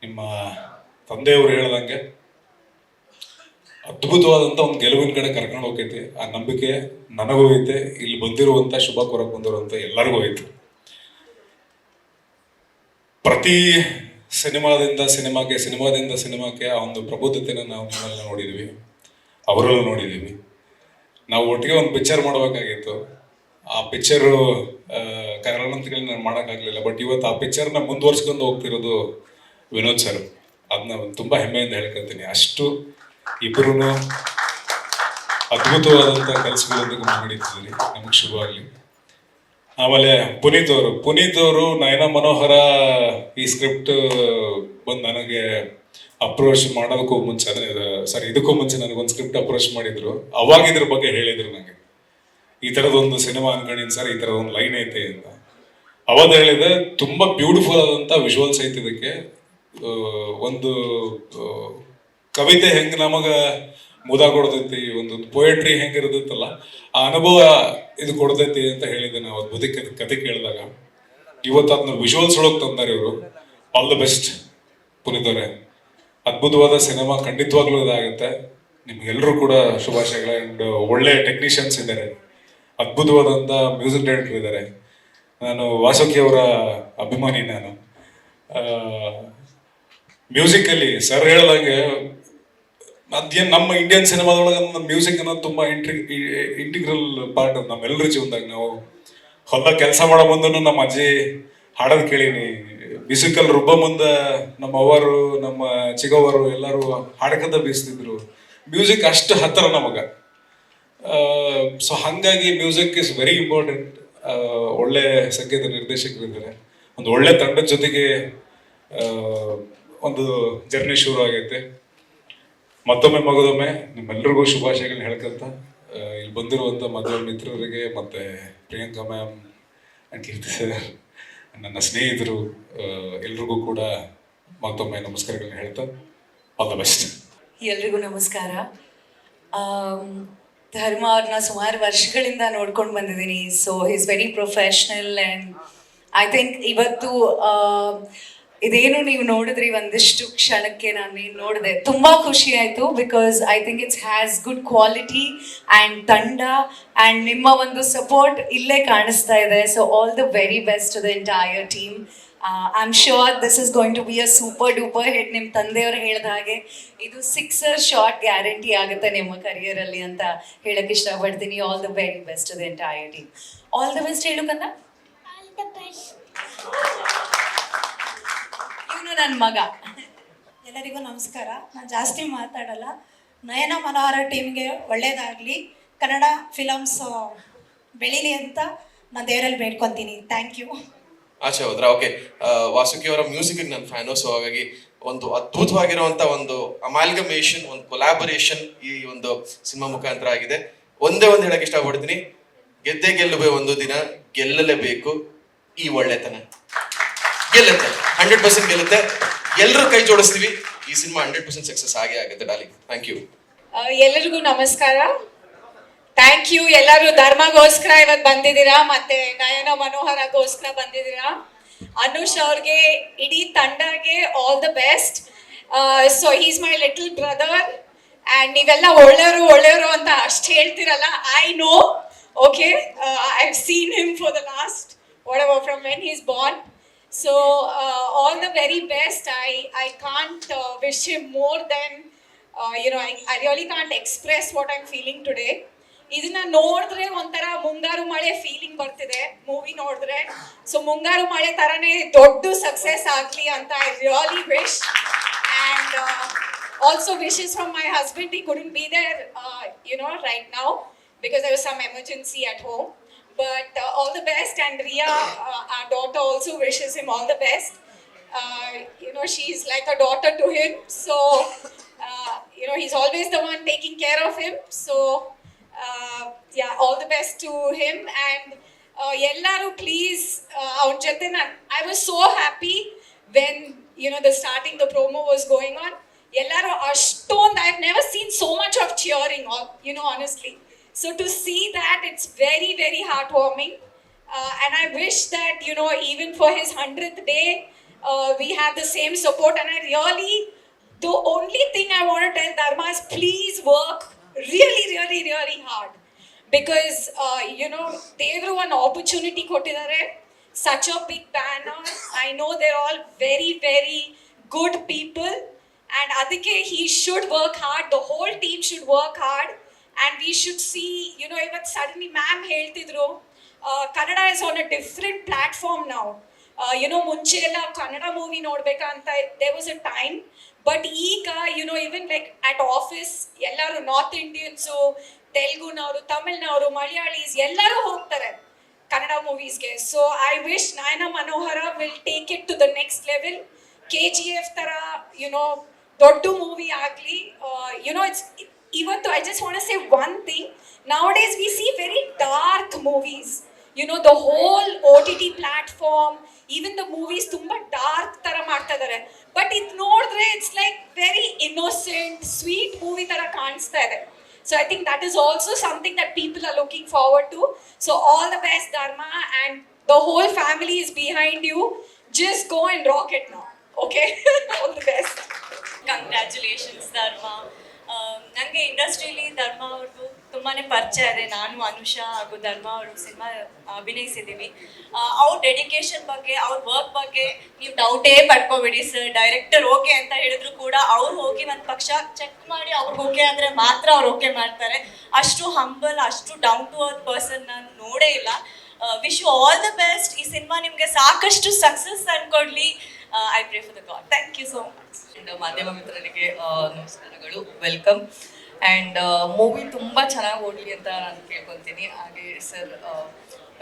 ನಿಮ್ಮ ತಂದೆಯವರು ಹೇಳ್ದಂಗೆ ಅದ್ಭುತವಾದಂಥ ಒಂದು ಗೆಲುವಿನ ಕಡೆ ಕರ್ಕೊಂಡು ಹೋಗೈತಿ. ಆ ನಂಬಿಕೆ ನನಗೂ ಐತೆ, ಇಲ್ಲಿ ಬಂದಿರುವಂಥ ಶುಭ ಕೊರಕ್ಕೆ ಬಂದಿರುವಂಥ ಎಲ್ಲರಿಗೂ ಐತೆ. ಪ್ರತಿ ಸಿನಿಮಾದಿಂದ ಸಿನಿಮಾಕ್ಕೆ ಆ ಒಂದು ಪ್ರಬುದ್ಧತೆನ ನಾವು ನಿಮ್ಮೆಲ್ಲ ನೋಡಿದ್ವಿ, ಅವರಲ್ಲೂ ನೋಡಿದ್ದೀವಿ. ನಾವು ಒಟ್ಟಿಗೆ ಒಂದು ಪಿಕ್ಚರ್ ಮಾಡಬೇಕಾಗಿತ್ತು. ಆ ಪಿಕ್ಚರು ಕಾರಣಾಂತರಗಳಲ್ಲಿ ನಾನು ಮಾಡೋಕ್ಕಾಗಲಿಲ್ಲ. ಬಟ್ ಇವತ್ತು ಆ ಪಿಕ್ಚರ್ನ ಮುಂದುವರ್ಸ್ಕೊಂಡು ಹೋಗ್ತಿರೋದು ವಿನೋದ್ ಸರ್. ಅದನ್ನ ತುಂಬ ಹೆಮ್ಮೆಯಿಂದ ಹೇಳ್ಕೊತೀನಿ. ಅಷ್ಟು ಇಬ್ಬರೂ ಅದ್ಭುತವಾದಂಥ ಕೆಲಸಗಳೊಂದಿಗೆ ಮುನ್ನಡೀತಿದ್ದೀರಿ. ನಮಗೆ ಶುಭವಾಗಲಿ. ಆಮೇಲೆ ಪುನೀತ್ ಅವರು ನಯನ ಮನೋಹರ ಈ ಸ್ಕ್ರಿಪ್ಟ್ ಬಂದು ನನಗೆ ಅಪ್ರೋಚ್ ಮಾಡೋದಕ್ಕೂ ಮುಂಚೆ, ಇದಕ್ಕೂ ಮುಂಚೆ ನನಗೊಂದು ಸ್ಕ್ರಿಪ್ಟ್ ಅಪ್ರೋಚ್ ಮಾಡಿದ್ರು. ಅವಾಗ ಇದ್ರ ಬಗ್ಗೆ ಹೇಳಿದ್ರು ನನಗೆ, ಈ ಥರದೊಂದು ಸಿನಿಮಾ ಅನ್ಕೊಂಡಿನಿ ಸರ್, ಈ ಥರದೊಂದು ಲೈನ್ ಐತೆ ಅಂತ. ಅವಾಗ ಹೇಳಿದೆ, ತುಂಬ ಬ್ಯೂಟಿಫುಲ್ ಆದಂಥ ವಿಜುವಲ್ಸ್ ಐತೆ ಇದಕ್ಕೆ. ಒಂದು ಕವಿತೆ ಹೆಂಗೆ ನಮಗೆ ಮುದ ಕೊಡ್ತೈತಿ, ಒಂದು ಪೊಯೆಟ್ರಿ ಹೆಂಗಿರ್ತೈತಲ್ಲ, ಆ ಅನುಭವ ಇದು ಕೊಡ್ತೈತಿ ಅಂತ ಹೇಳಿದ್ದೆ ನಾವು ಬದುಕ ಕತೆ ಕೇಳಿದಾಗ. ಇವತ್ತು ಅದನ್ನ ವಿಜುವಲ್ಸ್ ಒಳಗೆ ತಂದಾರೆ ಇವರು. ಆಲ್ ದ ಬೆಸ್ಟ್ ಪುನೀತ್ ಅವರೇ. ಅದ್ಭುತವಾದ ಸಿನಿಮಾ ಖಂಡಿತವಾಗ್ಲೂ ಇದಾಗುತ್ತೆ. ನಿಮ್ಗೆಲ್ಲರೂ ಕೂಡ ಶುಭಾಶಯಗಳು. ಆ್ಯಂಡ್ ಒಳ್ಳೆ ಟೆಕ್ನಿಷಿಯನ್ಸ್ ಇದ್ದಾರೆ, ಅದ್ಭುತವಾದಂಥ ಮ್ಯೂಸಿಕ್ ಡೈರೆಕ್ಟರ್ ಇದ್ದಾರೆ. ನಾನು ವಾಸುಕಿ ಅವರ ಅಭಿಮಾನಿ. ನಾನು ಮ್ಯೂಸಿಕಲ್ಲಿ ಸರ್ ಹೇಳ್ದಂಗೆ ಅದೇನು ನಮ್ಮ ಇಂಡಿಯನ್ ಸಿನಿಮಾದೊಳಗೆ ಮ್ಯೂಸಿಕ್ ಅನ್ನೋದು ತುಂಬ ಇಂಟಿಗ್ರಲ್ ಪಾರ್ಟ್ ನಮ್ಮೆಲ್ಲರ ಜೀವನದಾಗ. ನಾವು ಹೊಲ ಕೆಲಸ ಮಾಡೋ ಮುಂದೂ ನಮ್ಮ ಅಜ್ಜಿ ಹಾಡೋದು ಕೇಳೀನಿ. ಬಿಸಿಕಲ್ ರುಬ್ಬ ಮುಂದೆ ನಮ್ಮ ಅವರು ನಮ್ಮ ಚಿಗವರು ಎಲ್ಲರೂ ಹಾಡ್ಕಂತ ಬೀಸ್ತಿದ್ರು. ಮ್ಯೂಸಿಕ್ ಅಷ್ಟು ಹತ್ತಿರ ನಮಗೆ. ಸೊ ಹಾಗಾಗಿ ಮ್ಯೂಸಿಕ್ ಇಸ್ ವೆರಿ ಇಂಪಾರ್ಟೆಂಟ್. ಒಳ್ಳೆ ಸಂಗೀತ ನಿರ್ದೇಶಕರಿದ್ದಾರೆ. ಒಂದು ಒಳ್ಳೆ ತಂಡದ ಜೊತೆಗೆ ಒಂದು ಜರ್ನಿ ಶುರು ಆಗೈತೆ. ಮತ್ತೊಮ್ಮೆ ಮಗದೊಮ್ಮೆ ನಿಮ್ಮೆಲ್ಲರಿಗೂ ಶುಭಾಶಯಗಳನ್ನ ಹೇಳ್ಕೊಂತ ಇಲ್ಲಿ ಬಂದಿರುವಂಥ ಮದುವೆ ಮಿತ್ರರಿಗೆ ಮತ್ತು Priyanka ma'am and Keerthi sir, ನನ್ನ ಸ್ನೇಹಿತರು ಎಲ್ರಿಗೂ ಕೂಡ ಮತ್ತೊಮ್ಮೆ ನಮಸ್ಕಾರಗಳನ್ನ ಹೇಳ್ತಾ ಆಲ್ ದ ಬೆಸ್ಟ್. ಎಲ್ರಿಗೂ ನಮಸ್ಕಾರ. ಧರ್ಮ ಅವ್ರನ್ನ ಸುಮಾರು ವರ್ಷಗಳಿಂದ ನೋಡ್ಕೊಂಡು ಬಂದಿದ್ದೀನಿ. So is very professional and I think ಇವತ್ತು ಇದೇನು ನೀವು ನೋಡಿದ್ರಿ ಒಂದಿಷ್ಟು ಕ್ಷಣಕ್ಕೆ ನಾನು ನೋಡಿದೆ, ತುಂಬ ಖುಷಿ ಆಯಿತು. Because I think it's has good quality and ತಂಡ ಆ್ಯಂಡ್ ನಿಮ್ಮ ಒಂದು ಸಪೋರ್ಟ್ ಇಲ್ಲೇ ಕಾಣಿಸ್ತಾ ಇದೆ. So all the very best to the entire team. I am sure this is going to be a super duper hit. ನಿಮ್ಮ ತಂದೆಯವರು ಹೇಳಿದ ಹಾಗೆ ಇದು 6 ಶಾರ್ಟ್ ಗ್ಯಾರಂಟಿ ಆಗುತ್ತೆ ನಿಮ್ಮ ಕರಿಯರಲ್ಲಿ ಅಂತ ಹೇಳಕ್ಕೆ ಇಷ್ಟಪಡ್ತೀನಿ. All the very best to the entire team. All the best ಹೇಳು ಕಂದ. ಇವನು ನನ್ನ ಮಗ. ಎಲ್ಲರಿಗೂ ನಮಸ್ಕಾರ. ನಾನು ಜಾಸ್ತಿ ಮಾತಾಡಲ್ಲ. ನಯನ ಮನೋಹರ ಟೀಮ್ಗೆ ಒಳ್ಳೇದಾಗಲಿ, ಕನ್ನಡ ಫಿಲಮ್ಸ್ ಬೆಳೀಲಿ ಅಂತ ನಾನು ದೇವರಲ್ಲಿ ಬೇಡ್ಕೊತೀನಿ. Thank you. ಆಚೆ ಹೋದ್ರ? ಓಕೆ. ವಾಸುಕಿ ಅವರ ಮ್ಯೂಸಿಕ್ ನನ್ನ ಫ್ಯಾನು. ಸೊ ಹಾಗಾಗಿ ಒಂದು ಅದ್ಭುತವಾಗಿರುವಂಥ ಒಂದು ಅಮಾಲ್ಗಮೇಷನ್, ಒಂದು ಕೊಲಾಬರೇಷನ್ ಈ ಒಂದು ಸಿನಿಮಾ ಮುಖಾಂತರ ಆಗಿದೆ. ಒಂದೇ ಒಂದು ಹೇಳಕ್ಕೆ ಇಷ್ಟಪಡ್ತೀನಿ, ಗೆದ್ದೇ ಗೆಲ್ಲುವೆ ಒಂದು ದಿನ, ಗೆಲ್ಲಲೇಬೇಕು ಈ ಒಳ್ಳೆತನ. ಗೆಲ್ಲುತ್ತೆ, 100% ಗೆಲ್ಲುತ್ತೆ. ಎಲ್ಲರೂ ಕೈ ಜೋಡಿಸ್ತೀವಿ, ಈ ಸಿನಿಮಾ 100% ಸಕ್ಸಸ್ ಆಗೇ ಆಗುತ್ತೆ. Darling, thank you. ಎಲ್ಲರಿಗೂ ನಮಸ್ಕಾರ. Thank you. ಎಲ್ಲರೂ ಧರ್ಮಗೋಸ್ಕರ ಇವತ್ತು ಬಂದಿದ್ದೀರಾ, ಮತ್ತೆ ನಯನ ಮನೋಹರಗೋಸ್ಕರ ಬಂದಿದ್ದೀರಾ. ಅನುಷ್ ಅವ್ರಿಗೆ, ಇಡೀ ತಂಡಗೆ all the best. So is my little brother and ನೀವೆಲ್ಲ ಒಳ್ಳೆಯವರು ಅಂತ ಅಷ್ಟು ಹೇಳ್ತಿರಲ್ಲ. I know, okay, I have seen him for the last whatever from when he's born. So all the very best. I can't wish him more than I really can't express what I'm feeling today. ಇದನ್ನ ನೋಡಿದ್ರೆ ಒಂಥರ ಮುಂಗಾರು ಮಳೆ feeling ಬರ್ತಿದೆ movie ನೋಡಿದ್ರೆ. So ಮುಂಗಾರು ಮಳೆ ತರನೇ ದೊಡ್ಡ ಸಕ್ಸಸ್ ಆಗಲಿ ಅಂತ I really wish. And Also wishes from my husband. He couldn't be there, right now because there was some emergency at home. But all the best, and Ria, our daughter, also wishes him all the best. She's like a daughter to him. So, he's always the one taking care of him. So, yeah, all the best to him. And Yellaru, please, I was so happy when, the starting, the promo was going on. Yellaru ashtond, I've never seen so much of cheering, honestly. So to see that, it's very, very heartwarming. And I wish that, even for his 100th day, we have the same support. And the only thing I want to tell Dharma is please work really, really, really hard. Because, Devru one opportunity kottidare, such a big banner. I know they're all very, very good people. And adike he should work hard, the whole team should work hard. And we should see, even suddenly ma'am ಹೇಳ್ತಿದ್ರು, Kannada is on a different platform now. ಮುಂಚೆ ಎಲ್ಲ Kannada movie ನೋಡ್ಬೇಕಂತ there was a time, but ಈಗ even like at office ಎಲ್ಲರೂ north Indians, ತೆಲುಗುನವರು, ತಮಿಳ್ನವರು, ಮಲಯಾಳೀಸ್ ಎಲ್ಲರೂ ಹೋಗ್ತಾರೆ ಕನ್ನಡ ಮೂವೀಸ್ಗೆ. So I wish Nayana Manohara will take it to the next level. KGF ತರ ದೊಡ್ಡ ಮೂವಿ ಆಗಲಿ. Even though I just want to say one thing, nowadays we see very dark movies. The whole OTT platform, even the movies tumba dark tara ಮಾಡ್ತಾ ಇದ್ದಾರೆ. But it ನೋಡಿದ್ರೆ it's like very innocent, sweet movie ತರ ಕಾಣಿಸ್ತಾ ಇದೆ. So I think that is also something that people are looking forward to. So all the best, Dharma, and the whole family is behind you. Just go and rock it now. Okay? All the best. Congratulations ಧರ್ಮ. ನನಗೆ ಇಂಡಸ್ಟ್ರಿಯಲ್ಲಿ ಧರ್ಮ ಅವ್ರದ್ದು ತುಂಬಾ ಪರಿಚಯ ಇದೆ. ನಾನು ಅನುಷಾ ಹಾಗೂ ಧರ್ಮ ಅವರು ಸಿನಿಮಾ ಅಭಿನಯಿಸಿದ್ದೀವಿ. ಅವ್ರ ಡೆಡಿಕೇಶನ್ ಬಗ್ಗೆ, ಅವ್ರ ವರ್ಕ್ ಬಗ್ಗೆ ನೀವು ಡೌಟೇ ಪಡ್ಕೋಬೇಡಿ ಸರ್. ಡೈರೆಕ್ಟರ್ ಓಕೆ ಅಂತ ಹೇಳಿದ್ರು ಕೂಡ ಅವ್ರು ಹೋಗಿ ಒಂದು ಪಕ್ಷ ಚೆಕ್ ಮಾಡಿ ಅವ್ರಿಗೆ ಓಕೆ ಅಂದರೆ ಮಾತ್ರ ಅವ್ರು ಓಕೆ ಮಾಡ್ತಾರೆ. ಅಷ್ಟು ಹಂಬಲ್, ಅಷ್ಟು ಡೌನ್ ಟು ಅರ್ತ್ ಪರ್ಸನ್ ನಾನು ನೋಡೇ ಇಲ್ಲ. Wish you all the best. ಈ ಸಿನಿಮಾ ನಿಮಗೆ ಸಾಕಷ್ಟು ಸಕ್ಸಸ್ ತಂದ್ಕೊಡ್ಲಿ. I pray for the God. Thank you so much. ಮಾಧ್ಯಮ ಮಿತ್ರರಿಗೆ ನಮಸ್ಕಾರಗಳು, ವೆಲ್ಕಮ್. ಆ್ಯಂಡ್ ಮೂವಿ ತುಂಬ ಚೆನ್ನಾಗಿ ಓಡಲಿ ಅಂತ ನಾನು ಕೇಳ್ಕೊತೀನಿ. ಹಾಗೆ ಸರ್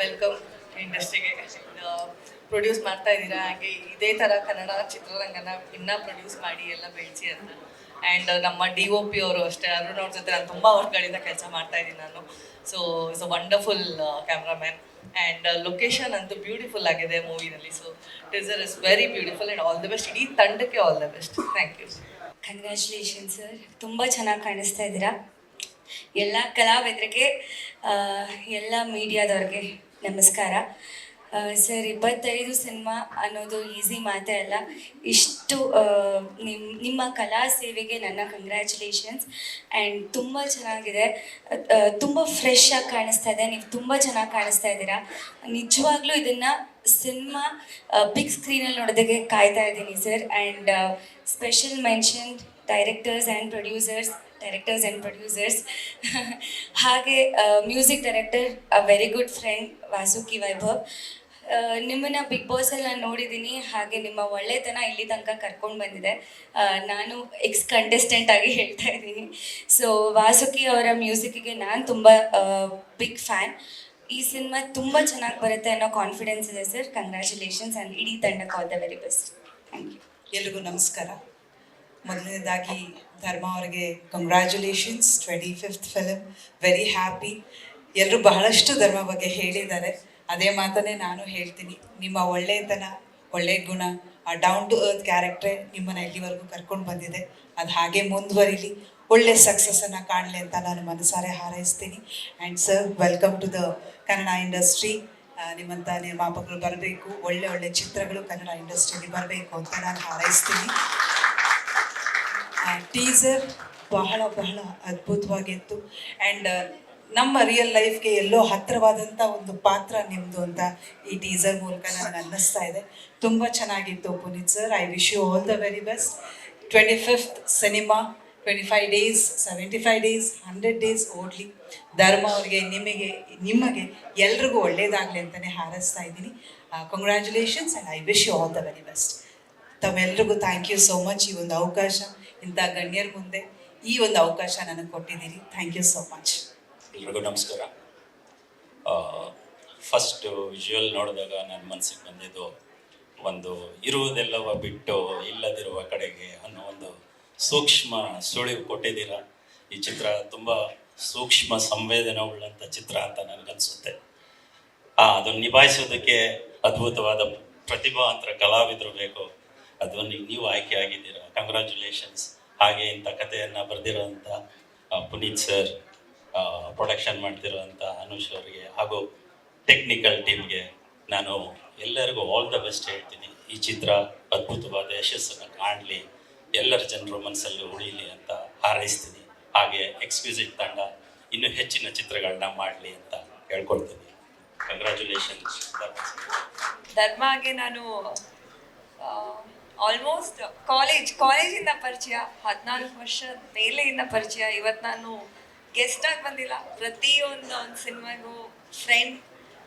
ವೆಲ್ಕಮ್ ಇಂಡಸ್ಟ್ರಿಗೆ. ಪ್ರೊಡ್ಯೂಸ್ ಮಾಡ್ತಾ ಇದ್ದೀರಾ, ಹಾಗೆ ಇದೇ ಥರ ಕನ್ನಡ ಚಿತ್ರರಂಗನ ಇನ್ನೂ ಪ್ರೊಡ್ಯೂಸ್ ಮಾಡಿ ಎಲ್ಲ ಬೆಳೆಸಿ ಅಂತ. ಆ್ಯಂಡ್ ನಮ್ಮ DOP ಅವರು ಅಷ್ಟೇ, ಅರುಣ್ ಅವ್ರ ಜೊತೆ ನಾನು ತುಂಬ ವರ್ಷಗಳಿಂದ ಕೆಲಸ ಮಾಡ್ತಾ ಇದ್ದೀನಿ ನಾನು. So it's a wonderful cameraman. And location ಅಂತೂ ಬ್ಯೂಟಿಫುಲ್ ಆಗಿದೆ ಮೂವಿನಲ್ಲಿ. So teaser is very beautiful and all the best. ಇಡೀ ತಂಡಕ್ಕೆ all the best. Thank you. Congratulation sir, ತುಂಬ ಚೆನ್ನಾಗಿ ಕಾಣಿಸ್ತಾ ಇದ್ದೀರಾ. ಎಲ್ಲ ಕಲಾವಿದರಿಗೆ, ಎಲ್ಲ ಮೀಡಿಯಾದವ್ರಿಗೆ ನಮಸ್ಕಾರ. ಸರ್, 25 ಸಿನಿಮಾ ಅನ್ನೋದು ಈಸಿ ಮಾತೇ ಅಲ್ಲ. ಇಷ್ಟು ನಿಮ್ಮ ಕಲಾ ಸೇವೆಗೆ ನನ್ನ ಕಂಗ್ರ್ಯಾಚುಲೇಷನ್ಸ್. ಆ್ಯಂಡ್ ತುಂಬ ಚೆನ್ನಾಗಿದೆ, ತುಂಬ ಫ್ರೆಶ್ ಆಗಿ ಕಾಣಿಸ್ತಾ ಇದೆ. ನೀವು ತುಂಬ ಚೆನ್ನಾಗಿ ಕಾಣಿಸ್ತಾ ಇದ್ದೀರಾ. ನಿಜವಾಗ್ಲೂ ಇದನ್ನು ಸಿನಿಮಾ ಬಿಗ್ ಸ್ಕ್ರೀನಲ್ಲಿ ನೋಡೋದಕ್ಕೆ ಕಾಯ್ತಾ ಇದ್ದೀನಿ sir. And special mention directors and producers ಹಾಗೆ music director, a very good friend Vasuki Vaibhav. ನಿಮ್ಮನ್ನು ಬಿಗ್ ಬಾಸಲ್ಲಿ ನಾನು ನೋಡಿದ್ದೀನಿ, ಹಾಗೆ ನಿಮ್ಮ ಒಳ್ಳೆತನ ಇಲ್ಲಿ ತನಕ ಕರ್ಕೊಂಡು ಬಂದಿದೆ. ನಾನು ಎಕ್ಸ್ ಕಂಟೆಸ್ಟೆಂಟ್ ಆಗಿ ಹೇಳ್ತಾ ಇದ್ದೀನಿ. ಸೊ ವಾಸುಕಿ ಅವರ ಮ್ಯೂಸಿಕ್ಕಿಗೆ ನಾನು ತುಂಬ ಬಿಗ್ ಫ್ಯಾನ್. ಈ ಸಿನಿಮಾ ತುಂಬ ಚೆನ್ನಾಗಿ ಬರುತ್ತೆ ಅನ್ನೋ ಕಾನ್ಫಿಡೆನ್ಸ್ ಇದೆ ಸರ್. ಕಂಗ್ರ್ಯಾಚುಲೇಷನ್ಸ್ ಆ್ಯಂಡ್ ಇಡೀ ತಂಡಕ್ಕೆ all the very best. Thank you. ಎಲ್ರಿಗೂ ನಮಸ್ಕಾರ. ಮೊದಲನೇದಾಗಿ ಧರ್ಮ ಅವರಿಗೆ congratulations, 25th film. Very happy. ಎಲ್ಲರೂ ಬಹಳಷ್ಟು ಧರ್ಮ ಬಗ್ಗೆ ಹೇಳಿದ್ದಾರೆ, ಅದೇ ಮಾತನ್ನೇ ನಾನು ಹೇಳ್ತೀನಿ. ನಿಮ್ಮ ಒಳ್ಳೆಯತನ, ಒಳ್ಳೆಯ ಗುಣ, ಆ ಡೌನ್ ಟು ಅರ್ತ್ ಕ್ಯಾರೆಕ್ಟ್ರೇ ನಿಮ್ಮನ್ನು ಇಲ್ಲಿವರೆಗೂ ಕರ್ಕೊಂಡು ಬಂದಿದೆ. ಅದು ಹಾಗೆ ಮುಂದುವರಿಲಿ, ಒಳ್ಳೆ ಸಕ್ಸಸ್ಸನ್ನು ಕಾಣಲಿ ಅಂತ ನಾನು ಮನಸಾರೆ ಹಾರೈಸ್ತೀನಿ. And sir, welcome to the Kannada industry. ನಿಮ್ಮಂಥ ನಿರ್ಮಾಪಕರು ಬರಬೇಕು, ಒಳ್ಳೆ ಒಳ್ಳೆ ಚಿತ್ರಗಳು ಕನ್ನಡ ಇಂಡಸ್ಟ್ರಿಯಲ್ಲಿ ಬರಬೇಕು ಅಂತ ನಾನು ಹಾರೈಸ್ತೀನಿ. ಟೀಸರ್ ಬಹಳ ಬಹಳ ಅದ್ಭುತವಾಗಿತ್ತು. ಆ್ಯಂಡ್ ನಮ್ಮ ರಿಯಲ್ ಲೈಫ್ಗೆ ಎಲ್ಲೋ ಹತ್ತಿರವಾದಂಥ ಒಂದು ಪಾತ್ರ ನಿಮ್ಮದು ಅಂತ ಈ ಟೀಸರ್ ಮೂಲಕ ನನಗೆ ಅನ್ನಿಸ್ತಾ ಇದೆ. ತುಂಬ ಚೆನ್ನಾಗಿತ್ತು Puneeth sir. I wish you all the very best. 25th cinema 25 days, 75 days, 100 days ಓಡಲಿ. ಧರ್ಮ ಅವರಿಗೆ, ನಿಮಗೆ ಎಲ್ರಿಗೂ ಒಳ್ಳೆಯದಾಗಲಿ ಅಂತಲೇ ಹಾರೈಸ್ತಾ ಇದ್ದೀನಿ. Congratulations and I wish you all the very best. ತಮ್ಮೆಲ್ರಿಗೂ ಥ್ಯಾಂಕ್ ಯು ಸೋ ಮಚ್ ಈ ಒಂದು ಅವಕಾಶ, ಇಂಥ ಗಣ್ಯರ ಮುಂದೆ ಈ ಒಂದು ಅವಕಾಶ ನನಗೆ ಕೊಟ್ಟಿದ್ದೀರಿ. Thank you so much. ಎಲ್ರಿಗೂ ನಮಸ್ಕಾರ. ಫಸ್ಟ್ ವಿಜುವಲ್ ನೋಡಿದಾಗ ನನ್ನ ಮನಸ್ಸಿಗೆ ಬಂದಿದ್ದು ಒಂದು ಇರುವುದೆಲ್ಲವ ಬಿಟ್ಟು ಇಲ್ಲದಿರುವ ಕಡೆಗೆ ಅನ್ನೋ ಒಂದು ಸೂಕ್ಷ್ಮ ಸುಳಿವು ಕೊಟ್ಟಿದ್ದೀರಾ. ಈ ಚಿತ್ರ ತುಂಬ ಸೂಕ್ಷ್ಮ ಸಂವೇದನೆ ಉಳ್ಳಂಥ ಚಿತ್ರ ಅಂತ ನನಗನ್ಸುತ್ತೆ. ಅದನ್ನು ನಿಭಾಯಿಸೋದಕ್ಕೆ ಅದ್ಭುತವಾದ ಪ್ರತಿಭಾವಂತರ ಕಲಾವಿದರು ಬೇಕು. ಅದನ್ನು ನೀವು ಆಯ್ಕೆ ಆಗಿದ್ದೀರಾ. ಕಂಗ್ರ್ಯಾಚುಲೇಷನ್ಸ್. ಹಾಗೆ ಇಂಥ ಕಥೆಯನ್ನು ಬರೆದಿರೋಂಥ ಪುನೀತ್ ಸರ್, ಪ್ರೊಡಕ್ಷನ್ ಮಾಡ್ತಿರೋಂಥ ಅನುಷ್ ಅವರಿಗೆ ಹಾಗೂ ಟೆಕ್ನಿಕಲ್ ಟೀಮ್ಗೆ ನಾನು ಎಲ್ಲರಿಗೂ ಆಲ್ ದ ಬೆಸ್ಟ್ ಹೇಳ್ತೀನಿ. ಈ ಚಿತ್ರ ಅದ್ಭುತವಾದ ಯಶಸ್ಸನ್ನು ಕಾಣಲಿ, ಎಲ್ಲರ ಜನರು ಮನಸ್ಸಲ್ಲಿ ಉಳಿಯಲಿ ಅಂತ ಹಾರೈಸ್ತೀನಿ. ಹಾಗೆ ಎಕ್ಸ್ಕ್ಯೂಸಿಟ್ ತಂಡ ಇನ್ನೂ ಹೆಚ್ಚಿನ ಚಿತ್ರಗಳನ್ನ ಮಾಡಲಿ ಅಂತ ಹೇಳ್ಕೊಳ್ತೀನಿ. ಕಂಗ್ರ್ಯಾಚುಲೇಷನ್ಸ್. ಧರ್ಮಾಗೆ ನಾನು ಆಲ್ಮೋಸ್ಟ್ ಕಾಲೇಜಿಂದ ಪರಿಚಯ, 14 ವರ್ಷದ ಮೇಲೆಯಿಂದ ಪರಿಚಯ. ಇವತ್ತು ನಾನು ಗೆಸ್ಟ್ ಆಗಿ ಬಂದಿಲ್ಲ, ಪ್ರತಿಯೊಂದು ಒಂದು ಸಿನಿಮಾಗೂ friend,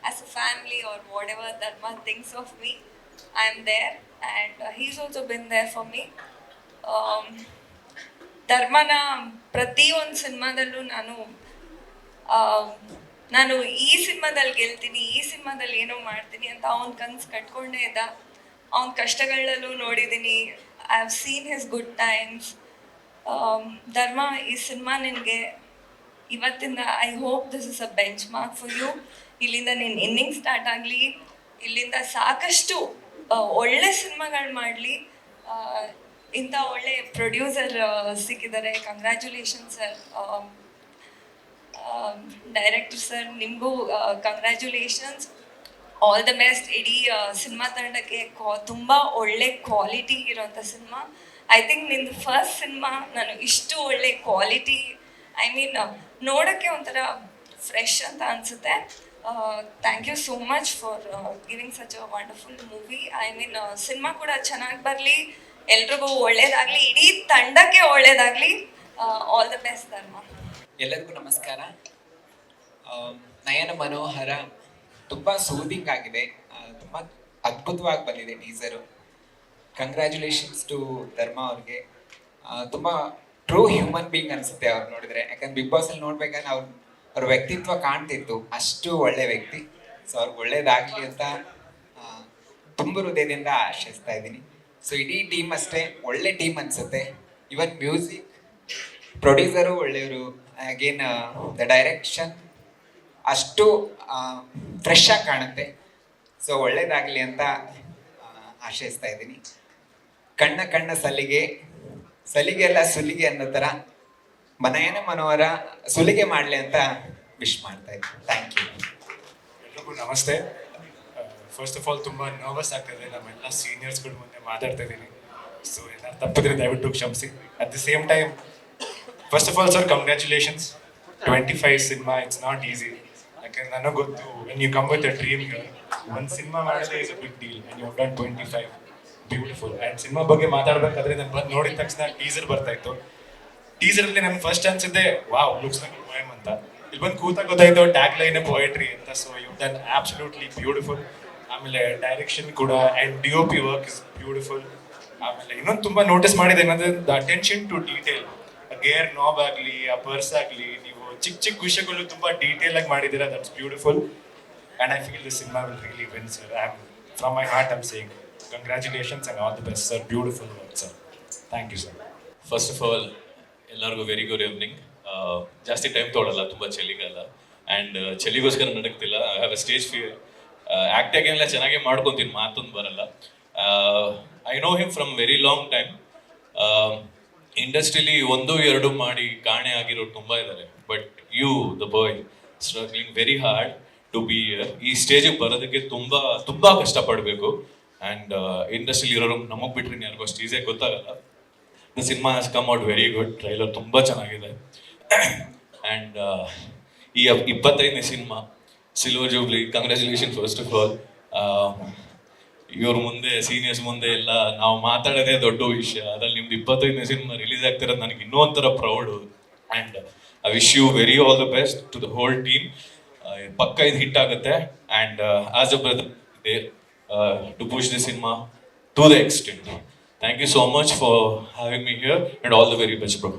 as a family are whatever Dharma thinks of me, I am there and he's also been there for me. ಧರ್ಮನ ಪ್ರತಿಯೊಂದು ಸಿನಿಮಾದಲ್ಲೂ ನಾನು ಈ ಸಿನಿಮಾದಲ್ಲಿ ಗೆಲ್ತೀನಿ, ಈ ಸಿನಿಮಾದಲ್ಲಿ ಏನೋ ಮಾಡ್ತೀನಿ ಅಂತ ಅವ್ನ ಕನಸು ಕಟ್ಕೊಂಡೇ ಇದ್ದ. ಅವ್ನ ಕಷ್ಟಗಳಲ್ಲೂ ನೋಡಿದ್ದೀನಿ. I have seen his good times. Dharma, ಈ ಸಿನಿಮಾ ನಿನಗೆ ಇವತ್ತಿಂದ I hope this is a benchmark for you. ಇಲ್ಲಿಂದ ನಿನ್ನ ಇನ್ನಿಂಗ್ ಸ್ಟಾರ್ಟ್ ಆಗಲಿ, ಇಲ್ಲಿಂದ ಸಾಕಷ್ಟು ಒಳ್ಳೆ ಸಿನಿಮಾಗಳು ಮಾಡಲಿ. ಇಂಥ ಒಳ್ಳೆ ಪ್ರೊಡ್ಯೂಸರ್ ಸಿಕ್ಕಿದ್ದಾರೆ. Congratulation sir. ಡೈರೆಕ್ಟರ್ ಸರ್, ನಿಮಗೂ ಕಂಗ್ರ್ಯಾಚುಲೇಷನ್ಸ್. All the best. ಇಡೀ ಸಿನಿಮಾ ತಂಡಕ್ಕೆ ತುಂಬ ಒಳ್ಳೆ ಕ್ವಾಲಿಟಿ ಇರೋಂಥ ಸಿನಿಮಾ. ಐ ಥಿಂಕ್ ನಿಂದು ಫಸ್ಟ್ ಸಿನಿಮಾ ನಾನು ಇಷ್ಟು ಒಳ್ಳೆ ಕ್ವಾಲಿಟಿ, ಐ ಮೀನ್ ನೋಡೋಕ್ಕೆ ಒಂಥರ ಫ್ರೆಶ್ ಅಂತ ಅನಿಸುತ್ತೆ. Thank you so much for giving such a wonderful movie. I mean cinema ಕೂಡ ಚೆನ್ನಾಗಿ ಬರಲಿ, ಎಲ್ರಿಗೂ ಒಳ್ಳೇದಾಗಲಿ, ಇಡೀ ತಂಡಕ್ಕೆ ಒಳ್ಳೇದಾಗಲಿ. ಆಲ್ ದ ಬೆಸ್ಟ್ ಧರ್ಮ. ಎಲ್ಲರಿಗೂ ನಮಸ್ಕಾರ. ನಯನ ಮನೋಹರ ತುಂಬ ಸೂದಿಂಗ್ ಆಗಿದೆ, ತುಂಬ ಅದ್ಭುತವಾಗಿ ಬಂದಿದೆ ಟೀಸರು. ಕಂಗ್ರ್ಯಾಚುಲೇಷನ್ಸ್ ಟು ಧರ್ಮ ಅವ್ರಿಗೆ. ತುಂಬ ಟ್ರೂ ಹ್ಯೂಮನ್ ಬೀಯಿಂಗ್ ಅನಿಸುತ್ತೆ ಅವ್ರು ನೋಡಿದ್ರೆ. ಯಾಕಂದ್ರೆ ಬಿಗ್ ಬಾಸಲ್ಲಿ ನೋಡ್ಬೇಕಾದ್ರೆ ಅವ್ರ ವ್ಯಕ್ತಿತ್ವ ಕಾಣ್ತಿತ್ತು, ಅಷ್ಟು ಒಳ್ಳೆ ವ್ಯಕ್ತಿ. ಸೊ ಅವ್ರಿಗೆ ಒಳ್ಳೇದಾಗಲಿ ಅಂತ ತುಂಬ ಹೃದಯದಿಂದ ಆಶಿಸ್ತಾ ಇದ್ದೀನಿ. ಸೊ ಇಡೀ ಟೀಮ್ ಅಷ್ಟೇ ಒಳ್ಳೆ ಟೀಮ್ ಅನಿಸುತ್ತೆ. ಇವನ್ ಮ್ಯೂಸಿಕ್ ಪ್ರೊಡ್ಯೂಸರು ಒಳ್ಳೆಯವರು, ಅಗೇನ್ ದ ಡೈರೆಕ್ಷನ್ ಅಷ್ಟು ಫ್ರೆಶ್ ಆಗಿ ಕಾಣುತ್ತೆ. ಸೊ ಒಳ್ಳೇದಾಗಲಿ ಅಂತ ಆಶಯಿಸ್ತಾ ಇದ್ದೀನಿ. ಕಣ್ಣ ಸಲಿಗೆ ಎಲ್ಲ ಸುಲಿಗೆ ಅನ್ನೋ ಥರ ನಯನ ಮನೋಹರ ಸುಲಿಗೆ ಮಾಡಲಿ ಅಂತ ವಿಶ್ ಮಾಡ್ತಾ ಇದ್ದೀನಿ. Thank you. ಎಲ್ರಿಗೂ ನಮಸ್ತೆ. ಫಸ್ಟ್ ಆಫ್ ಆಲ್ ತುಂಬ ನರ್ವಸ್ ಆಗ್ತಾಯಿದೆ, ನಮ್ಮೆಲ್ಲ ಸೀನಿಯರ್ಸ್ಗಳ ಮುಂದೆ ಮಾತಾಡ್ತಾ ಇದ್ದೀನಿ. ಸೊ ಎಲ್ಲ ತಪ್ಪಿದ್ರೆ ದಯವಿಟ್ಟು ಕ್ಷಮಿಸಿ. At the same time, first of all sir, congratulations. 25 cinema, it's not easy. ಯಾಕಂದ್ರೆ ನನಗೆ ಗೊತ್ತು, when you come with a dream here, ಒಂದು ಸಿನಿಮಾ ಮಾಡೋದೇ is a big deal. And you have done 25 beautiful. And cinema ಬಗ್ಗೆ ಮಾತಾಡಬೇಕಾದ್ರೆ ನಾನು ಬಂದು ನೋಡಿದ ತಕ್ಷಣ ಟೀಸರ್ ಬರ್ತಾ ಇತ್ತು. ಟೀಸರಲ್ಲಿ ನನಗೆ ಫಸ್ಟ್ ಅನ್ಸಿದ್ದೆ, ವಾವ್, ಲುಕ್ಸ್ ಲೈಕ್ ಪೋಯಮ್ ಅಂತ. ಇಲ್ಲಿ ಬಂದು ಕೂತಾಗ ಗೊತ್ತಾಯ್ತು ಟ್ಯಾಗ್ ಲೈನ್ ಪೋಯಟ್ರಿ ಅಂತ. So you done absolutely beautiful. ಆಮೇಲೆ ಡೈರೆಕ್ಷನ್ ಕೂಡ and DOP work is beautiful. ಆಮೇಲೆ ಇನ್ನೊಂದು ತುಂಬ ನೋಟಿಸ್ ಮಾಡಿದೆ ಏನಂದ್ರೆ the attention to detail. Gear knob ಆಗಲಿ, ಆ ಪರ್ಸ್ ಆಗಲಿ, ನೀವು ಚಿಕ್ಕ ವಿಷಯಗಳು ತುಂಬ ಡೀಟೇಲ್ ಆಗಿ ಮಾಡಿದ್ದೀರಾ. That's beautiful. And I feel the cinema will really win sir. I am from my heart I'm saying congratulations and all the best sir. Beautiful work sir. Thank you sir. First of all ಎಲ್ಲರಿಗೂ very good evening. ಜಾಸ್ತಿ time ತೊಗೊಳಲ್ಲ, ತುಂಬ ಚಳಿಗಾಲ. And ಚಳಿಗೋಸ್ಕರ ನಡಕ್ತಿಲ್ಲ. I have a stage fear. ಆ್ಯಕ್ಟಾಗೆಲ್ಲ ಚೆನ್ನಾಗೇ ಮಾಡ್ಕೊತೀನಿ, ಮಾತೊಂದು ಬರಲ್ಲ. I know him from very long time. ಇಂಡಸ್ಟ್ರಿಲಿ 1-2 ಮಾಡಿ ಕಾಣೆ ಆಗಿರೋರು ತುಂಬ ಇದ್ದಾರೆ. But you the boy struggling very hard to be ಈ ಸ್ಟೇಜಿಗೆ ಬರೋದಕ್ಕೆ ತುಂಬ ಕಷ್ಟಪಡಬೇಕು. ಆ್ಯಂಡ್ ಇಂಡಸ್ಟ್ರಿಲಿ ಇರೋರು ನಮಗೆ ಬಿಟ್ರೆ ಯಾರಿಗೂ ಅಷ್ಟು ಈಸಿಯಾಗಿ ಗೊತ್ತಾಗಲ್ಲ. The cinema has come out very good. Trailer ತುಂಬ ಚೆನ್ನಾಗಿದೆ. ಆ್ಯಂಡ್ ಈ 25ನೇ cinema silver jubilee. Congratulation first of all. ಇವ್ರ ಮುಂದೆ, ಸೀನಿಯರ್ಸ್ ಮುಂದೆ ಎಲ್ಲ ನಾವು ಮಾತಾಡೋದೇ ದೊಡ್ಡ ವಿಷಯ. ಅದ್ರಲ್ಲಿ ನಿಮ್ದು 25ನೇ ಸಿನಿಮಾ ರಿಲೀಸ್ ಆಗ್ತಿರೋದು ನನಗೆ ಇನ್ನೂ ಒಂಥರ proud. And I wish you very all the best to the whole team. ಪಕ್ಕ ಇದು ಹಿಟ್ ಆಗುತ್ತೆ. And as a brother to push the cinema to the extent. Thank you so much for having me here and all the very best bro.